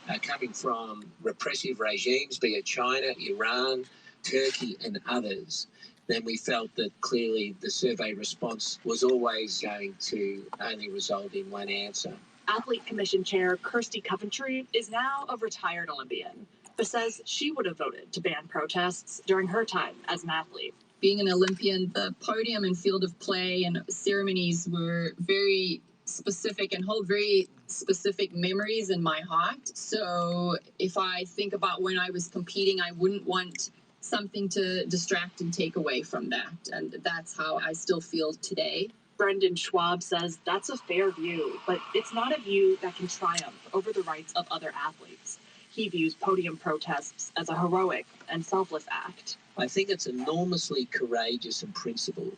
are coming from repressive regimes, be it China, Iran, Turkey and others, then we felt that clearly the survey response was always going to only result in one answer. Athlete Commission Chair Kirsty Coventry is now a retired Olympian, but says she would have voted to ban protests during her time as an athlete. Being an Olympian, the podium and field of play and ceremonies were very specific and hold very specific memories in my heart. So if I think about when I was competing, I wouldn't want something to distract and take away from that. And that's how I still feel today. Brendan Schwab says that's a fair view, but it's not a view that can triumph over the rights of other athletes. He views podium protests as a heroic and selfless act. I think it's enormously courageous and principled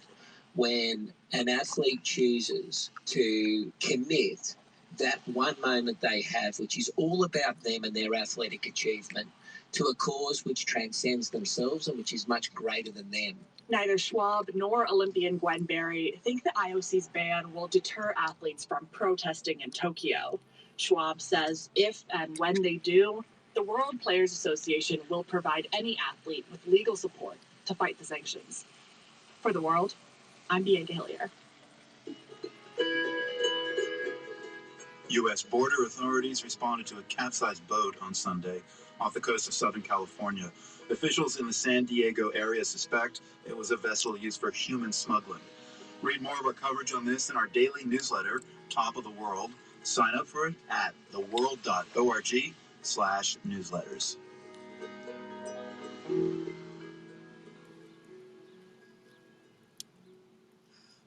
when an athlete chooses to commit that one moment they have, which is all about them and their athletic achievement, to a cause which transcends themselves and which is much greater than them. Neither Schwab nor Olympian Gwen Berry think the IOC's ban will deter athletes from protesting in Tokyo. Schwab says if and when they do, the World Players Association will provide any athlete with legal support to fight the sanctions. For The World, I'm Bianca Hillier. U.S. border authorities responded to a capsized boat on Sunday off the coast of Southern California. Officials in the San Diego area suspect it was a vessel used for human smuggling. Read more of our coverage on this in our daily newsletter, Top of the World. Sign up for it at theworld.org/newsletters.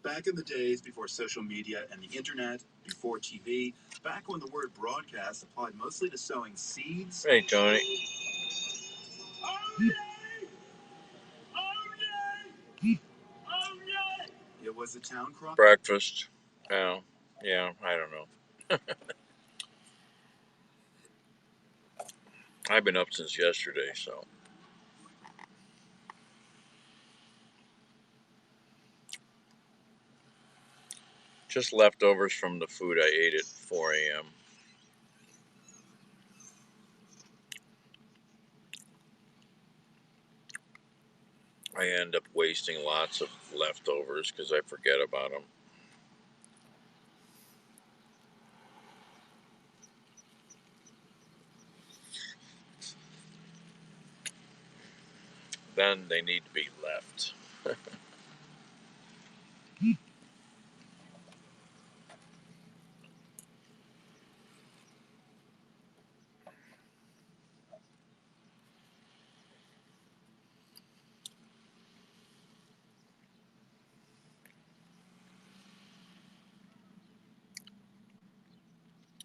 Back in the days before social media and the internet, before TV, back when the word broadcast applied mostly to sowing seeds. Hey, Tony. It was the town cry. Breakfast. Oh, yeah, I don't know. I've been up since yesterday, so. Just leftovers from the food I ate at 4 a.m. I end up wasting lots of leftovers because I forget about them. Then they need to be left.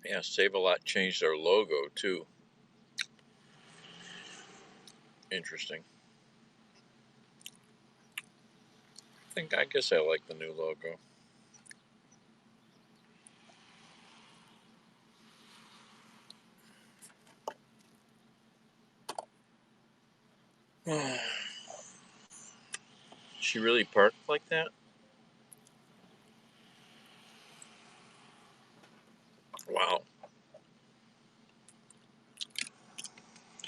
Yeah, Save-A-Lot changed their logo too. Interesting. I guess I like the new logo. She really parked like that? Wow.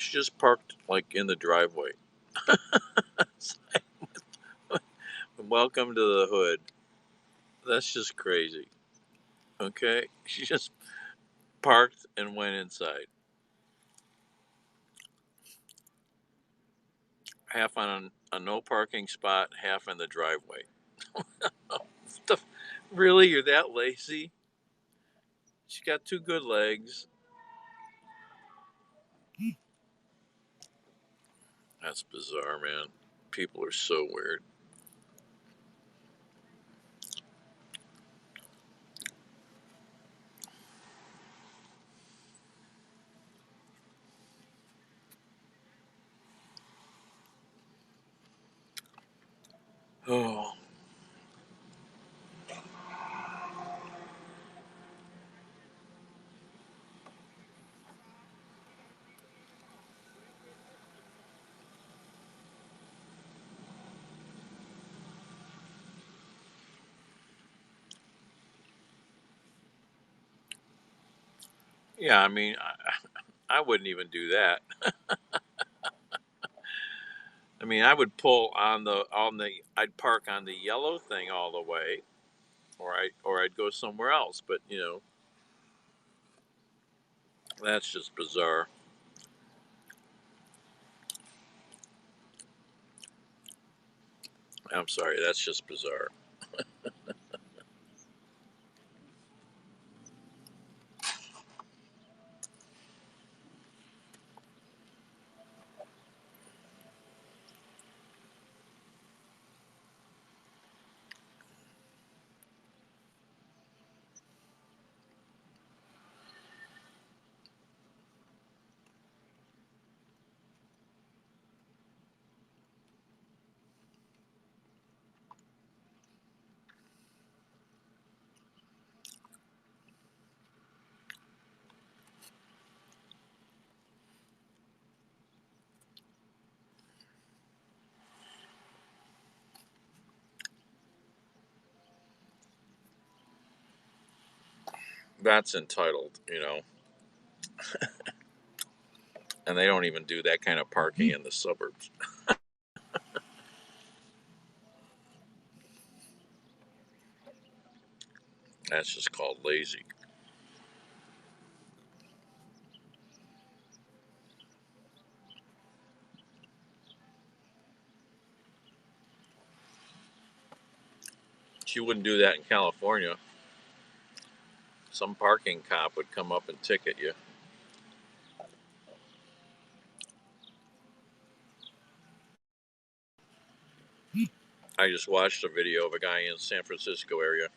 She just parked like in the driveway. Welcome to the hood. That's just crazy. Okay, she just parked and went inside. Half on a no parking spot, half in the driveway. Really, you're that lazy? She got two good legs. That's bizarre, man. People are so weird. Oh, yeah. I mean, I wouldn't even do that. I mean, I would pull on the I'd park on the yellow thing all the way, or I'd go somewhere else. But that's just bizarre. I'm sorry, that's just bizarre. That's entitled, and they don't even do that kind of parking in the suburbs. That's just called lazy. She wouldn't do that in California. Some parking cop would come up and ticket you. I just watched a video of a guy in San Francisco area,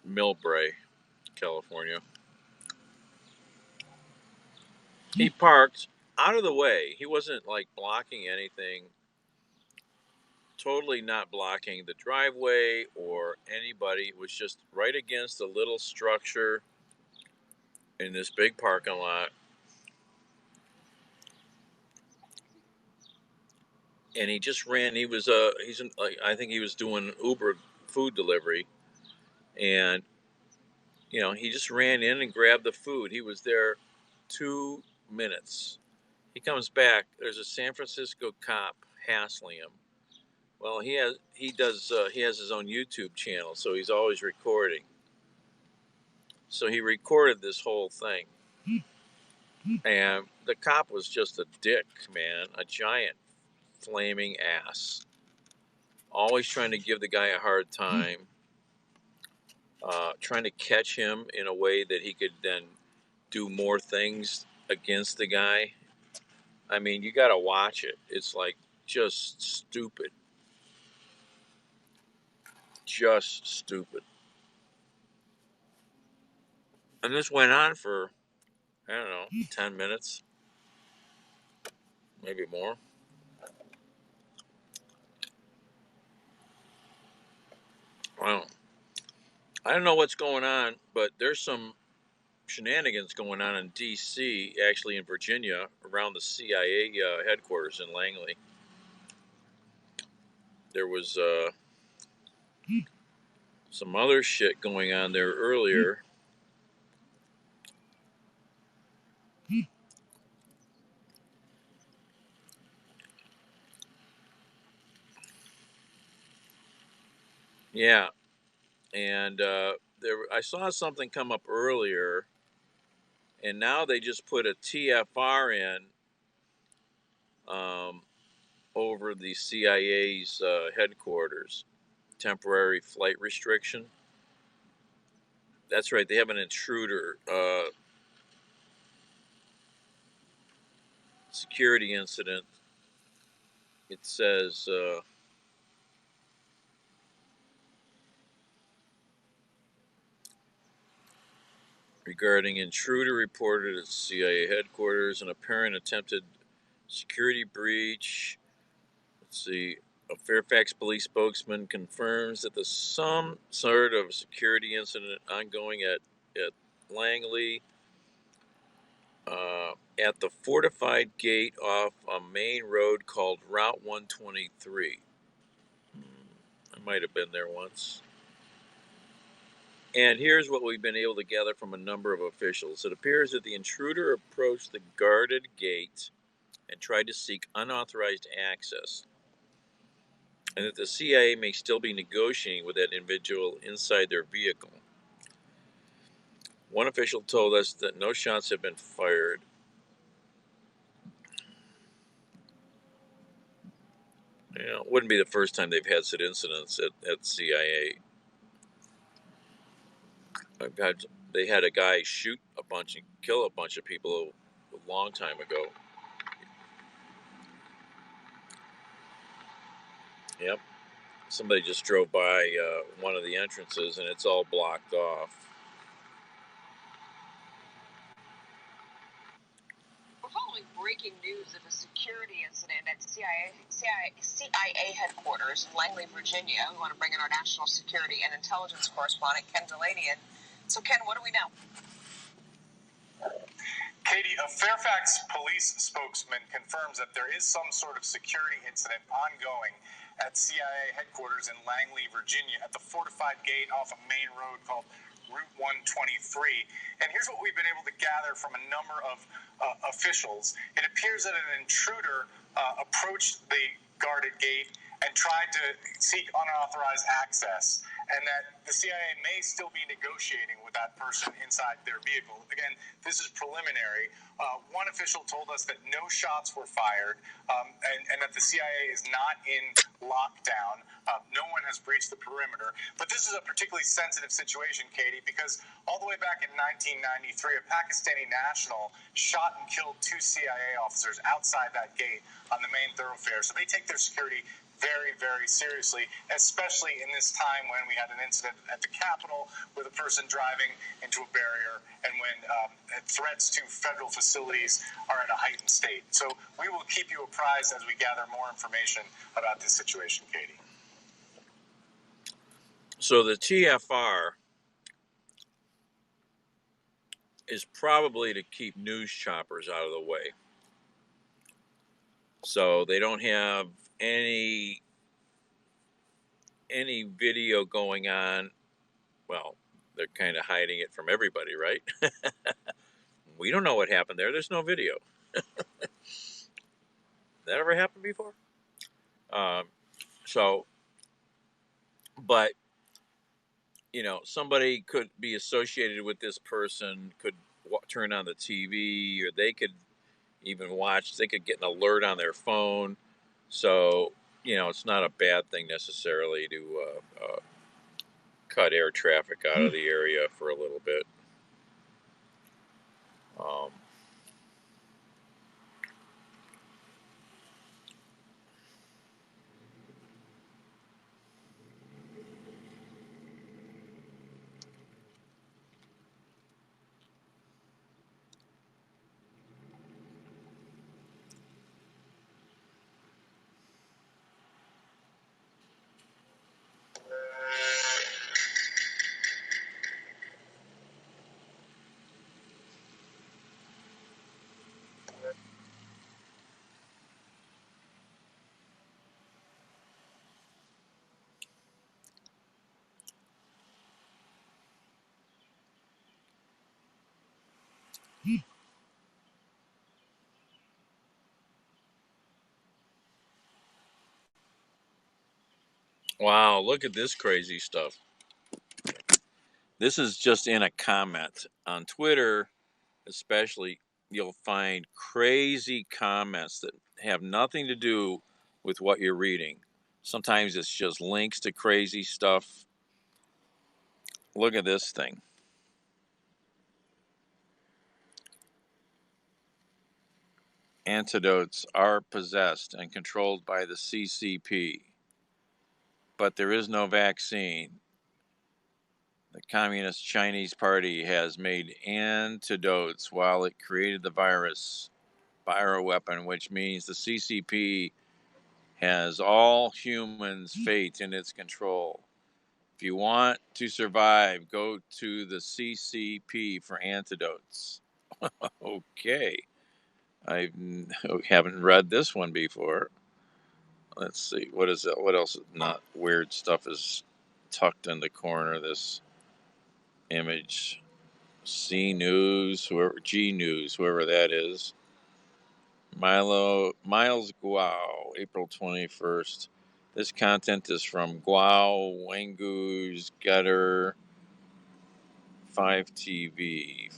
Millbrae, California. He parked out of the way. He wasn't like blocking anything, totally not blocking the driveway or anybody. It was just right against a little structure in this big parking lot. And he just ran. I think he was doing Uber food delivery, and he just ran in and grabbed the food. He was there 2 minutes. He comes back. There's a San Francisco cop hassling him. Well, he has his own YouTube channel, so he's always recording. So he recorded this whole thing, and the cop was just a dick, man, a giant flaming ass, always trying to give the guy a hard time, trying to catch him in a way that he could then do more things against the guy. I mean, you got to watch it. It's like just stupid. Just stupid. And this went on for, I don't know, 10 minutes, maybe more. Wow. I don't know what's going on, but there's some shenanigans going on in D.C., actually in Virginia, around the CIA headquarters in Langley. There was some other shit going on there earlier. Yeah, and I saw something come up earlier, and now they just put a TFR in over the CIA's headquarters, temporary flight restriction. That's right. They have an intruder security incident. It says regarding intruder reported at CIA headquarters, an apparent attempted security breach. Let's see. A Fairfax police spokesman confirms that there's some sort of security incident ongoing at Langley at the fortified gate off a main road called Route 123. I might have been there once. And here's what we've been able to gather from a number of officials. It appears that the intruder approached the guarded gate and tried to seek unauthorized access, and that the CIA may still be negotiating with that individual inside their vehicle. One official told us that no shots have been fired. You know, it wouldn't be the first time they've had such incidents at CIA. They had a guy shoot a bunch and kill a bunch of people a long time ago. Yep. Somebody just drove by one of the entrances and it's all blocked off. We're following breaking news of a security incident at CIA headquarters in Langley, Virginia. We want to bring in our national security and intelligence correspondent, Ken Delaney. So, Ken, what do we know? Katie, a Fairfax police spokesman confirms that there is some sort of security incident ongoing at CIA headquarters in Langley, Virginia, at the fortified gate off a main road called Route 123. And here's what we've been able to gather from a number of officials. It appears that an intruder approached the guarded gate and tried to seek unauthorized access, and that the CIA may still be negotiating with that person inside their vehicle. Again, this is preliminary. One official told us that no shots were fired, and that the CIA is not in lockdown. No one has breached the perimeter. But this is a particularly sensitive situation, Katie, because all the way back in 1993, a Pakistani national shot and killed 2 CIA officers outside that gate on the main thoroughfare. So they take their security very, very seriously, especially in this time when we had an incident at the Capitol with a person driving into a barrier, and when threats to federal facilities are at a heightened state. So we will keep you apprised as we gather more information about this situation, Katie. So the TFR is probably to keep news choppers out of the way. So they don't have any video going on. Well, they're kind of hiding it from everybody, right? We don't know what happened there. There's no video. That ever happened before? But, you know, somebody could be associated with this person, could turn on the TV, or they could even watch, they could get an alert on their phone. So, you know, it's not a bad thing necessarily to cut air traffic out of the area for a little bit. Wow, look at this crazy stuff. This is just in a comment. On Twitter, especially, you'll find crazy comments that have nothing to do with what you're reading. Sometimes it's just links to crazy stuff. Look at this thing. Antidotes are possessed and controlled by the CCP, but there is no vaccine. The Communist Chinese Party has made antidotes while it created the virus bioweapon, which means the CCP has all humans' fate in its control. If you want to survive, go to the CCP for antidotes. Okay. I haven't read this one before. Let's see. What is it? What else? Not weird stuff is tucked in the corner of this image. C News, whoever, G News, whoever that is. Miles Guo, April 21st. This content is from Guo Wengu's Getter 5TV,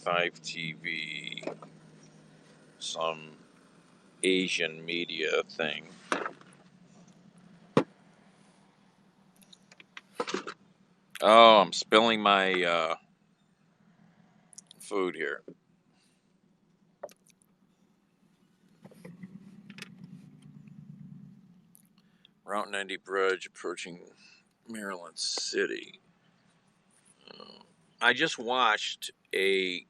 some Asian media thing. Oh, I'm spilling my food here. Route 90 bridge approaching Maryland City. I just watched a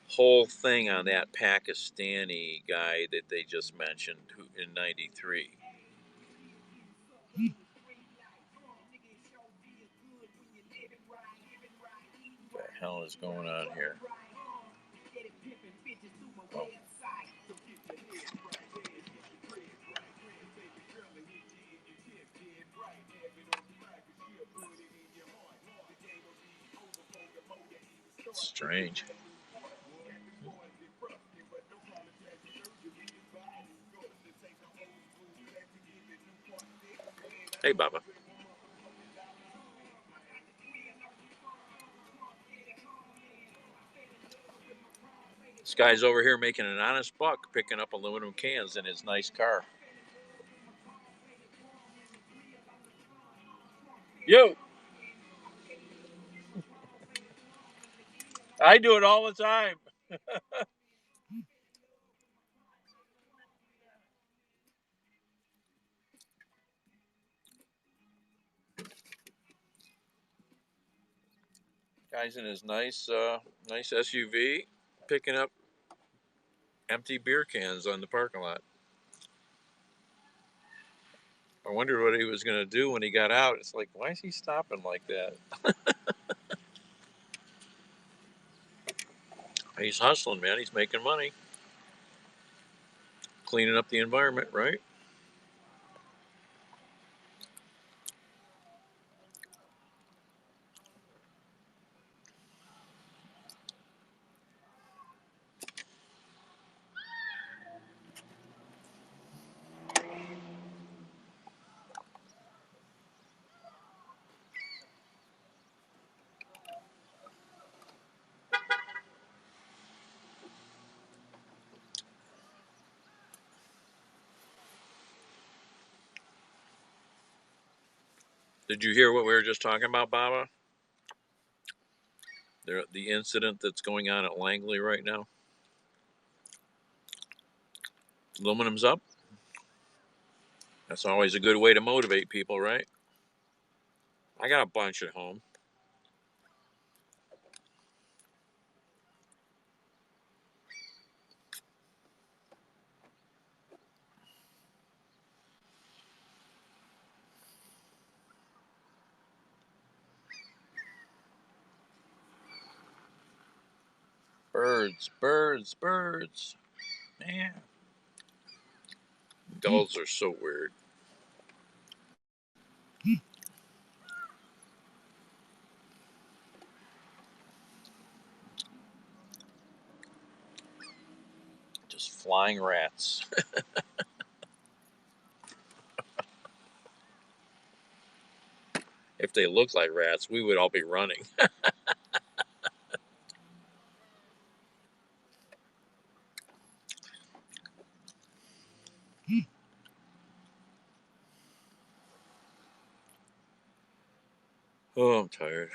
whole thing on that Pakistani guy that they just mentioned in 93. What the hell is going on here? Oh. Strange. Hey, Baba. This guy's over here making an honest buck picking up aluminum cans in his nice car. Yo! I do it all the time. Guy's in his nice SUV picking up empty beer cans on the parking lot. I wondered what he was going to do when he got out. It's like, why is he stopping like that? He's hustling, man. He's making money. Cleaning up the environment, right? Did you hear what we were just talking about, Baba? The incident that's going on at Langley right now. Aluminum's up. That's always a good way to motivate people, right? I got a bunch at home. Birds, birds, birds. Man. Gulls are so weird. Just flying rats. If they looked like rats, we would all be running. Oh, I'm tired.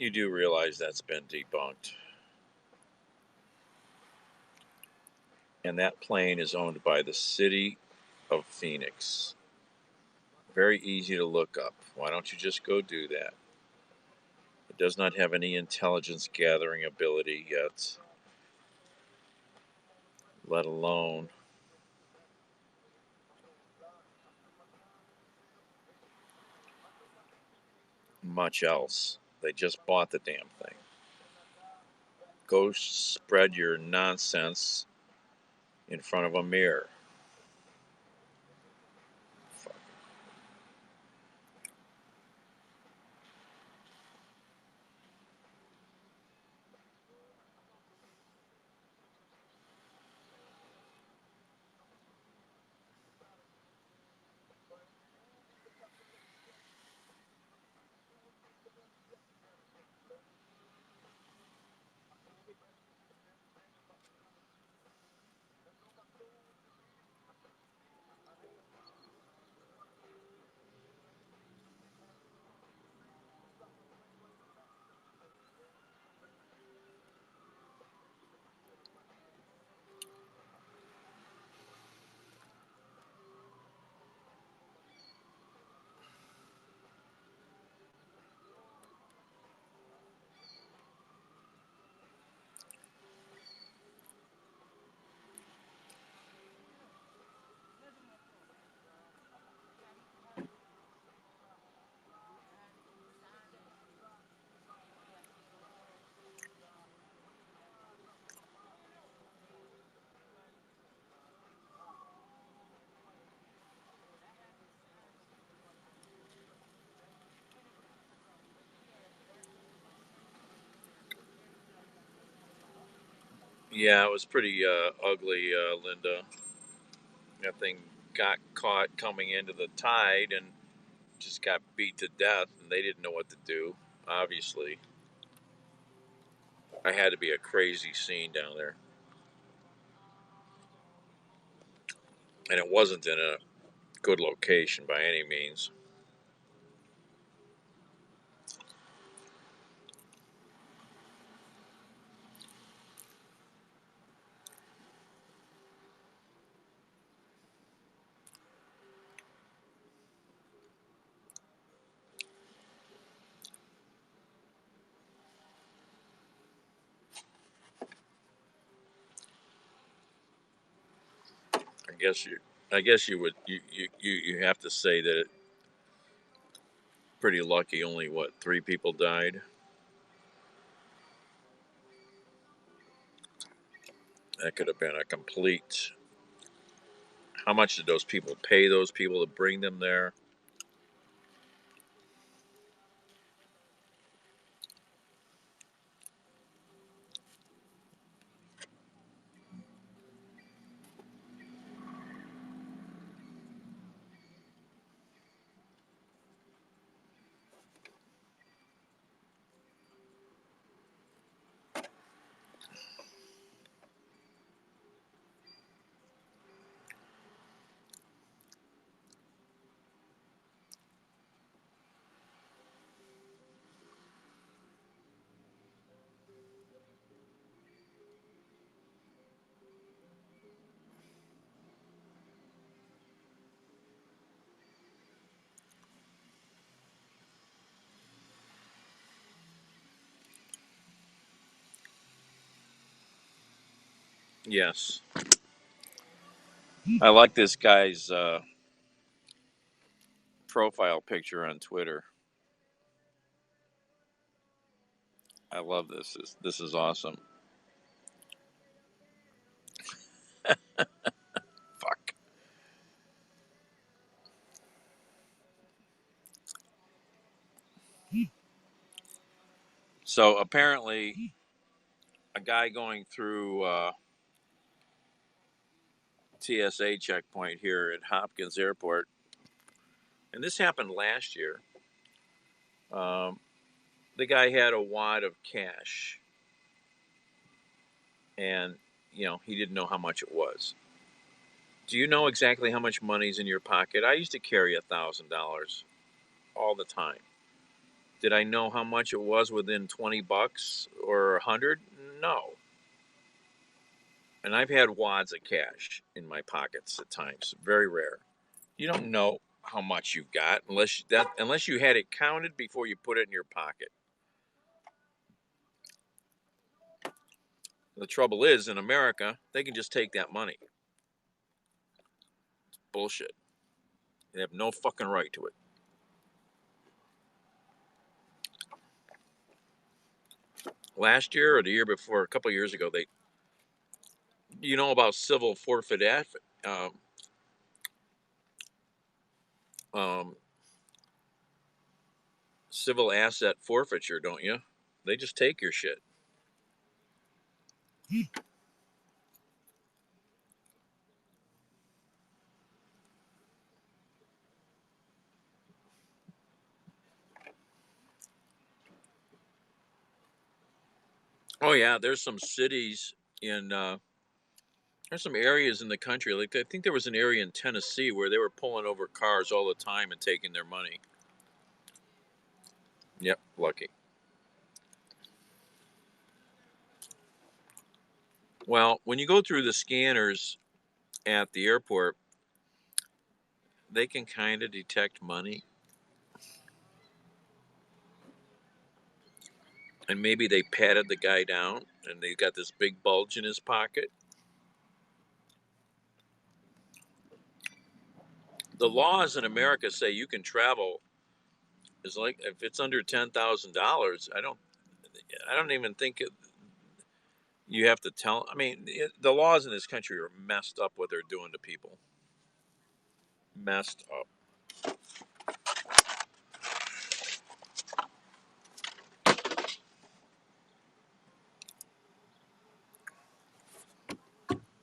You do realize that's been debunked. And that plane is owned by the city of Phoenix. Very easy to look up. Why don't you just go do that? It does not have any intelligence gathering ability yet, let alone much else. They just bought the damn thing. Go spread your nonsense in front of a mirror. Yeah, it was pretty ugly, Linda. That thing got caught coming into the tide and just got beat to death, and they didn't know what to do, obviously. I had to be a crazy scene down there. And it wasn't in a good location by any means. I guess you would you have to say that pretty lucky only 3 people died. That could have been a complete. How much did those people pay those people to bring them there? Yes. I like this guy's profile picture on Twitter. I love this. This is awesome. Fuck. So apparently, a guy going through TSA checkpoint here at Hopkins Airport, and this happened last year. The guy had a wad of cash, and he didn't know how much it was. Do you know exactly how much money's in your pocket? I used to carry $1,000 all the time. Did I know how much it was within $20 or 100? No. And I've had wads of cash in my pockets at times. Very rare. You don't know how much you've got unless you had it counted before you put it in your pocket. The trouble is, in America, they can just take that money. It's bullshit. They have no fucking right to it. Last year or the year before, a couple of years ago, you know about civil civil asset forfeiture, don't you? They just take your shit. Oh yeah, there's some cities there's some areas in the country, like I think there was an area in Tennessee where they were pulling over cars all the time and taking their money. Yep, lucky. Well, when you go through the scanners at the airport, they can kind of detect money. And maybe they patted the guy down and they got this big bulge in his pocket. The laws in America say you can travel is like if it's under $10,000. I don't even think you have to tell. I mean, the laws in this country are messed up. What they're doing to people, messed up.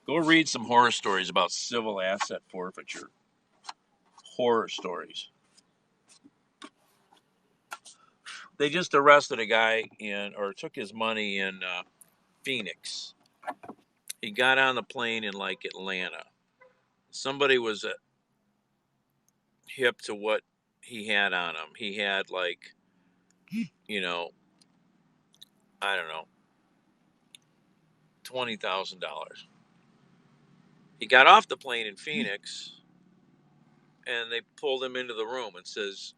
Go read some horror stories about civil asset forfeiture. Horror stories. They just arrested a guy took his money in Phoenix. He got on the plane in like Atlanta. Somebody was hip to what he had on him. He had like, I don't know, $20,000. He got off the plane in Phoenix, and they pulled him into the room and says,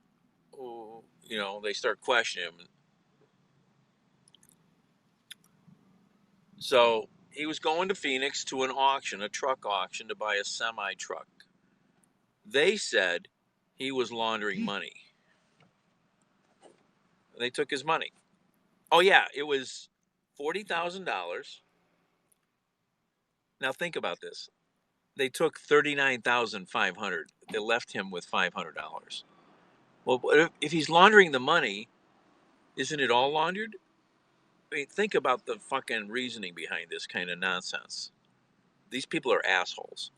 oh, they start questioning him. So he was going to Phoenix to an auction, a truck auction, to buy a semi truck. They said he was laundering money. They took his money. Oh yeah, it was $40,000. Now think about this. They took $39,500. They left him with $500. Well, if he's laundering the money, isn't it all laundered? I mean, think about the fucking reasoning behind this kind of nonsense. These people are assholes.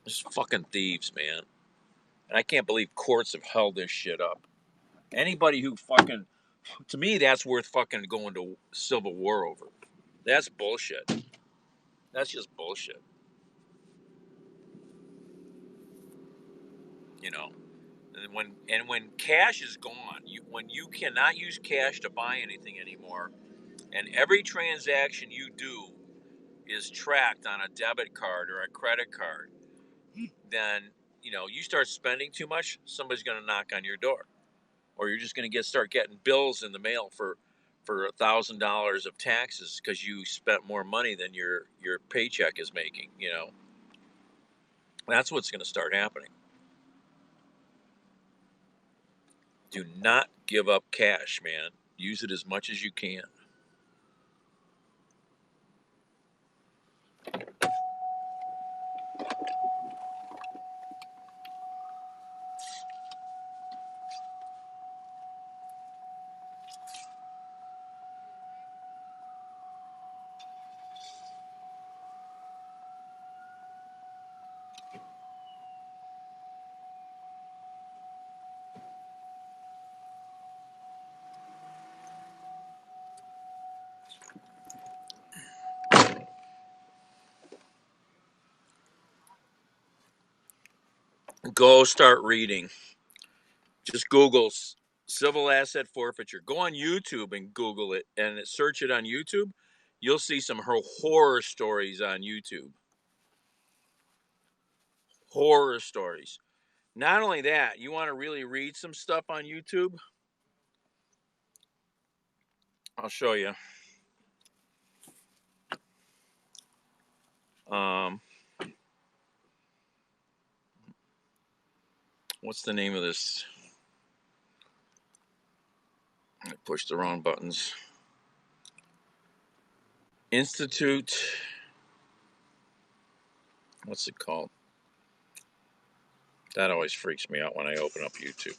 Just fucking thieves, man. And I can't believe courts have held this shit up. Anybody who fucking, to me, that's worth fucking going to civil war over. That's bullshit. That's just bullshit. And when cash is gone, when you cannot use cash to buy anything anymore, and every transaction you do is tracked on a debit card or a credit card, then you start spending too much, somebody's going to knock on your door, or you're just going to start getting bills in the mail for for $1,000 of taxes because you spent more money than your paycheck is making. You know, that's what's going to start happening. Do not give up cash, man. Use it as much as you can. Go start reading. Just Google civil asset forfeiture. Go on YouTube and Google it and search it on YouTube. You'll see some horror stories on YouTube. Horror stories. Not only that, you want to really read some stuff on YouTube? I'll show you. What's the name of this? I pushed the wrong buttons. Institute. What's it called? That always freaks me out when I open up YouTube.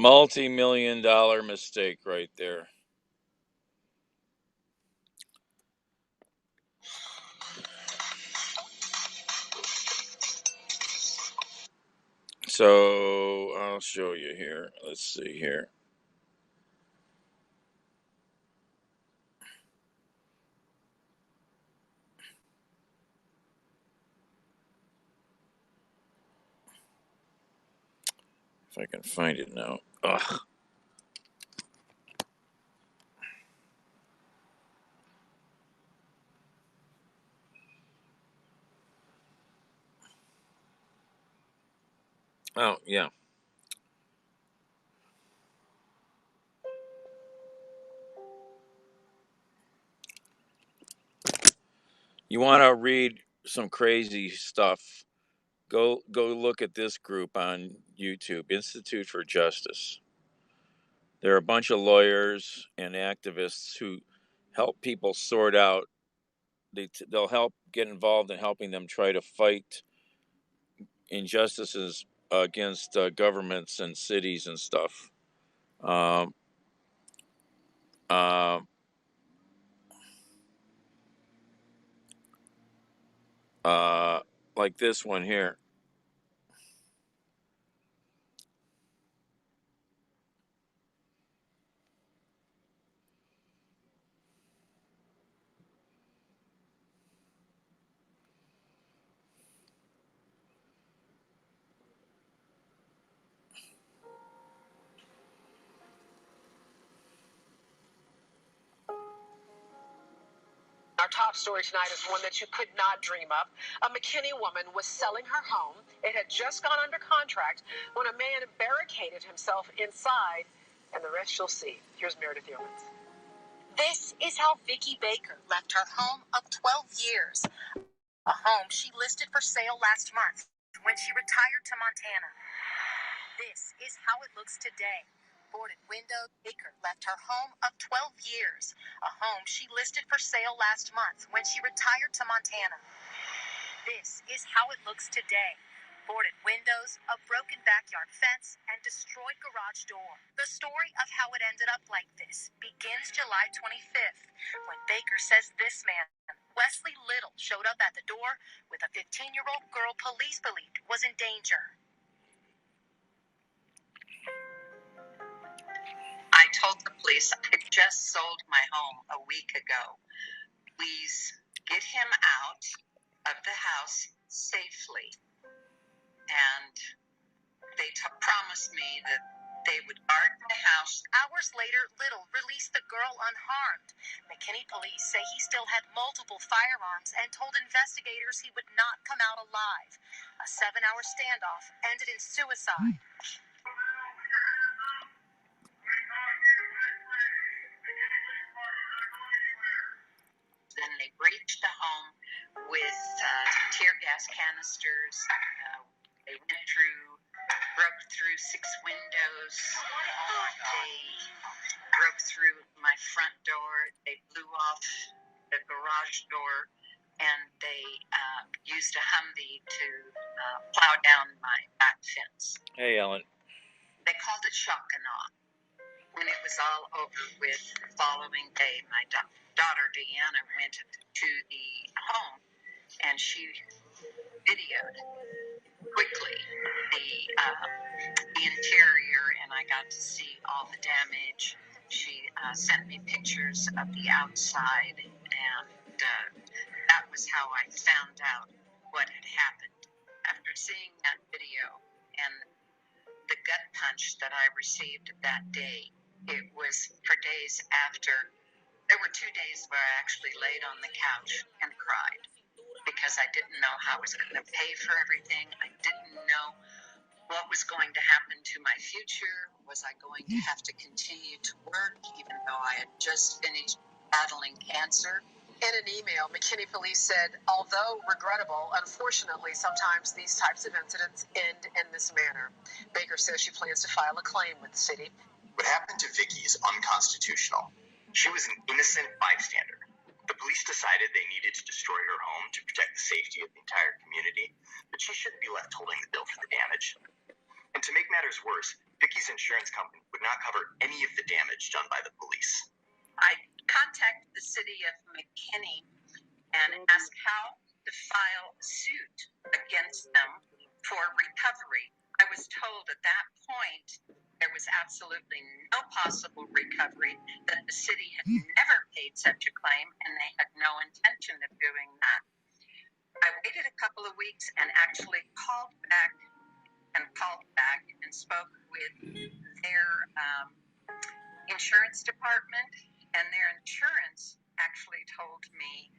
Multi-million-dollar mistake right there. So I'll show you here. Let's see here. If I can find it now. Ugh. Oh, yeah. You want to read some crazy stuff, go look at this group on YouTube, Institute for Justice. There are a bunch of lawyers and activists who help people sort out. They'll help get involved in helping them try to fight injustices against governments and cities and stuff. Um, uh, like this one here. Our top story tonight is one that you could not dream up. A McKinney woman was selling her home. It had just gone under contract when a man barricaded himself inside, and the rest you'll see. Here's Meredith Yeomans. This is how Vicki Baker left her home of 12 years, a home she listed for sale last month when she retired to Montana. This is how it looks today. Boarded window, Baker left her home of 12 years, a home she listed for sale last month when she retired to Montana. This is how it looks today. Boarded windows, a broken backyard fence, and destroyed garage door. The story of how it ended up like this begins July 25th, when Baker says this man, Wesley Little, showed up at the door with a 15-year-old girl police believed was in danger. I told the police I just sold my home a week ago. Please get him out of the house safely. And they promised me that they would guard my house. Hours later, Little released the girl unharmed. McKinney police say he still had multiple firearms and told investigators he would not come out alive. A 7-hour standoff ended in suicide. Then they breached the home with tear gas canisters. They broke through 6 windows. They broke through my front door. They blew off the garage door, and they used a Humvee to plow down my back fence. Hey, Ellen. They called it shock and awe. When it was all over with, the following day, my daughter Deanna went to the home, and she videoed quickly the interior, and I got to see all the damage. She sent me pictures of the outside, and that was how I found out what had happened. After seeing that video and the gut punch that I received that day, it was for days after. There were 2 days where I actually laid on the couch and cried because I didn't know how I was going to pay for everything. I didn't know what was going to happen to my future. Was I going to have to continue to work even though I had just finished battling cancer? In an email, McKinney police said, although regrettable, unfortunately, sometimes these types of incidents end in this manner. Baker says she plans to file a claim with the city. What happened to Vicki is unconstitutional. She was an innocent bystander. The police decided they needed to destroy her home to protect the safety of the entire community, but she shouldn't be left holding the bill for the damage. And to make matters worse, Vicki's insurance company would not cover any of the damage done by the police. I contacted the city of McKinney and asked how to file a suit against them for recovery. I was told at that point there was absolutely no possible recovery, that the city had never paid such a claim, and they had no intention of doing that. I waited a couple of weeks and actually called back and spoke with their insurance department, and their insurance actually told me,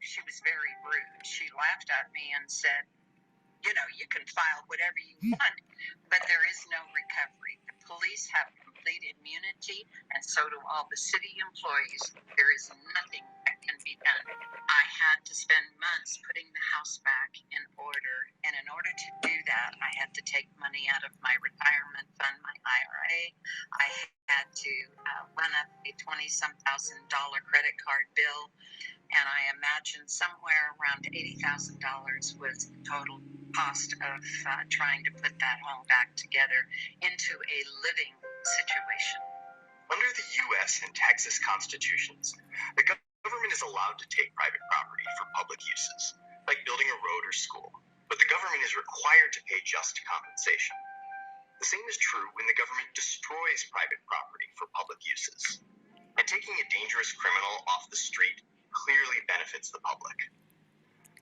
she was very rude. She laughed at me and said, you can file whatever you want, but there is no recovery. The police have complete immunity, and so do all the city employees. There is nothing that can be done. I had to spend months putting the house back in order, and in order to do that, I had to take money out of my retirement fund, my IRA. I had to run up a $20,000 credit card bill, and I imagine somewhere around $80,000 was the total cost of trying to put that home back together into a living situation. Under the U.S. and Texas constitutions, the government is allowed to take private property for public uses, like building a road or school, but the government is required to pay just compensation. The same is true when the government destroys private property for public uses. And taking a dangerous criminal off the street clearly benefits the public.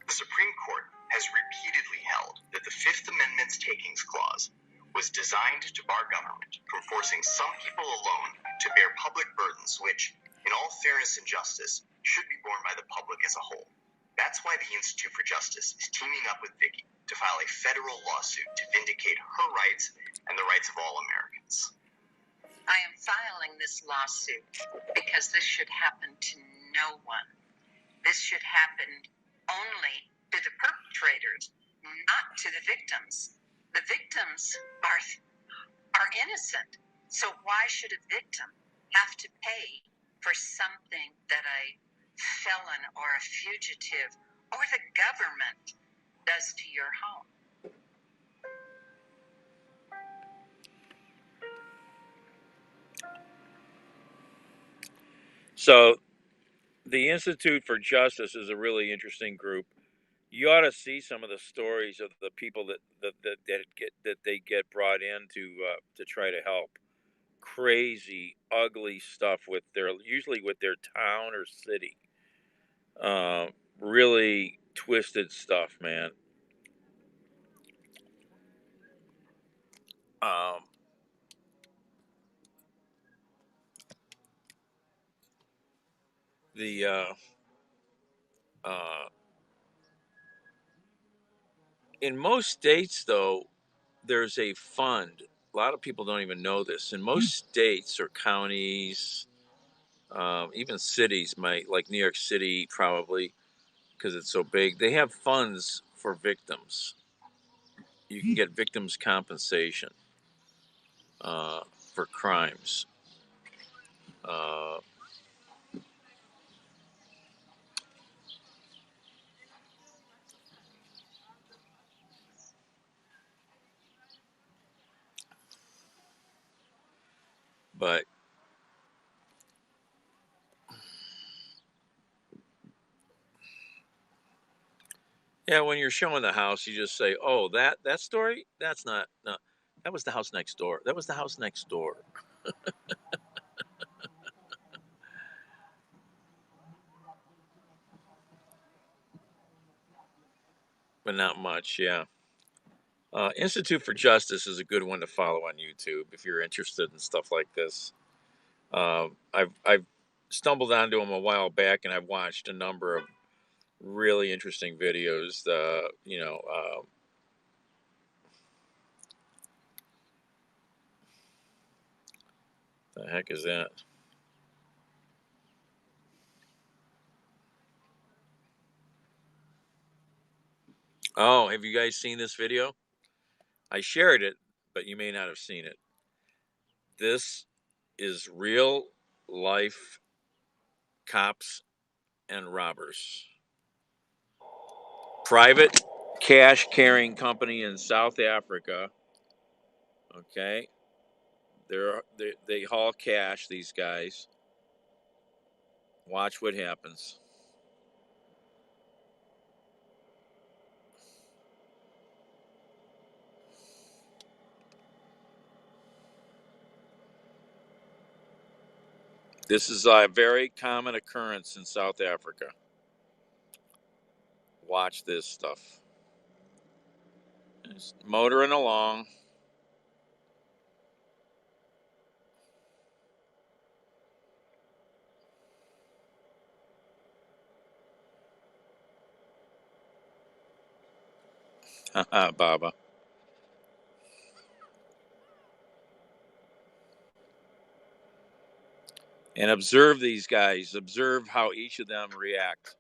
The Supreme Court has repeatedly held that the Fifth Amendment's takings clause was designed to bar government from forcing some people alone to bear public burdens which, in all fairness and justice, should be borne by the public as a whole. That's why the Institute for Justice is teaming up with Vicky to file a federal lawsuit to vindicate her rights and the rights of all Americans. I am filing this lawsuit because this should happen to no one. This should happen only to the perpetrators, not to the victims. The victims are innocent. So why should a victim have to pay for something that a felon or a fugitive or the government does to your home? So the Institute for Justice is a really interesting group. You ought to see some of the stories of the people that they get brought in to try to help. Crazy, ugly stuff usually with their town or city. Really twisted stuff, man. In most states, though, there's a fund. A lot of people don't even know this. In most states or counties, even cities like New York City, probably because it's so big, they have funds for victims. You can get victims compensation for crimes. But yeah, when you're showing the house, you just say, "Oh, that story? That's not no. That was the house next door. That was the house next door." But not much. Yeah. Institute for Justice is a good one to follow on YouTube if you're interested in stuff like this. I've stumbled onto them a while back, and I've watched a number of really interesting videos. The heck is that? Oh, have you guys seen this video? I shared it, but you may not have seen it. This is real life cops and robbers. Private cash carrying company in South Africa. Okay. They haul cash, these guys. Watch what happens. This is a very common occurrence in South Africa. Watch this stuff. Just motoring along. Haha, Baba. And observe these guys. Observe how each of them react.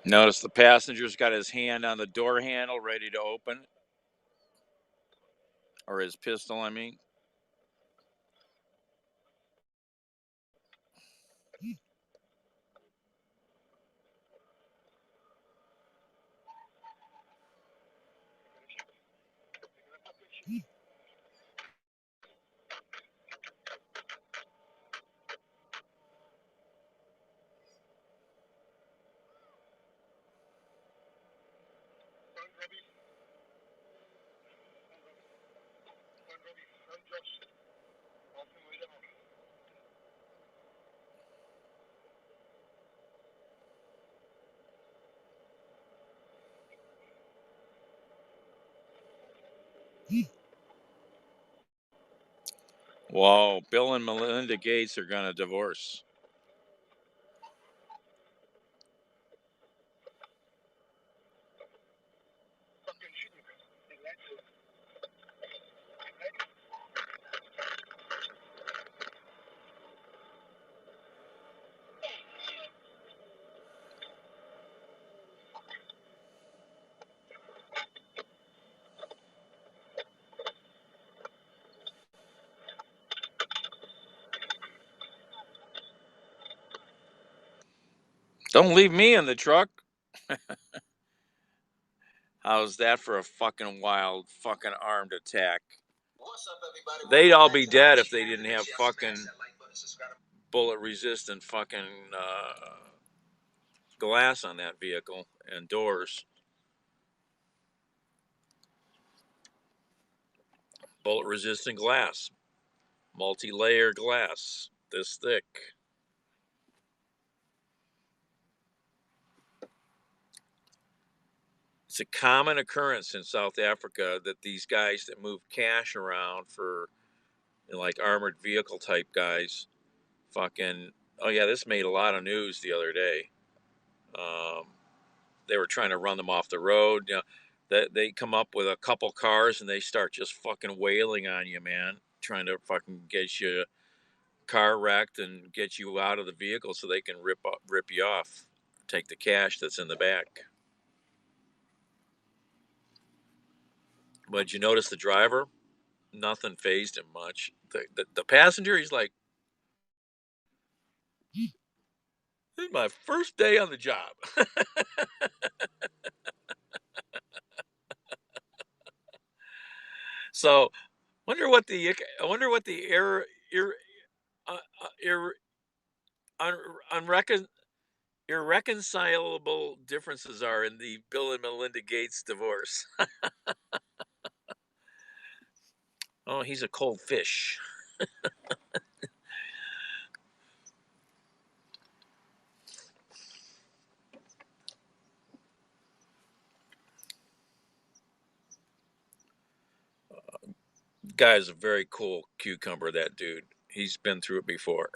Notice the passenger's got his hand on the door handle ready to open. Or his pistol, I mean. Whoa, Bill and Melinda Gates are going to divorce. Don't leave me in the truck. How's that for a fucking wild fucking armed attack? They'd all be dead if they didn't have fucking bullet resistant fucking glass on that vehicle and doors. Bullet resistant glass. Multi-layer glass. This thick. It's a common occurrence in South Africa that these guys that move cash around for, you know, like armored vehicle type guys, fucking, oh yeah, this made a lot of news the other day. They were trying to run them off the road. You know, they come up with a couple cars and they start just fucking wailing on you, man, trying to fucking get you car wrecked and get you out of the vehicle so they can rip you off, take the cash that's in the back. But you notice the driver? Nothing fazed him much. The passenger, he's like, this is my first day on the job. So, I wonder what the irreconcilable differences are in the Bill and Melinda Gates divorce. Oh, he's a cold fish. Guy's a very cool cucumber, that dude. He's been through it before.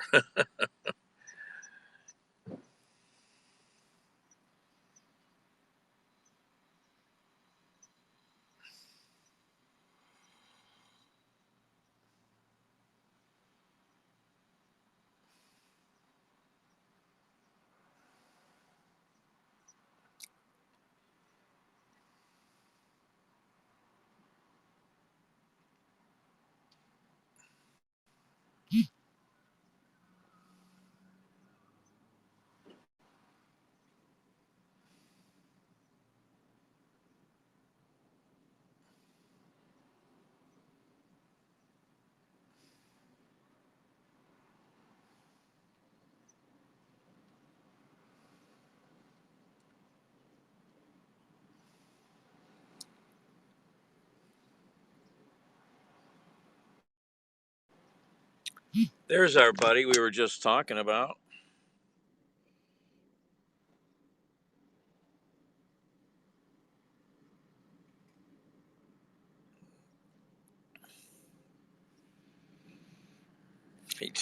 There's our buddy we were just talking about.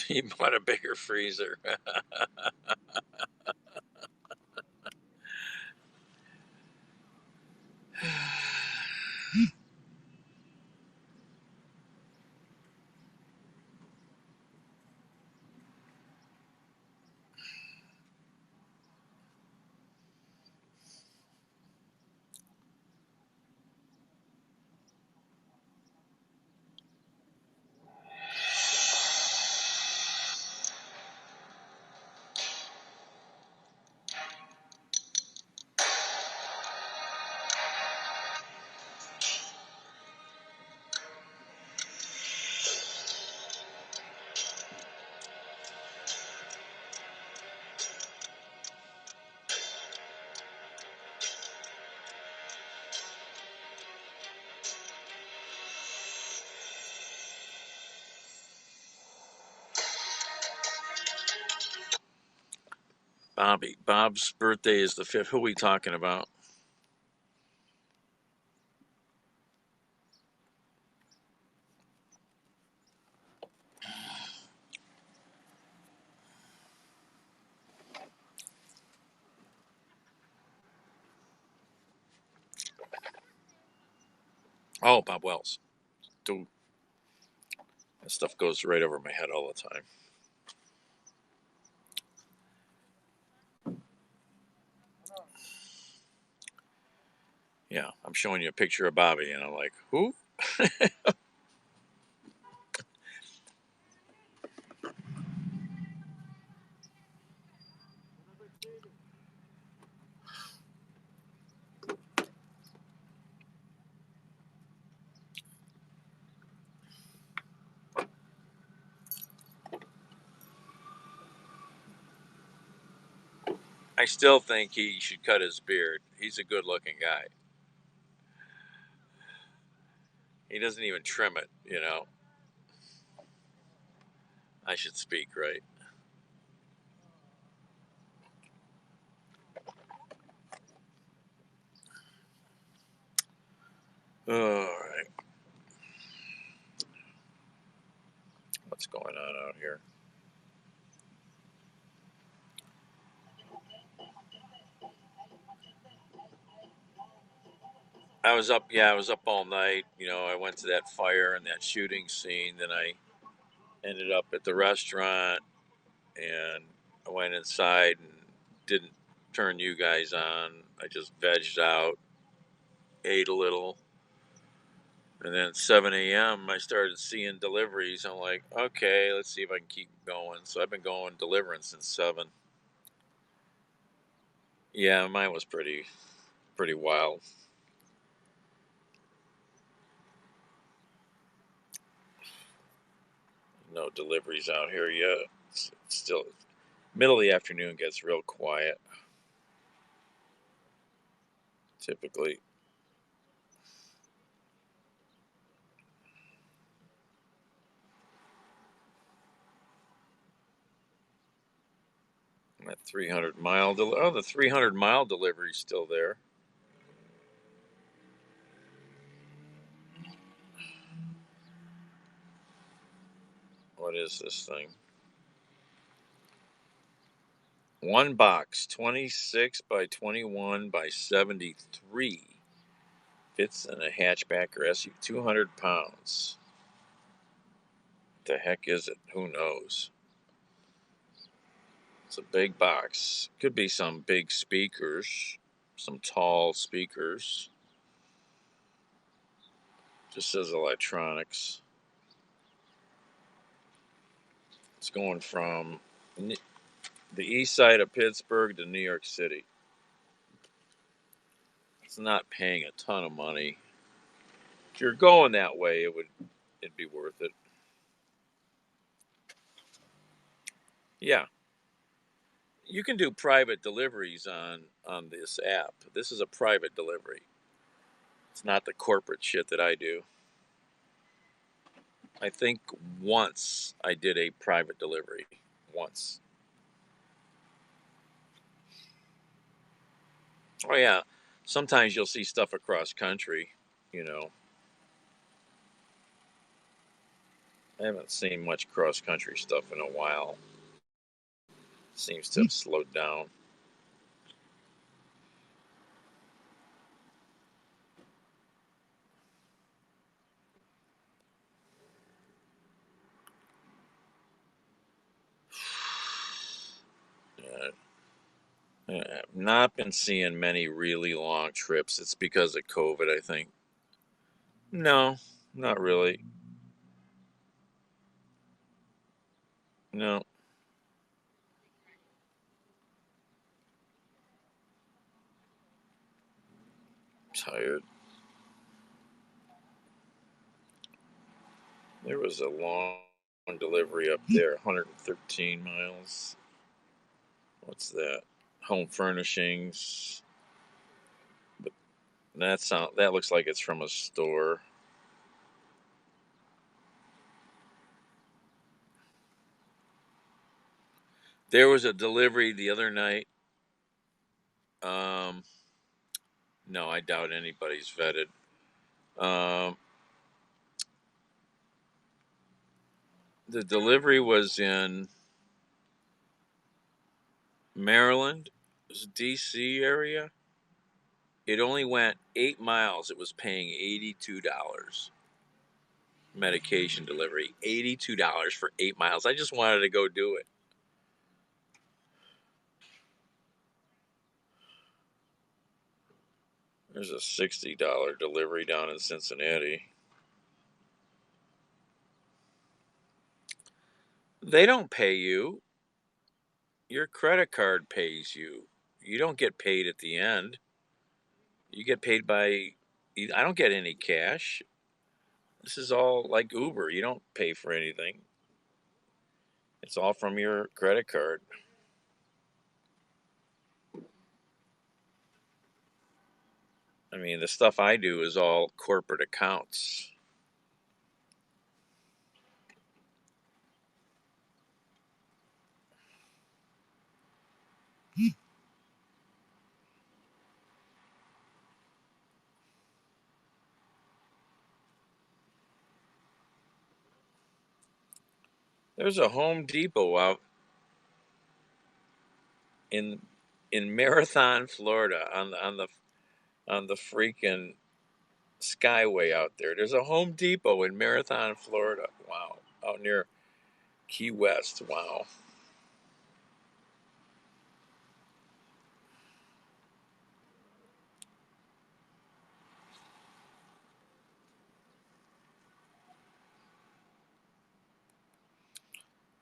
He bought a bigger freezer. Bobby. Bob's birthday is the 5th. Who are we talking about? Oh, Bob Wells. Dude, that stuff goes right over my head all the time. Yeah, I'm showing you a picture of Bobby, and I'm like, who? I still think he should cut his beard. He's a good-looking guy. He doesn't even trim it, you know. I should speak, right? All right. What's going on out here? I was up all night. You know, I went to that fire and that shooting scene. Then I ended up at the restaurant, and I went inside and didn't turn you guys on. I just vegged out, ate a little, and then at 7 a.m. I started seeing deliveries. I'm like, okay, let's see if I can keep going. So I've been going delivering since 7. Yeah, mine was pretty wild. No deliveries out here yet. It's still middle of the afternoon gets real quiet. Typically. That 300-mile the 300-mile delivery's still there. What is this thing? One box, 26 by 21 by 73. Fits in a hatchback or SUV, 200 pounds. What the heck is it? Who knows? It's a big box. Could be some big speakers, some tall speakers. Just says electronics. It's going from the east side of Pittsburgh to New York City. It's not paying a ton of money. If you're going that way, it'd be worth it. Yeah. You can do private deliveries on this app. This is a private delivery. It's not the corporate shit that I do. I think once I did a private delivery. Once. Oh yeah. Sometimes you'll see stuff across country, you know. I haven't seen much cross country stuff in a while. Seems to have slowed down. I've not been seeing many really long trips. It's because of COVID, I think. No, not really. No. Tired. There was a long delivery up there, 113 miles. What's that? Home furnishings. But that looks like it's from a store. There was a delivery the other night. No, I doubt anybody's vetted. Um, the delivery was in Maryland, it was DC area. It only went 8 miles. It was paying $82. Medication delivery, $82 for 8 miles. I just wanted to go do it. There's a $60 delivery down in Cincinnati. They don't pay you. Your credit card pays you. You don't get paid at the end. You get paid by, I don't get any cash. This is all like Uber. You don't pay for anything. It's all from your credit card. I mean, the stuff I do is all corporate accounts. There's a Home Depot out in Marathon, Florida, on the freaking Skyway out there. There's a Home Depot in Marathon, Florida. Wow, out near Key West. Wow.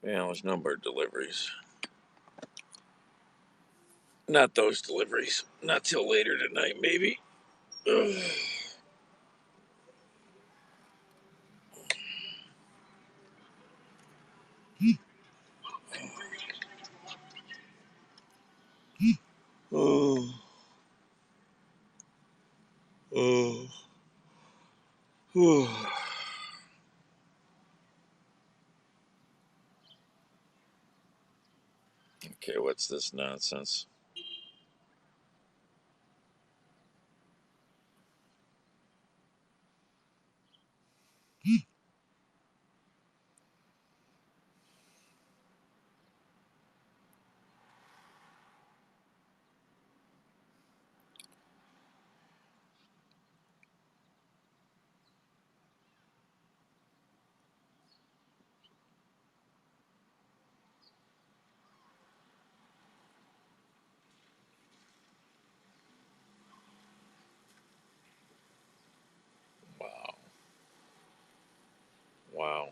Yeah, there's no more deliveries. Not those deliveries. Not till later tonight, maybe. Ugh. Oh. Oh. Oh. Okay, what's this nonsense? Wow. Wow.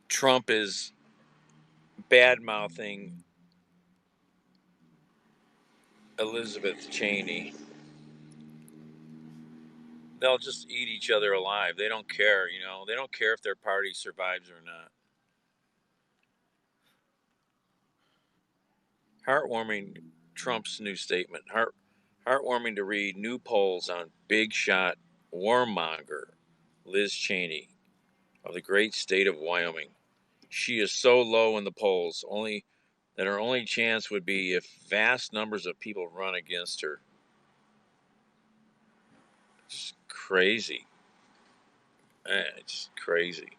Trump is bad mouthing Elizabeth Cheney. They'll just eat each other alive. They don't care, you know. They don't care if their party survives or not. Heartwarming Trump's new statement. Heartwarming to read new polls on big shot warmonger Liz Cheney of the great state of Wyoming. She is so low in the polls, only that her only chance would be if vast numbers of people run against her. Just crazy. It's crazy.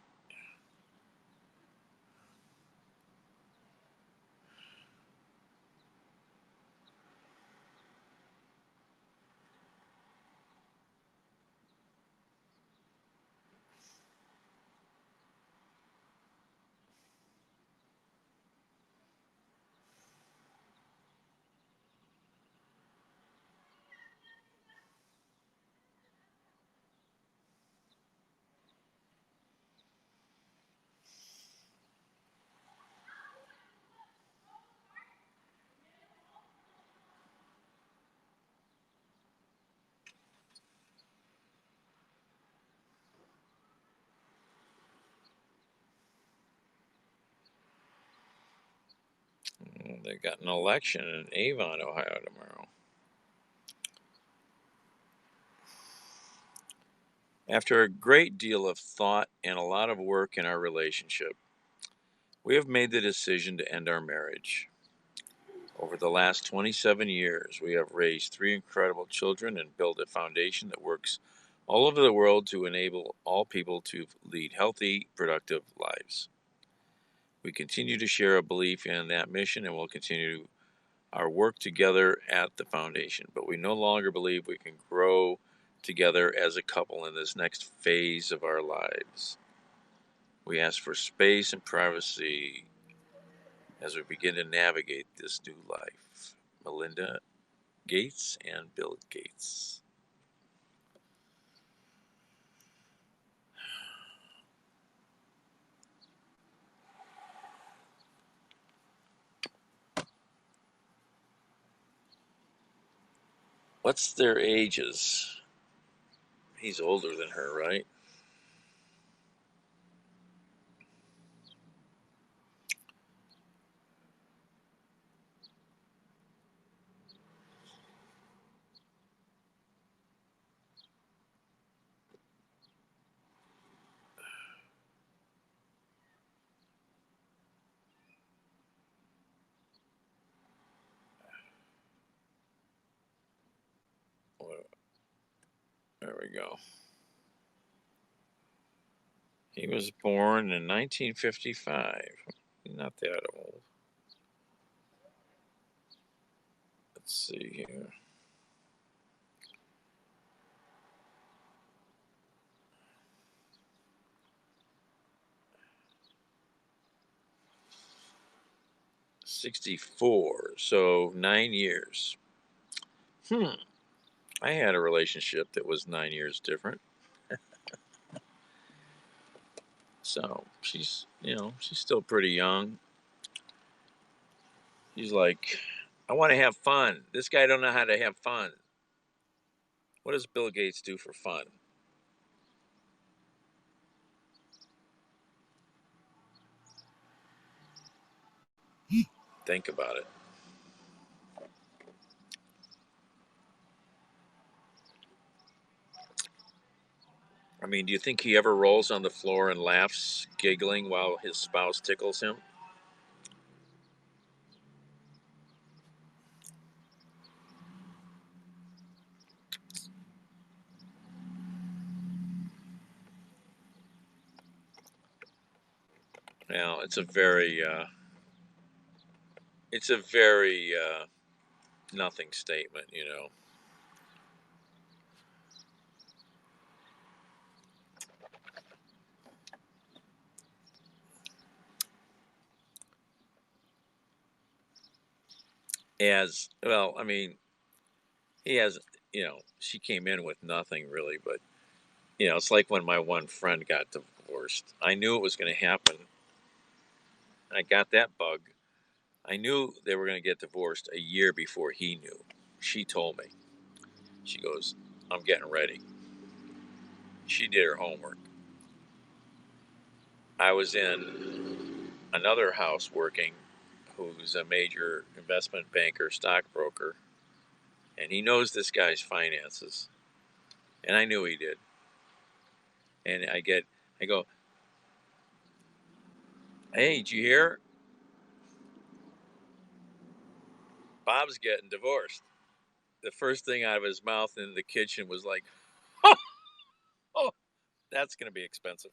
They got an election in Avon, Ohio tomorrow. After a great deal of thought and a lot of work in our relationship, we have made the decision to end our marriage. Over the last 27 years, we have raised 3 incredible children and built a foundation that works all over the world to enable all people to lead healthy, productive lives. We continue to share a belief in that mission and will continue our work together at the foundation, but we no longer believe we can grow together as a couple in this next phase of our lives. We ask for space and privacy as we begin to navigate this new life. Melinda Gates and Bill Gates. What's their ages? He's older than her, right? There we go. He was born in 1955. He's not that old. Let's see here. '64, so 9 years. I had a relationship that was 9 years different. So she's still pretty young. She's like, I want to have fun. This guy don't know how to have fun. What does Bill Gates do for fun? Think about it. I mean, do you think he ever rolls on the floor and laughs, giggling while his spouse tickles him? Now, it's a very nothing statement, you know. As well, I mean, he has, she came in with nothing really, but it's like when my one friend got divorced. I knew it was going to happen. I got that bug. I knew they were going to get divorced a year before he knew. She told me. She goes, I'm getting ready. She did her homework. I was in another house working, who's a major investment banker, stockbroker, and he knows this guy's finances. And I knew he did. And I go, hey, did you hear? Bob's getting divorced. The first thing out of his mouth in the kitchen was like, oh, that's going to be expensive.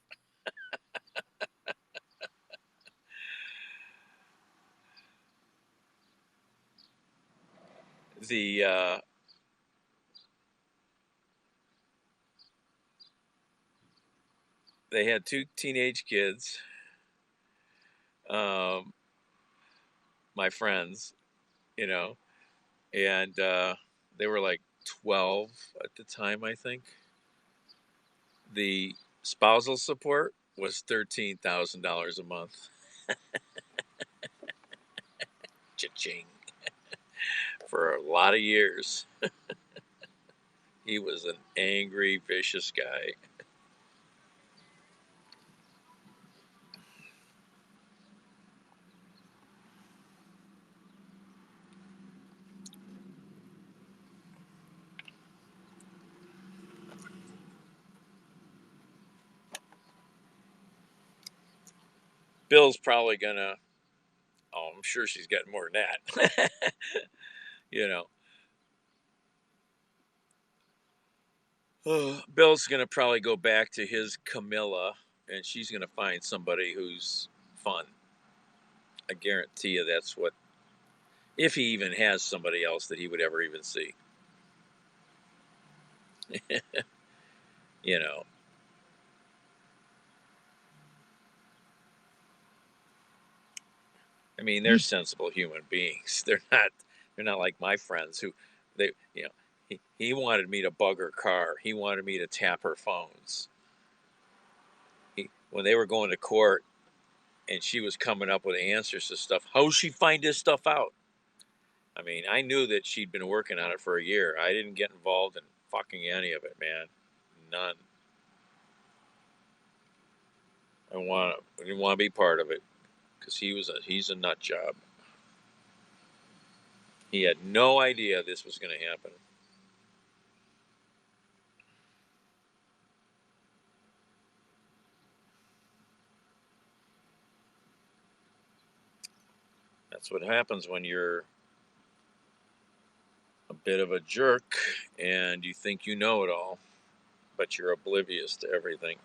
They had 2 teenage kids, my friends, and they were like 12 at the time, I think. The spousal support was $13,000 a month. Cha-ching. For a lot of years. He was an angry, vicious guy. Bill's probably gonna. Oh, I'm sure she's getting more than that. You know, Bill's gonna probably go back to his Camilla, and she's gonna find somebody who's fun. I guarantee you that's what. If he even has somebody else that he would ever even see. You know. I mean, they're sensible human beings. They're not like my friends who he wanted me to bug her car. He wanted me to tap her phones. When they were going to court and she was coming up with answers to stuff, how'd she find this stuff out? I mean, I knew that she'd been working on it for a year. I didn't get involved in fucking any of it, man. None. I didn't want to be part of it because he's a nut job. He had no idea this was going to happen. That's what happens when you're a bit of a jerk and you think you know it all, but you're oblivious to everything.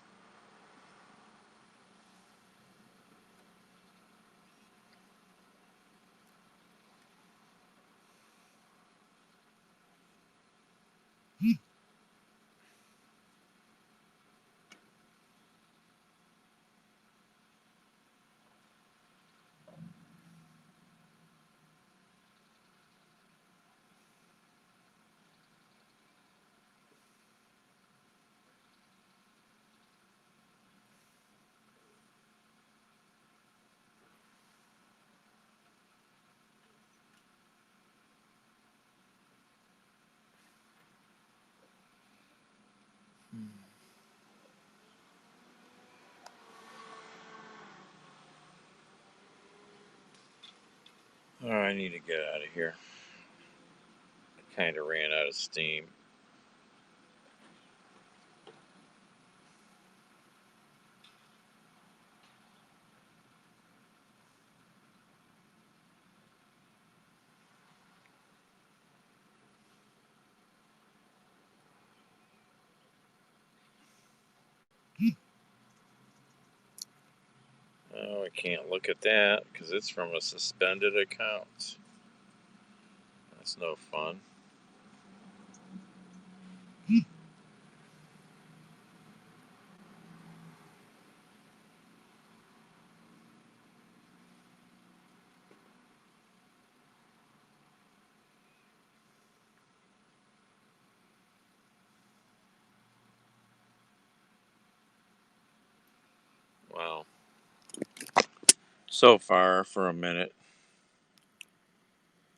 Oh, I need to get out of here. I kind of ran out of steam. Oh, I can't look at that because it's from a suspended account. That's no fun. Wow. So far, for a minute.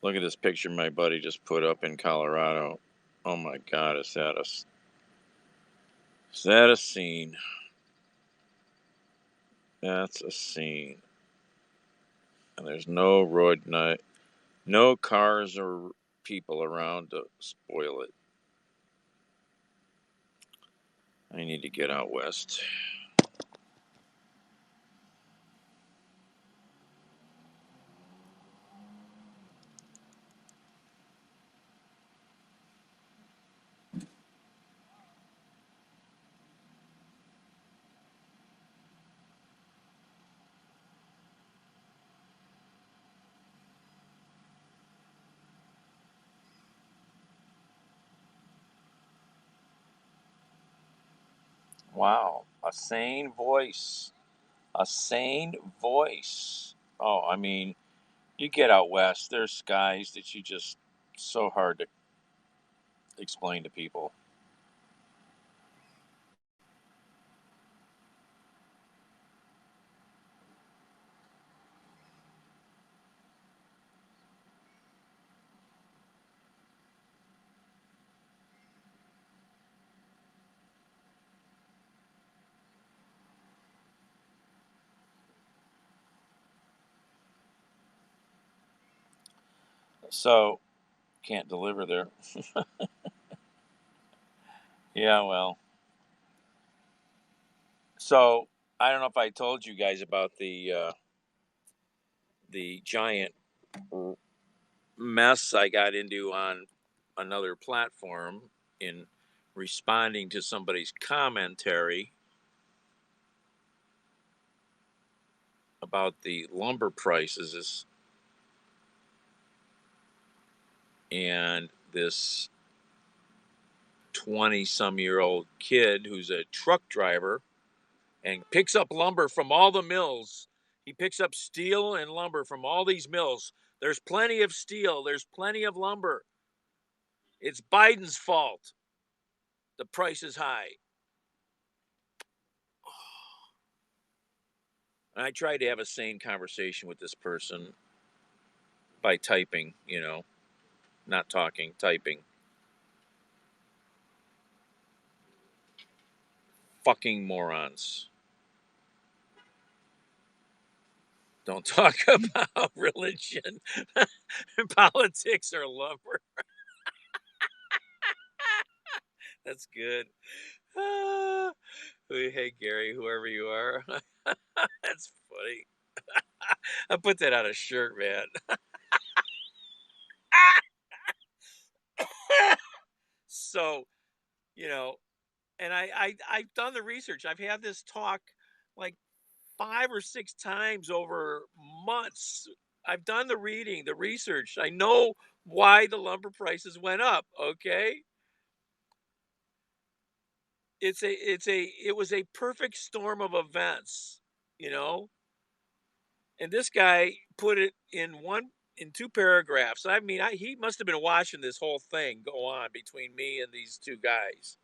Look at this picture my buddy just put up in Colorado. Oh my God, is that a scene? That's a scene. And there's no road night, no cars or people around to spoil it. I need to get out west. Wow, a sane voice. A sane voice. Oh, I mean, you get out west, there's skies that you just so hard to explain to people. So, can't deliver there. Yeah, well. So, I don't know if I told you guys about the giant mess I got into on another platform in responding to somebody's commentary about the lumber prices and this 20-some-year-old kid who's a truck driver and picks up lumber from all the mills. He picks up steel and lumber from all these mills. There's plenty of steel. There's plenty of lumber. It's Biden's fault. The price is high. And I tried to have a sane conversation with this person by typing, not talking, typing. Fucking morons. Don't talk about religion, politics, or lumber. That's good. Hey, Gary, whoever you are. That's funny. I put that on a shirt, man. So, and I've done the research. I've had this talk like 5 or 6 times over months. I've done the reading, the research. I know why the lumber prices went up, okay? It was a perfect storm of events, And this guy put it in 2 paragraphs. I mean, he must have been watching this whole thing go on between me and these 2 guys.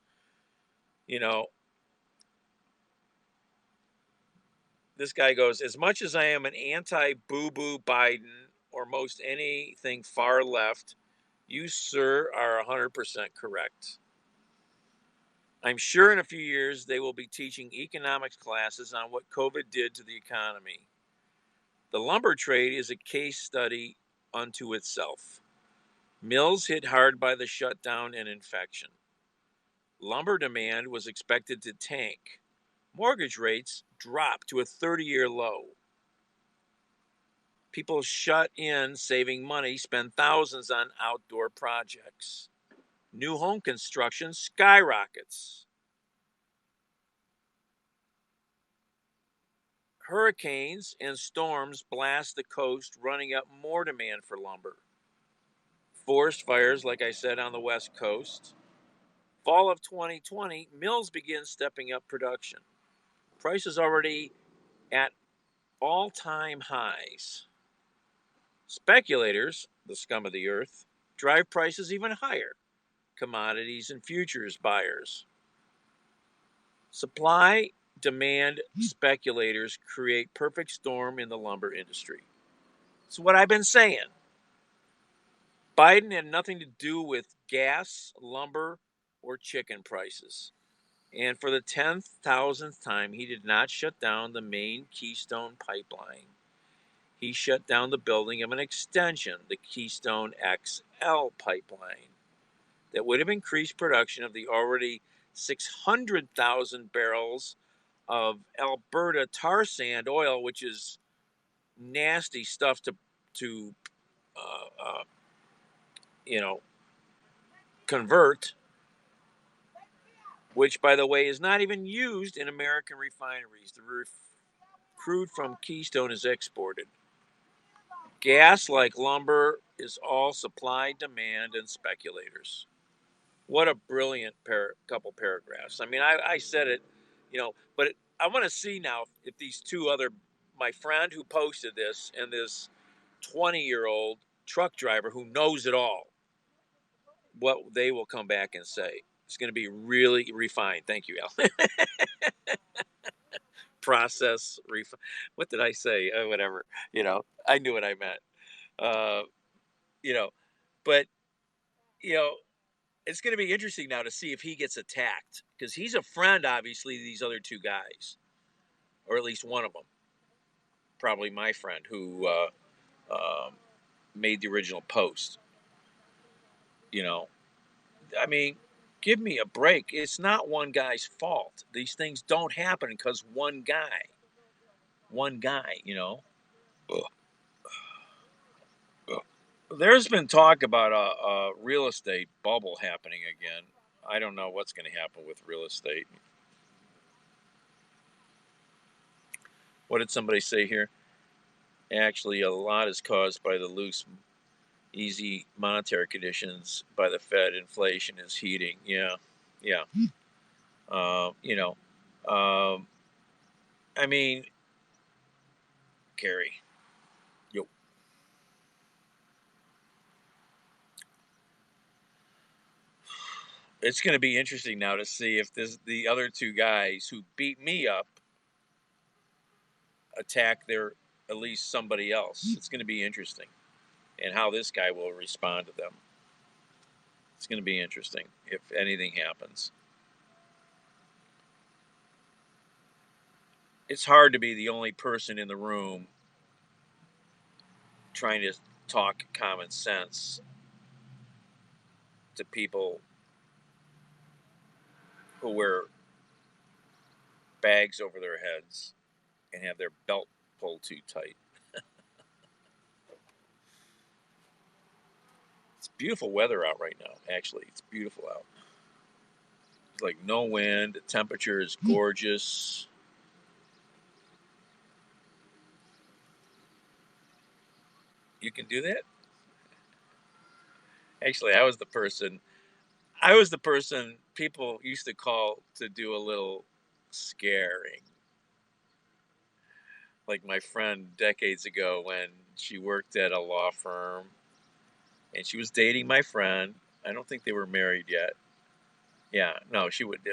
This guy goes, as much as I am an anti-boo-boo Biden or most anything far left, you, sir, are 100% correct. I'm sure in a few years they will be teaching economics classes on what COVID did to the economy. The lumber trade is a case study unto itself. Mills hit hard by the shutdown and infection. Lumber demand was expected to tank. Mortgage rates dropped to a 30-year low. People shut in, saving money, spend thousands on outdoor projects. New home construction skyrockets. Hurricanes and storms blast the coast, running up more demand for lumber. Forest fires, like I said, on the West Coast. Fall of 2020, mills begin stepping up production. Prices already at all-time highs. Speculators, the scum of the earth, drive prices even higher. Commodities and futures buyers. Supply, demand, speculators create perfect storm in the lumber industry. It's what I've been saying. Biden had nothing to do with gas, lumber, or chicken prices. And for the 10,000th time, he did not shut down the main Keystone pipeline. He shut down the building of an extension, the Keystone XL pipeline, that would have increased production of the already 600,000 barrels of Alberta tar sand oil, which is nasty stuff to convert, which, by the way, is not even used in American refineries. The crude from Keystone is exported. Gas, like lumber, is all supply, demand, and speculators. What a brilliant couple paragraphs. I mean, I said it, but I want to see now if these 2 other, my friend who posted this and this 20-year-old truck driver who knows it all, what they will come back and say. It's going to be really refined. Thank you, Al. Process, what did I say? Whatever. I knew what I meant. But, it's going to be interesting now to see if he gets attacked, because he's a friend, obviously, to these other 2 guys, or at least one of them. Probably my friend who made the original post. I mean, Give me a break. It's not one guy's fault. These things don't happen because one guy, you know. There's been talk about a real estate bubble happening again. I don't know what's going to happen with real estate. What did somebody say here? Actually, a lot is caused by the loose, easy monetary conditions by the Fed. Inflation is heating. Yeah. You know, I mean, Gary, yo. It's going to be interesting now to see if the other two guys who beat me up attack at least somebody else. It's going to be interesting, and how this guy will respond to them. It's going to be interesting if anything happens. It's hard to be the only person in the room trying to talk common sense to people who wear bags over their heads and have their belt pulled too tight. It's beautiful weather out right now, actually. It's beautiful out. It's like no wind. The temperature is gorgeous. You can do that? Actually, I was the person people used to call to do a little scaring. Like my friend decades ago when she worked at a law firm and she was dating my friend. I don't think they were married yet. Yeah, no, she weren't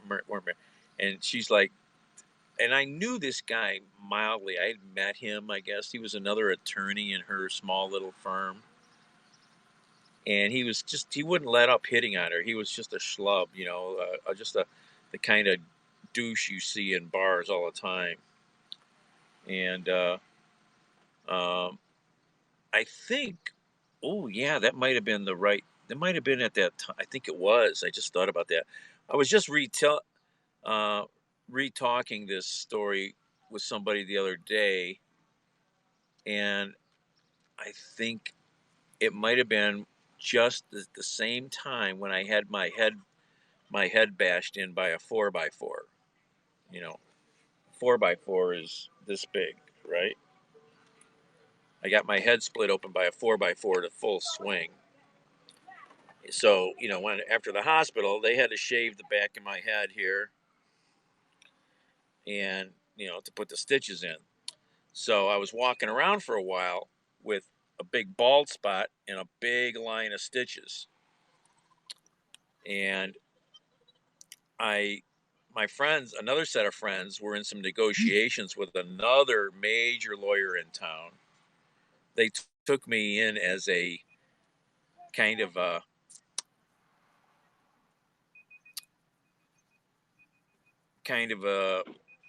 married. And she's like, and I knew this guy mildly. I had met him, I guess. He was another attorney in her small little firm. And he wouldn't let up hitting on her. He was just a schlub, you know, the kind of douche you see in bars all the time. And I think, oh yeah, that might have been at that time. I think it was. I just thought about that. I was just re-talking this story with somebody the other day, and I think it might have been just the same time when I had my head bashed in by a 4x4. You know, 4x4 is this big, right? I got my head split open by a 4x4 to full swing. So, you know, after the hospital, they had to shave the back of my head here and, you know, to put the stitches in. So I was walking around for a while with a big bald spot and a big line of stitches. And another set of friends were in some negotiations with another major lawyer in town. They took me in as a kind of a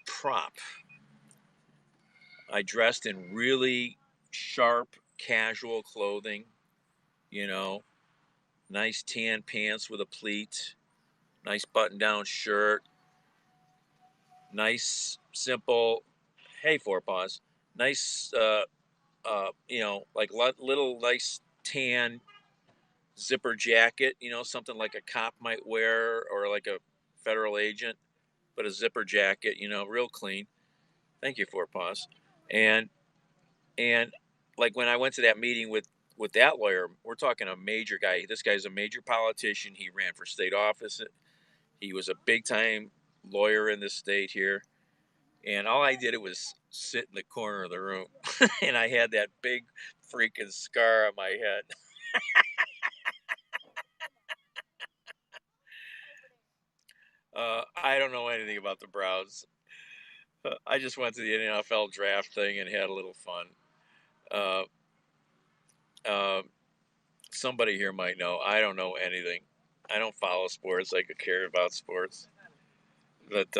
prop. I dressed in really sharp, casual clothing, you know, nice tan pants with a pleat, nice button-down shirt, nice, simple, hey, Forepaws, nice, you know, like little nice tan zipper jacket, you know, something like a cop might wear or like a federal agent, but a zipper jacket, you know, real clean. Thank you, Forepaws. And like when I went to that meeting with that lawyer, we're talking a major guy. This guy's a major politician. He ran for state office. He was a big time lawyer in this state here. And all I did was sit in the corner of the room. And I had that big freaking scar on my head. I don't know anything about the Browns. I just went to the NFL draft thing and had a little fun. Somebody here might know. I don't know anything. I don't follow sports. I could care about sports. But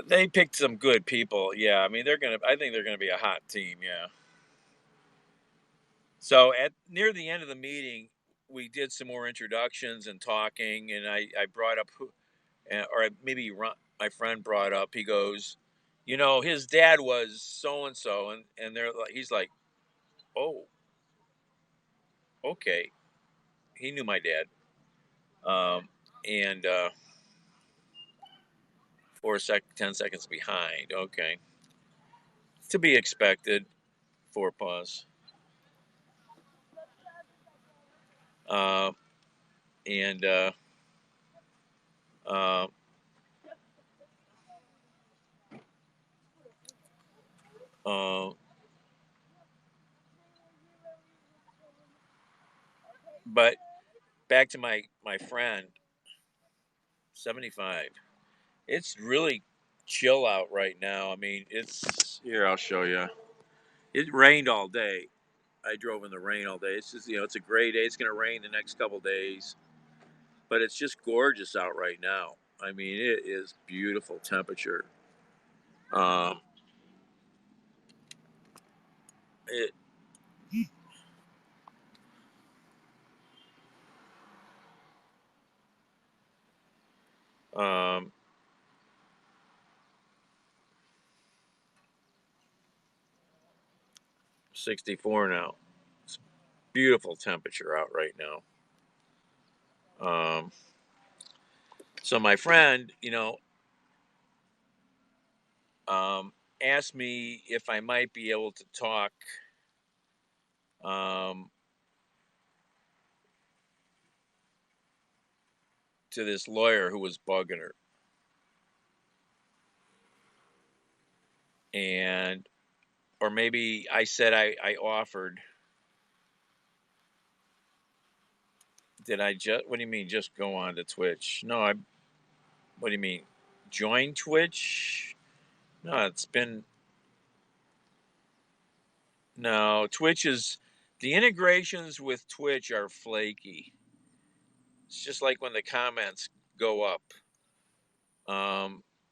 They picked some good people. Yeah, I mean I think they're gonna be a hot team. Yeah. So at near the end of the meeting, we did some more introductions and talking, and I brought up or maybe my friend brought up. He goes, his dad was so and so, and he's like, oh, okay, he knew my dad, and 10 seconds behind. Okay, to be expected. 4 pause. Uh, and uh, uh, but back to my friend, 75. It's really chill out right now. I mean, it's here. I'll show you. It rained all day. I drove in the rain all day. It's just it's a gray day. It's going to rain the next couple days, but it's just gorgeous out right now. I mean, it is beautiful temperature. It 64 now. It's beautiful temperature out right now. So my friend, asked me if I might be able to talk to this lawyer who was bugging her. Or maybe I said I offered. Did I what do you mean, just go on to Twitch? No, what do you mean? Join Twitch? No, Twitch the integrations with Twitch are flaky. It's just like when the comments go up.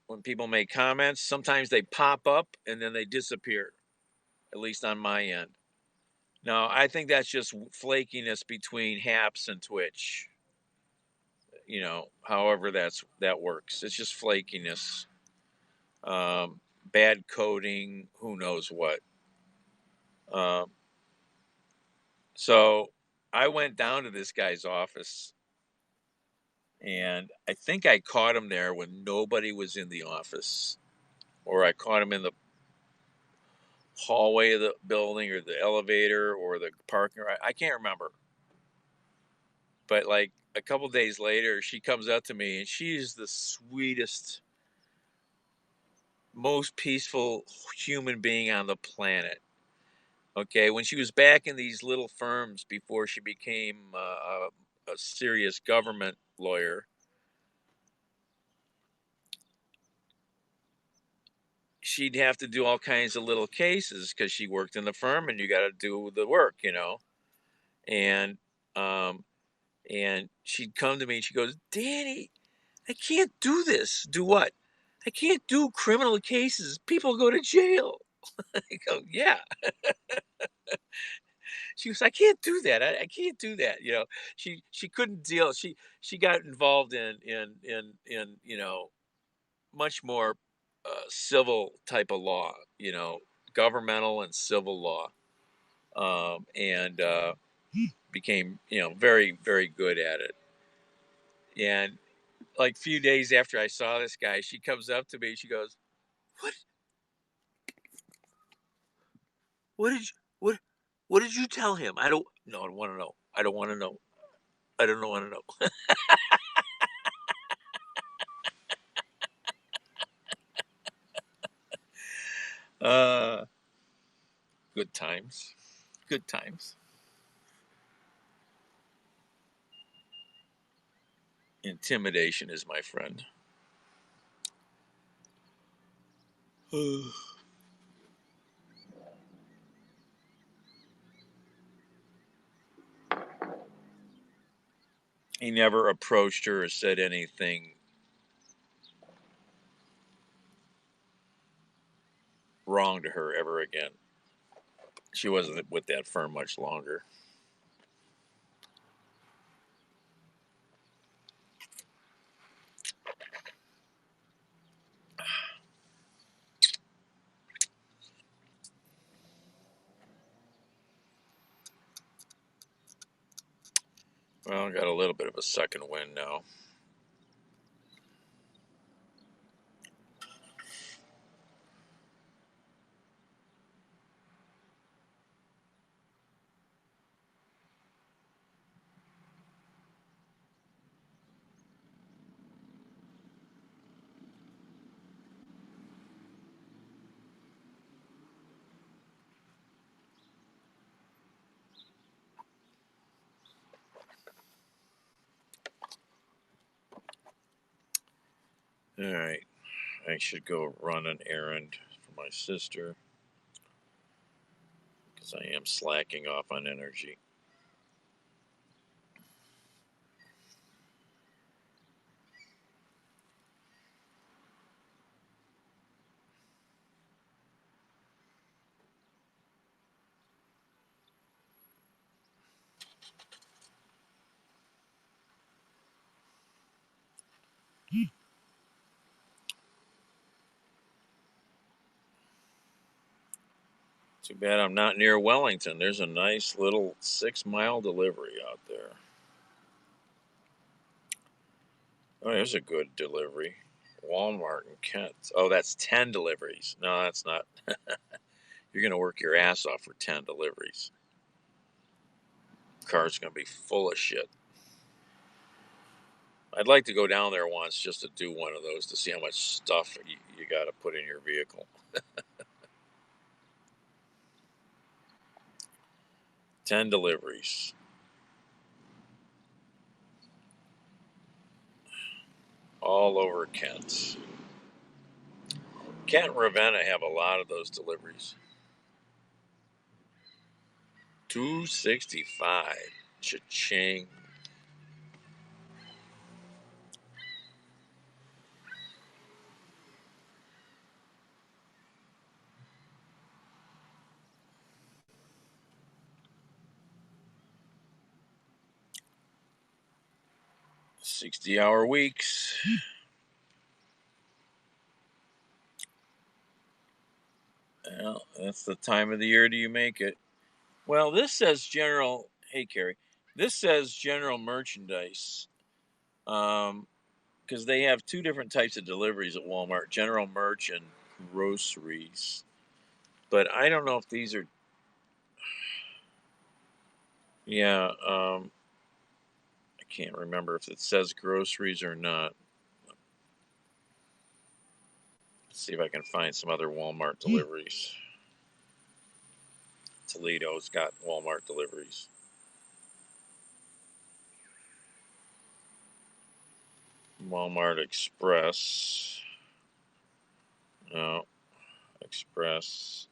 When people make comments, sometimes they pop up and then they disappear, at least on my end. No, I think that's just flakiness between Haps and Twitch. However that works. It's just flakiness. Bad coding, who knows what. So I went down to this guy's office, and I think I caught him there when nobody was in the office, or I caught him in the hallway of the building or the elevator or the parking lot. I can't remember. But like a couple days later, she comes up to me, and she's the sweetest, most peaceful human being on the planet. Okay, when she was back in these little firms before she became a serious government lawyer, she'd have to do all kinds of little cases because she worked in the firm, and you got to do the work, And and she'd come to me and she goes, "Danny, I can't do this." Do what? "I can't do criminal cases. People go to jail." I go, "Yeah." She goes, "I can't do that. I can't do that." She couldn't deal. She got involved in much more civil type of law, governmental and civil law, and became very, very good at it. And like a few days after I saw this guy, she comes up to me. She goes, "What did you what did you tell him?" I don't want to know. I don't want to know. I don't want to know. Good times. Good times. Intimidation is my friend. He never approached her or said anything wrong to her ever again. She wasn't with that firm much longer. Well, I got a little bit of a second wind now. All right. I should go run an errand for my sister because I am slacking off on energy. Too bad I'm not near Wellington. There's a nice little 6-mile delivery out there. Oh, there's a good delivery. Walmart in Kent. Oh, that's 10 deliveries. No, that's not. You're going to work your ass off for 10 deliveries. Car's going to be full of shit. I'd like to go down there once just to do one of those to see how much stuff you got to put in your vehicle. 10 deliveries. All over Kent. Kent and Ravenna have a lot of those deliveries. $2.65. Cha-ching. $60-hour weeks. Well, that's the time of the year do you make it. Well, this says general. Hey, Carrie. This says general merchandise. Because they have two different types of deliveries at Walmart: general merch and groceries. But I don't know if these are. Yeah. I can't remember if it says groceries or not. Let's see if I can find some other Walmart deliveries. Toledo's got Walmart deliveries. Walmart Express. No. Express.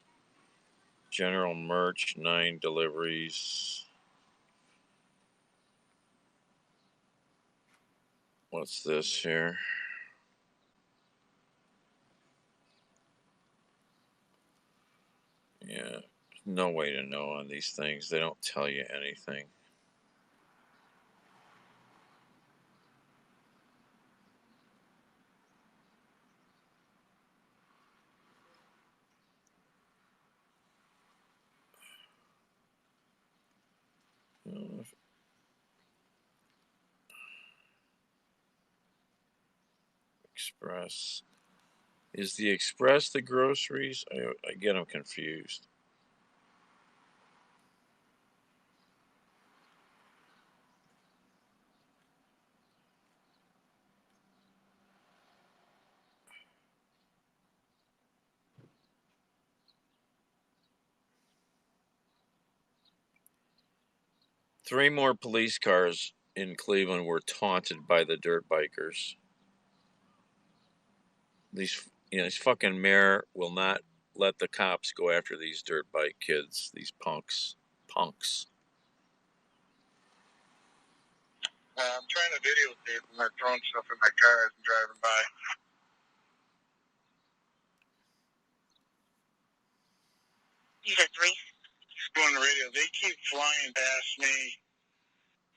General merch, 9 deliveries. What's this here? Yeah. No way to know on these things. They don't tell you anything. Express. Is the Express the groceries? I get them confused. Three more police cars in Cleveland were taunted by the dirt bikers. These fucking mayor will not let the cops go after these dirt bike kids, these punks. I'm trying to videotape them. They're throwing stuff in my car as I'm driving by. keep flying past me,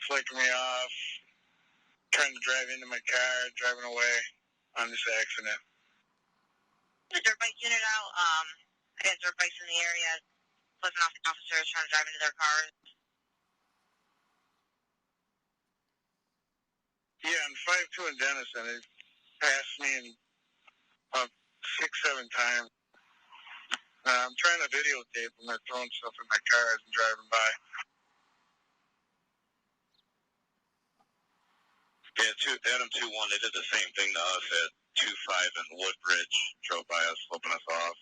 flicking me off, trying to drive into my car, driving away on this accident. The dirt bike unit out. I got dirt bikes in the area, flipping off the officers, trying to drive into their cars. Yeah, on 5-2 in Denison, it passed me in about 6-7 times. I'm trying to videotape them. They're throwing stuff in my car as I'm driving by. Yeah, Adam 2-1, they did the same thing to us at 2-5 in Woodbridge. Drove by us, flipping us off.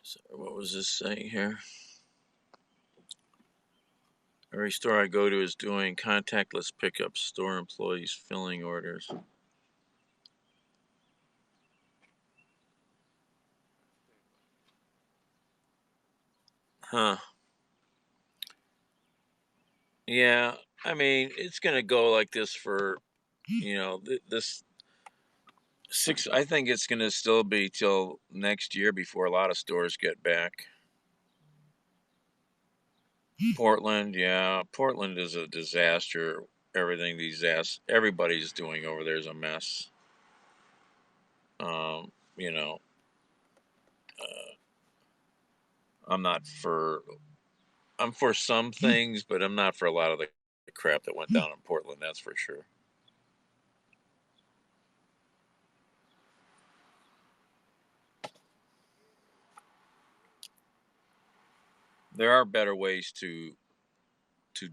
So what was this saying here? Every store I go to is doing contactless pickups. Store employees filling orders. Huh. Yeah, I mean, it's going to go like this for, this I think it's going to still be till next year before a lot of stores get back. Portland, yeah. Portland is a disaster. Everybody's doing over there is a mess. You know, I'm for some things, but I'm not for a lot of the crap that went down in Portland, that's for sure. There are better ways to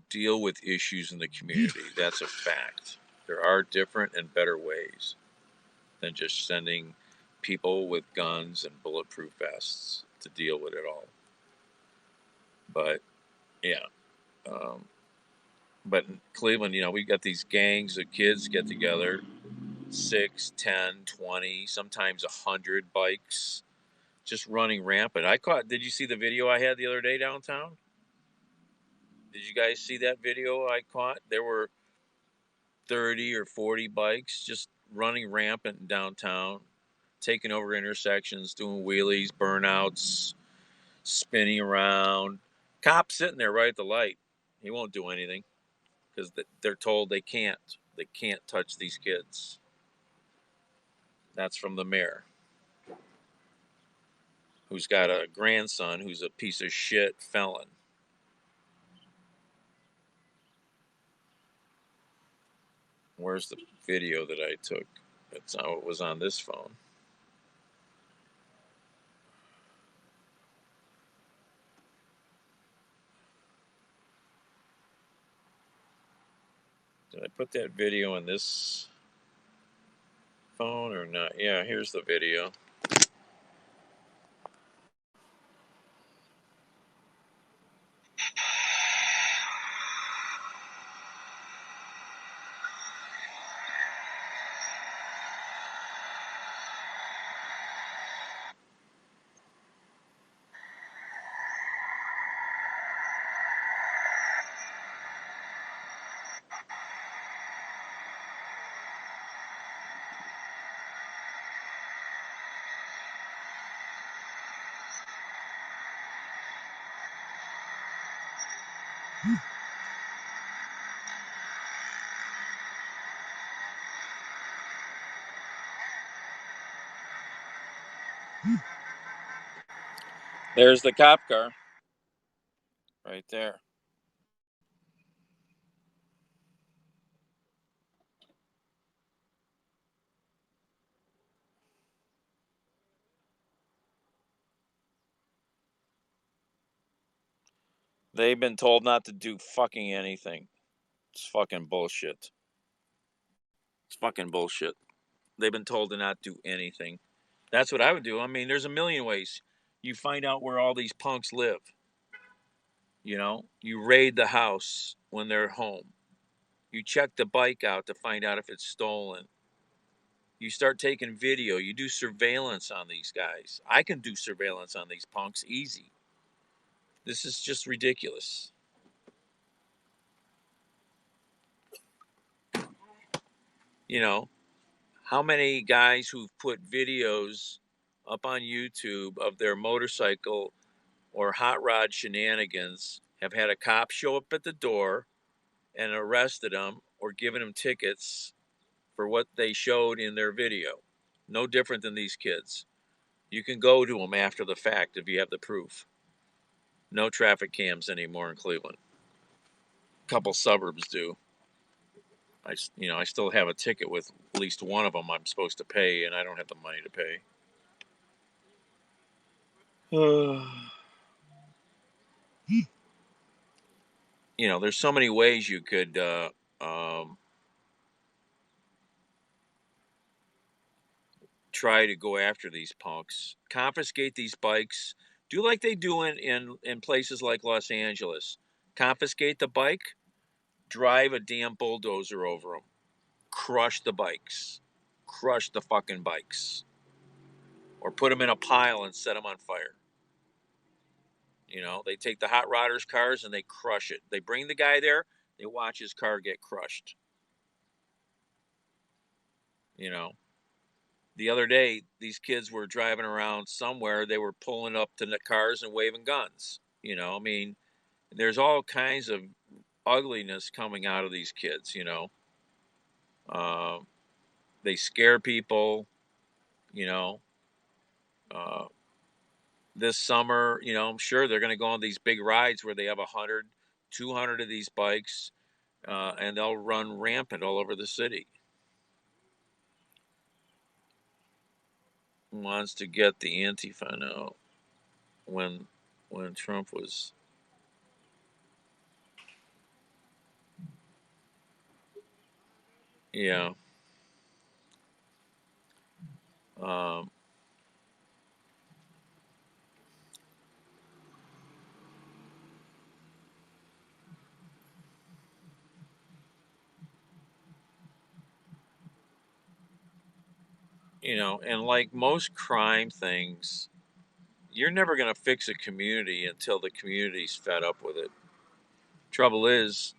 deal with issues in the community. That's a fact. There are different and better ways than just sending people with guns and bulletproof vests to deal with it all. But yeah, but in Cleveland, we got these gangs of kids get together, 6, 10, 20, sometimes 100 bikes, just running rampant. Did you see the video I had the other day downtown? Did you guys see that video I caught? There were 30 or 40 bikes just running rampant in downtown, taking over intersections, doing wheelies, burnouts, spinning around. Cop sitting there right at the light. He won't do anything because they're told they can't. They can't touch these kids. That's from the mayor, who's got a grandson who's a piece of shit felon. Where's the video that I took? It was on this phone. Did I put that video in this phone or not? Yeah, here's the video. There's the cop car. Right there. They've been told not to do fucking anything. It's fucking bullshit. It's fucking bullshit. They've been told to not do anything. That's what I would do. I mean, there's a million ways. You find out where all these punks live. You raid the house when they're home. You check the bike out to find out if it's stolen. You start taking video. You do surveillance on these guys. I can do surveillance on these punks easy. This is just ridiculous. You know, how many guys who've put videos up on YouTube of their motorcycle or hot rod shenanigans have had a cop show up at the door and arrested them or given them tickets for what they showed in their video? No different than these kids. You can go to them after the fact if you have the proof. No traffic cams anymore in Cleveland. A couple suburbs do. I still have a ticket with at least one of them I'm supposed to pay, and I don't have the money to pay. There's so many ways you could try to go after these punks. Confiscate these bikes. Do like they do in places like Los Angeles. Confiscate the bike, drive a damn bulldozer over them. Crush the bikes. Crush the fucking bikes. Or put them in a pile and set them on fire. They take the hot rodders' cars and they crush it. They bring the guy there, they watch his car get crushed. The other day, these kids were driving around somewhere. They were pulling up to the cars and waving guns. There's all kinds of ugliness coming out of these kids, They scare people, This summer, I'm sure they're going to go on these big rides where they have 100, 200 of these bikes, and they'll run rampant all over the city. Wants to get the Antifa now when Trump was and like most crime things, you're never going to fix a community until the community's fed up with it. Trouble is,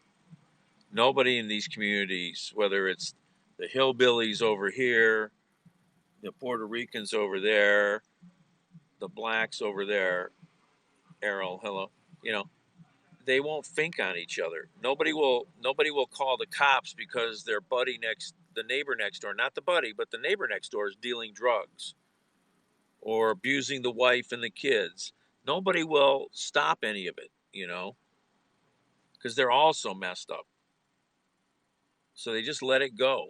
nobody in these communities, whether it's the hillbillies over here, the Puerto Ricans over there, the blacks over there, Errol, hello, they won't think on each other. Nobody will call the cops because their the neighbor next door, not the buddy, but the neighbor next door is dealing drugs or abusing the wife and the kids. Nobody will stop any of it, because they're all so messed up. So they just let it go,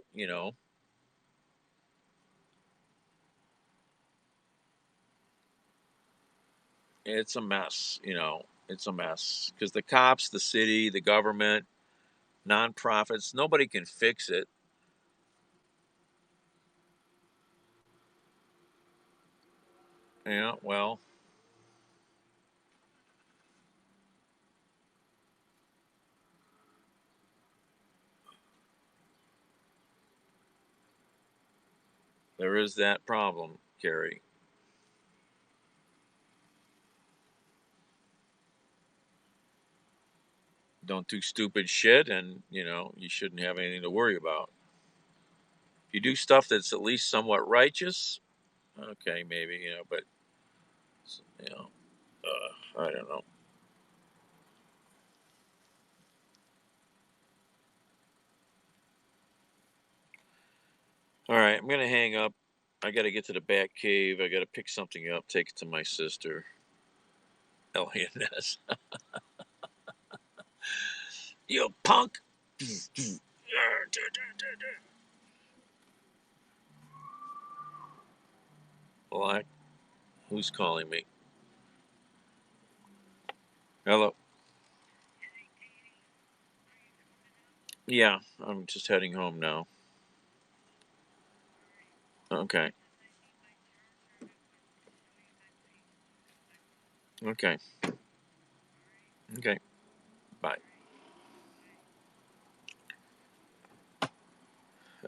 It's a mess, It's a mess because the cops, the city, the government, nonprofits, nobody can fix it. Yeah, well, there is that problem, Carrie. Don't do stupid shit, and you shouldn't have anything to worry about. If you do stuff that's at least somewhat righteous, okay, maybe, but I don't know. All right, I'm gonna hang up. I gotta get to the back cave. I gotta pick something up, take it to my sister, LNS. You punk! Black? Who's calling me? Hello? Yeah, I'm just heading home now. Okay. Okay. Okay. Bye.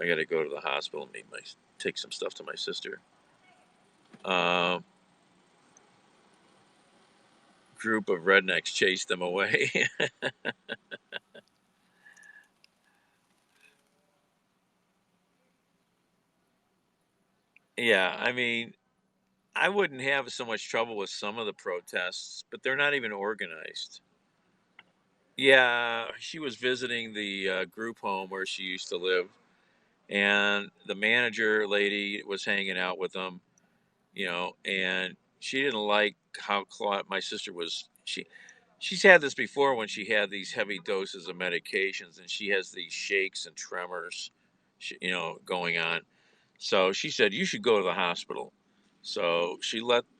I gotta go to the hospital and take some stuff to my sister. Group of rednecks chased them away. Yeah, I mean, I wouldn't have so much trouble with some of the protests, but they're not even organized. Yeah, she was visiting the group home where she used to live, and the manager lady was hanging out with them, and she didn't like how my sister was. She's had this before when she had these heavy doses of medications, and she has these shakes and tremors, going on. So she said, "You should go to the hospital." So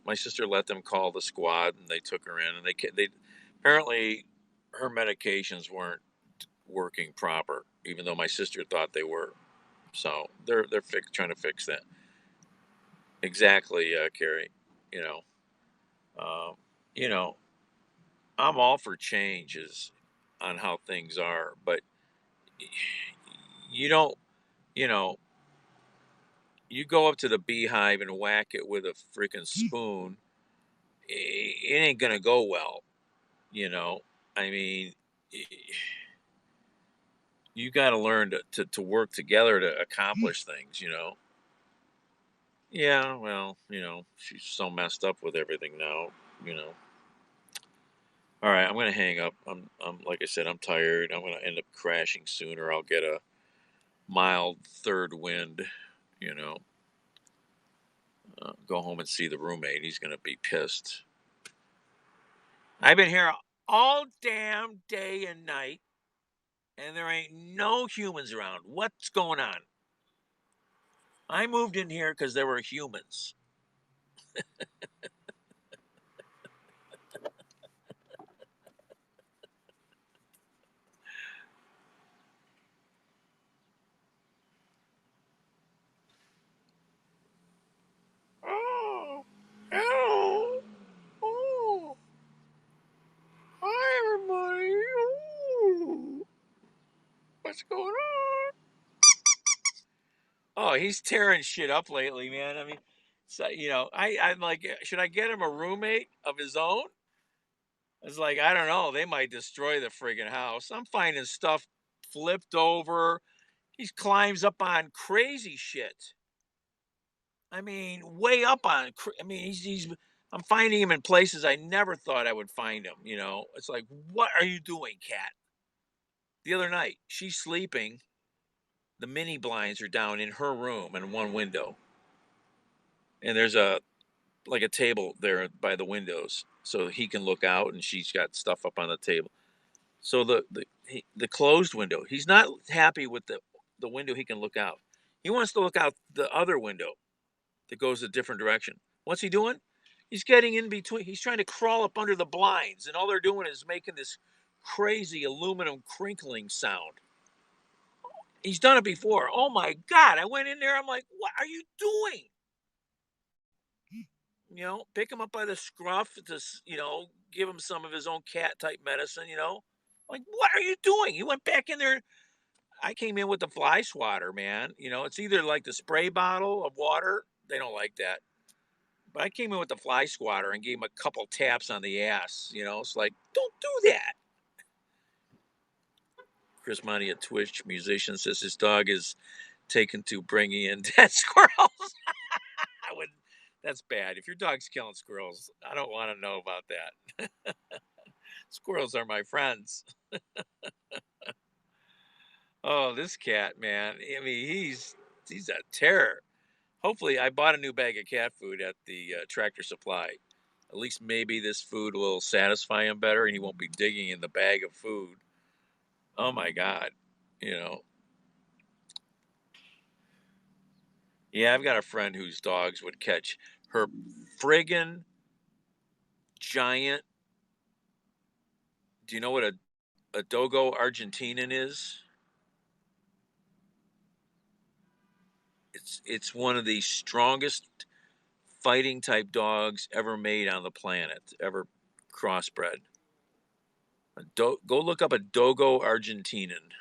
my sister let them call the squad, and they took her in, and they apparently her medications weren't working proper, even though my sister thought they were. So they're trying to fix that. Exactly, Carrie. You know, um, you know, I'm all for changes on how things are, but you don't, you know, you go up to the beehive and whack it with a freaking spoon, it ain't gonna go well. You know, I mean, you got to learn to work together to accomplish things. Yeah, well, she's so messed up with everything now. You know. All right, I'm gonna hang up. I'm like I said, I'm tired. I'm gonna end up crashing sooner. I'll get a mild third wind. You know, go home and see the roommate. He's gonna be pissed. I've been here all damn day and night, and there ain't no humans around. What's going on? I moved in here because there were humans. Oh, oh, oh. Hi, everybody. Ooh. What's going on? Oh, he's tearing shit up lately, man. I mean, so, I'm like, should I get him a roommate of his own? It's like, I don't know. They might destroy the friggin' house. I'm finding stuff flipped over. He climbs up on crazy shit. I mean, way up on. I mean, he's. I'm finding him in places I never thought I would find him. It's like, what are you doing, cat? The other night, she's sleeping. The mini blinds are down in her room and one window, and there's a table there by the windows, so he can look out, and she's got stuff up on the table. So the closed window, he's not happy with the window he can look out. He wants to look out the other window that goes a different direction. What's he doing? He's getting in between. He's trying to crawl up under the blinds, and all they're doing is making this crazy aluminum crinkling sound. He's done it before. Oh my God. I went in there. I'm like, what are you doing? Pick him up by the scruff to, give him some of his own cat type medicine, Like, what are you doing? He went back in there. I came in with the fly swatter, man. It's either like the spray bottle of water. They don't like that. But I came in with the fly swatter and gave him a couple taps on the ass. It's like, don't do that. Chris Monty, a Twitch musician, says his dog is taken to bringing in dead squirrels. That's bad. If your dog's killing squirrels, I don't want to know about that. Squirrels are my friends. Oh, this cat, man. I mean, he's a terror. Hopefully, I bought a new bag of cat food at the Tractor Supply. At least maybe this food will satisfy him better, and he won't be digging in the bag of food. Oh my God, Yeah, I've got a friend whose dogs would catch her friggin' giant. Do you know what a Dogo Argentinian is? It's one of the strongest fighting type dogs ever made on the planet, ever crossbred. Go look up a Dogo Argentinian.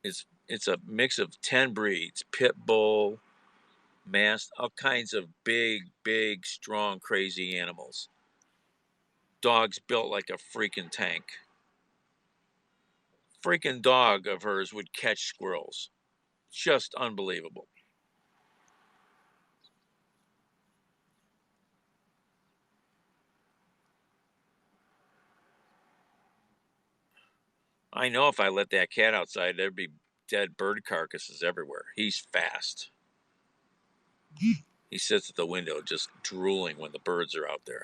It's a mix of 10 breeds, pit bull, all kinds of big, strong, crazy animals. Dog's built like a freaking tank. Freaking dog of hers would catch squirrels. Just unbelievable. I know if I let that cat outside, there'd be dead bird carcasses everywhere. He's fast. He sits at the window just drooling when the birds are out there.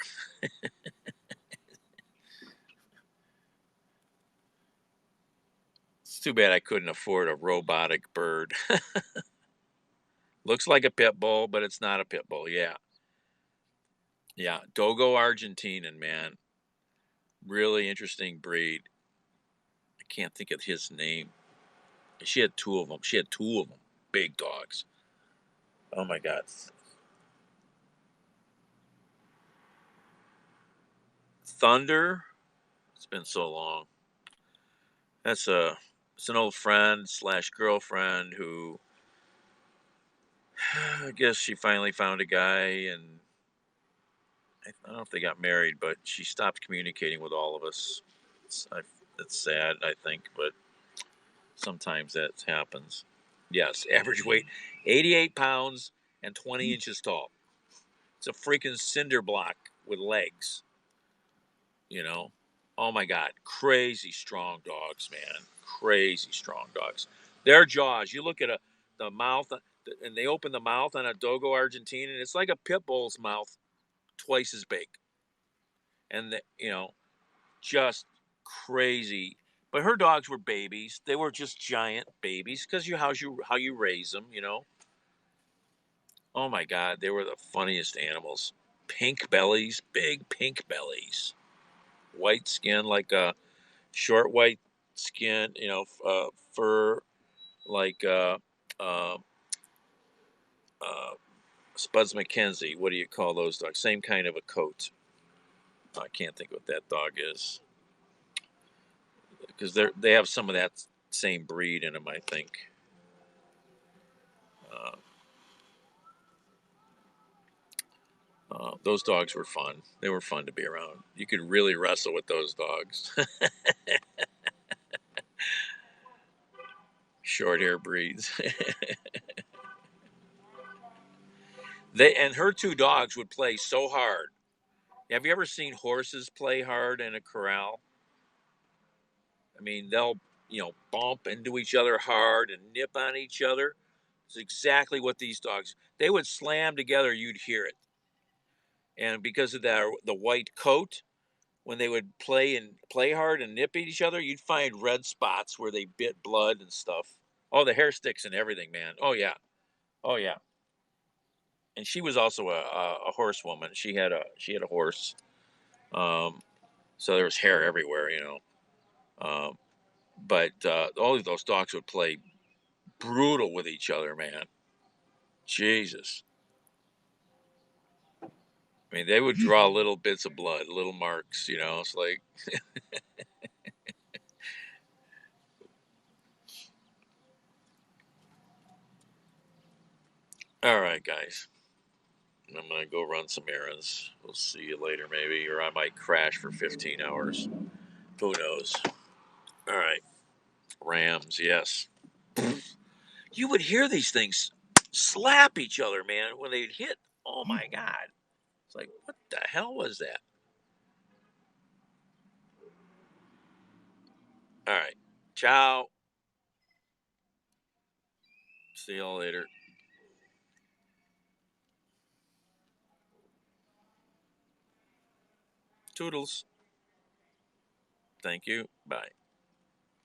It's too bad I couldn't afford a robotic bird. Looks like a pit bull, but it's not a pit bull. Yeah. Yeah. Dogo Argentinian, man. Really interesting breed. I can't think of his name. She had two of them. Big dogs. Oh my God. Thunder. It's been so long. It's an old friend / girlfriend who, I guess she finally found a guy, and I don't know if they got married, but she stopped communicating with all of us. It's sad, I think, but sometimes that happens. Yes, average weight, 88 pounds and 20 inches tall. It's a freaking cinder block with legs, you know? Oh my God, crazy strong dogs, man. Crazy strong dogs. Their jaws, you look at the mouth, and they open the mouth on a Dogo Argentinian, and it's like a pit bull's mouth, twice as big. And, just crazy. But her dogs were babies. They were just giant babies because how you raise them, Oh my God, they were the funniest animals. Pink bellies, big pink bellies, white skin like a short white skin, fur like uh, Spuds MacKenzie. What do you call those dogs? Same kind of a coat. I can't think what that dog is because they have some of that same breed in them, I think. Those dogs were fun. They were fun to be around. You could really wrestle with those dogs. Short hair breeds. And her two dogs would play so hard. Have you ever seen horses play hard in a corral? I mean, they'll, bump into each other hard and nip on each other. It's exactly what these dogs, they would slam together, you'd hear it. And because of the white coat, when they would play hard and nip at each other, you'd find red spots where they bit blood and stuff. Oh, the hair sticks and everything, man. Oh yeah. Oh yeah. And she was also a horsewoman. She had a horse. So there was hair everywhere, But all of those dogs would play brutal with each other, man. Jesus. I mean, they would draw little bits of blood, little marks, It's like, all right, guys. I'm going to go run some errands. We'll see you later, maybe, or I might crash for 15 hours. Who knows? All right. Rams, yes. You would hear these things slap each other, man, when they'd hit. Oh, my God. It's like, what the hell was that? All right. Ciao. See y'all later. Toodles. Thank you. Bye.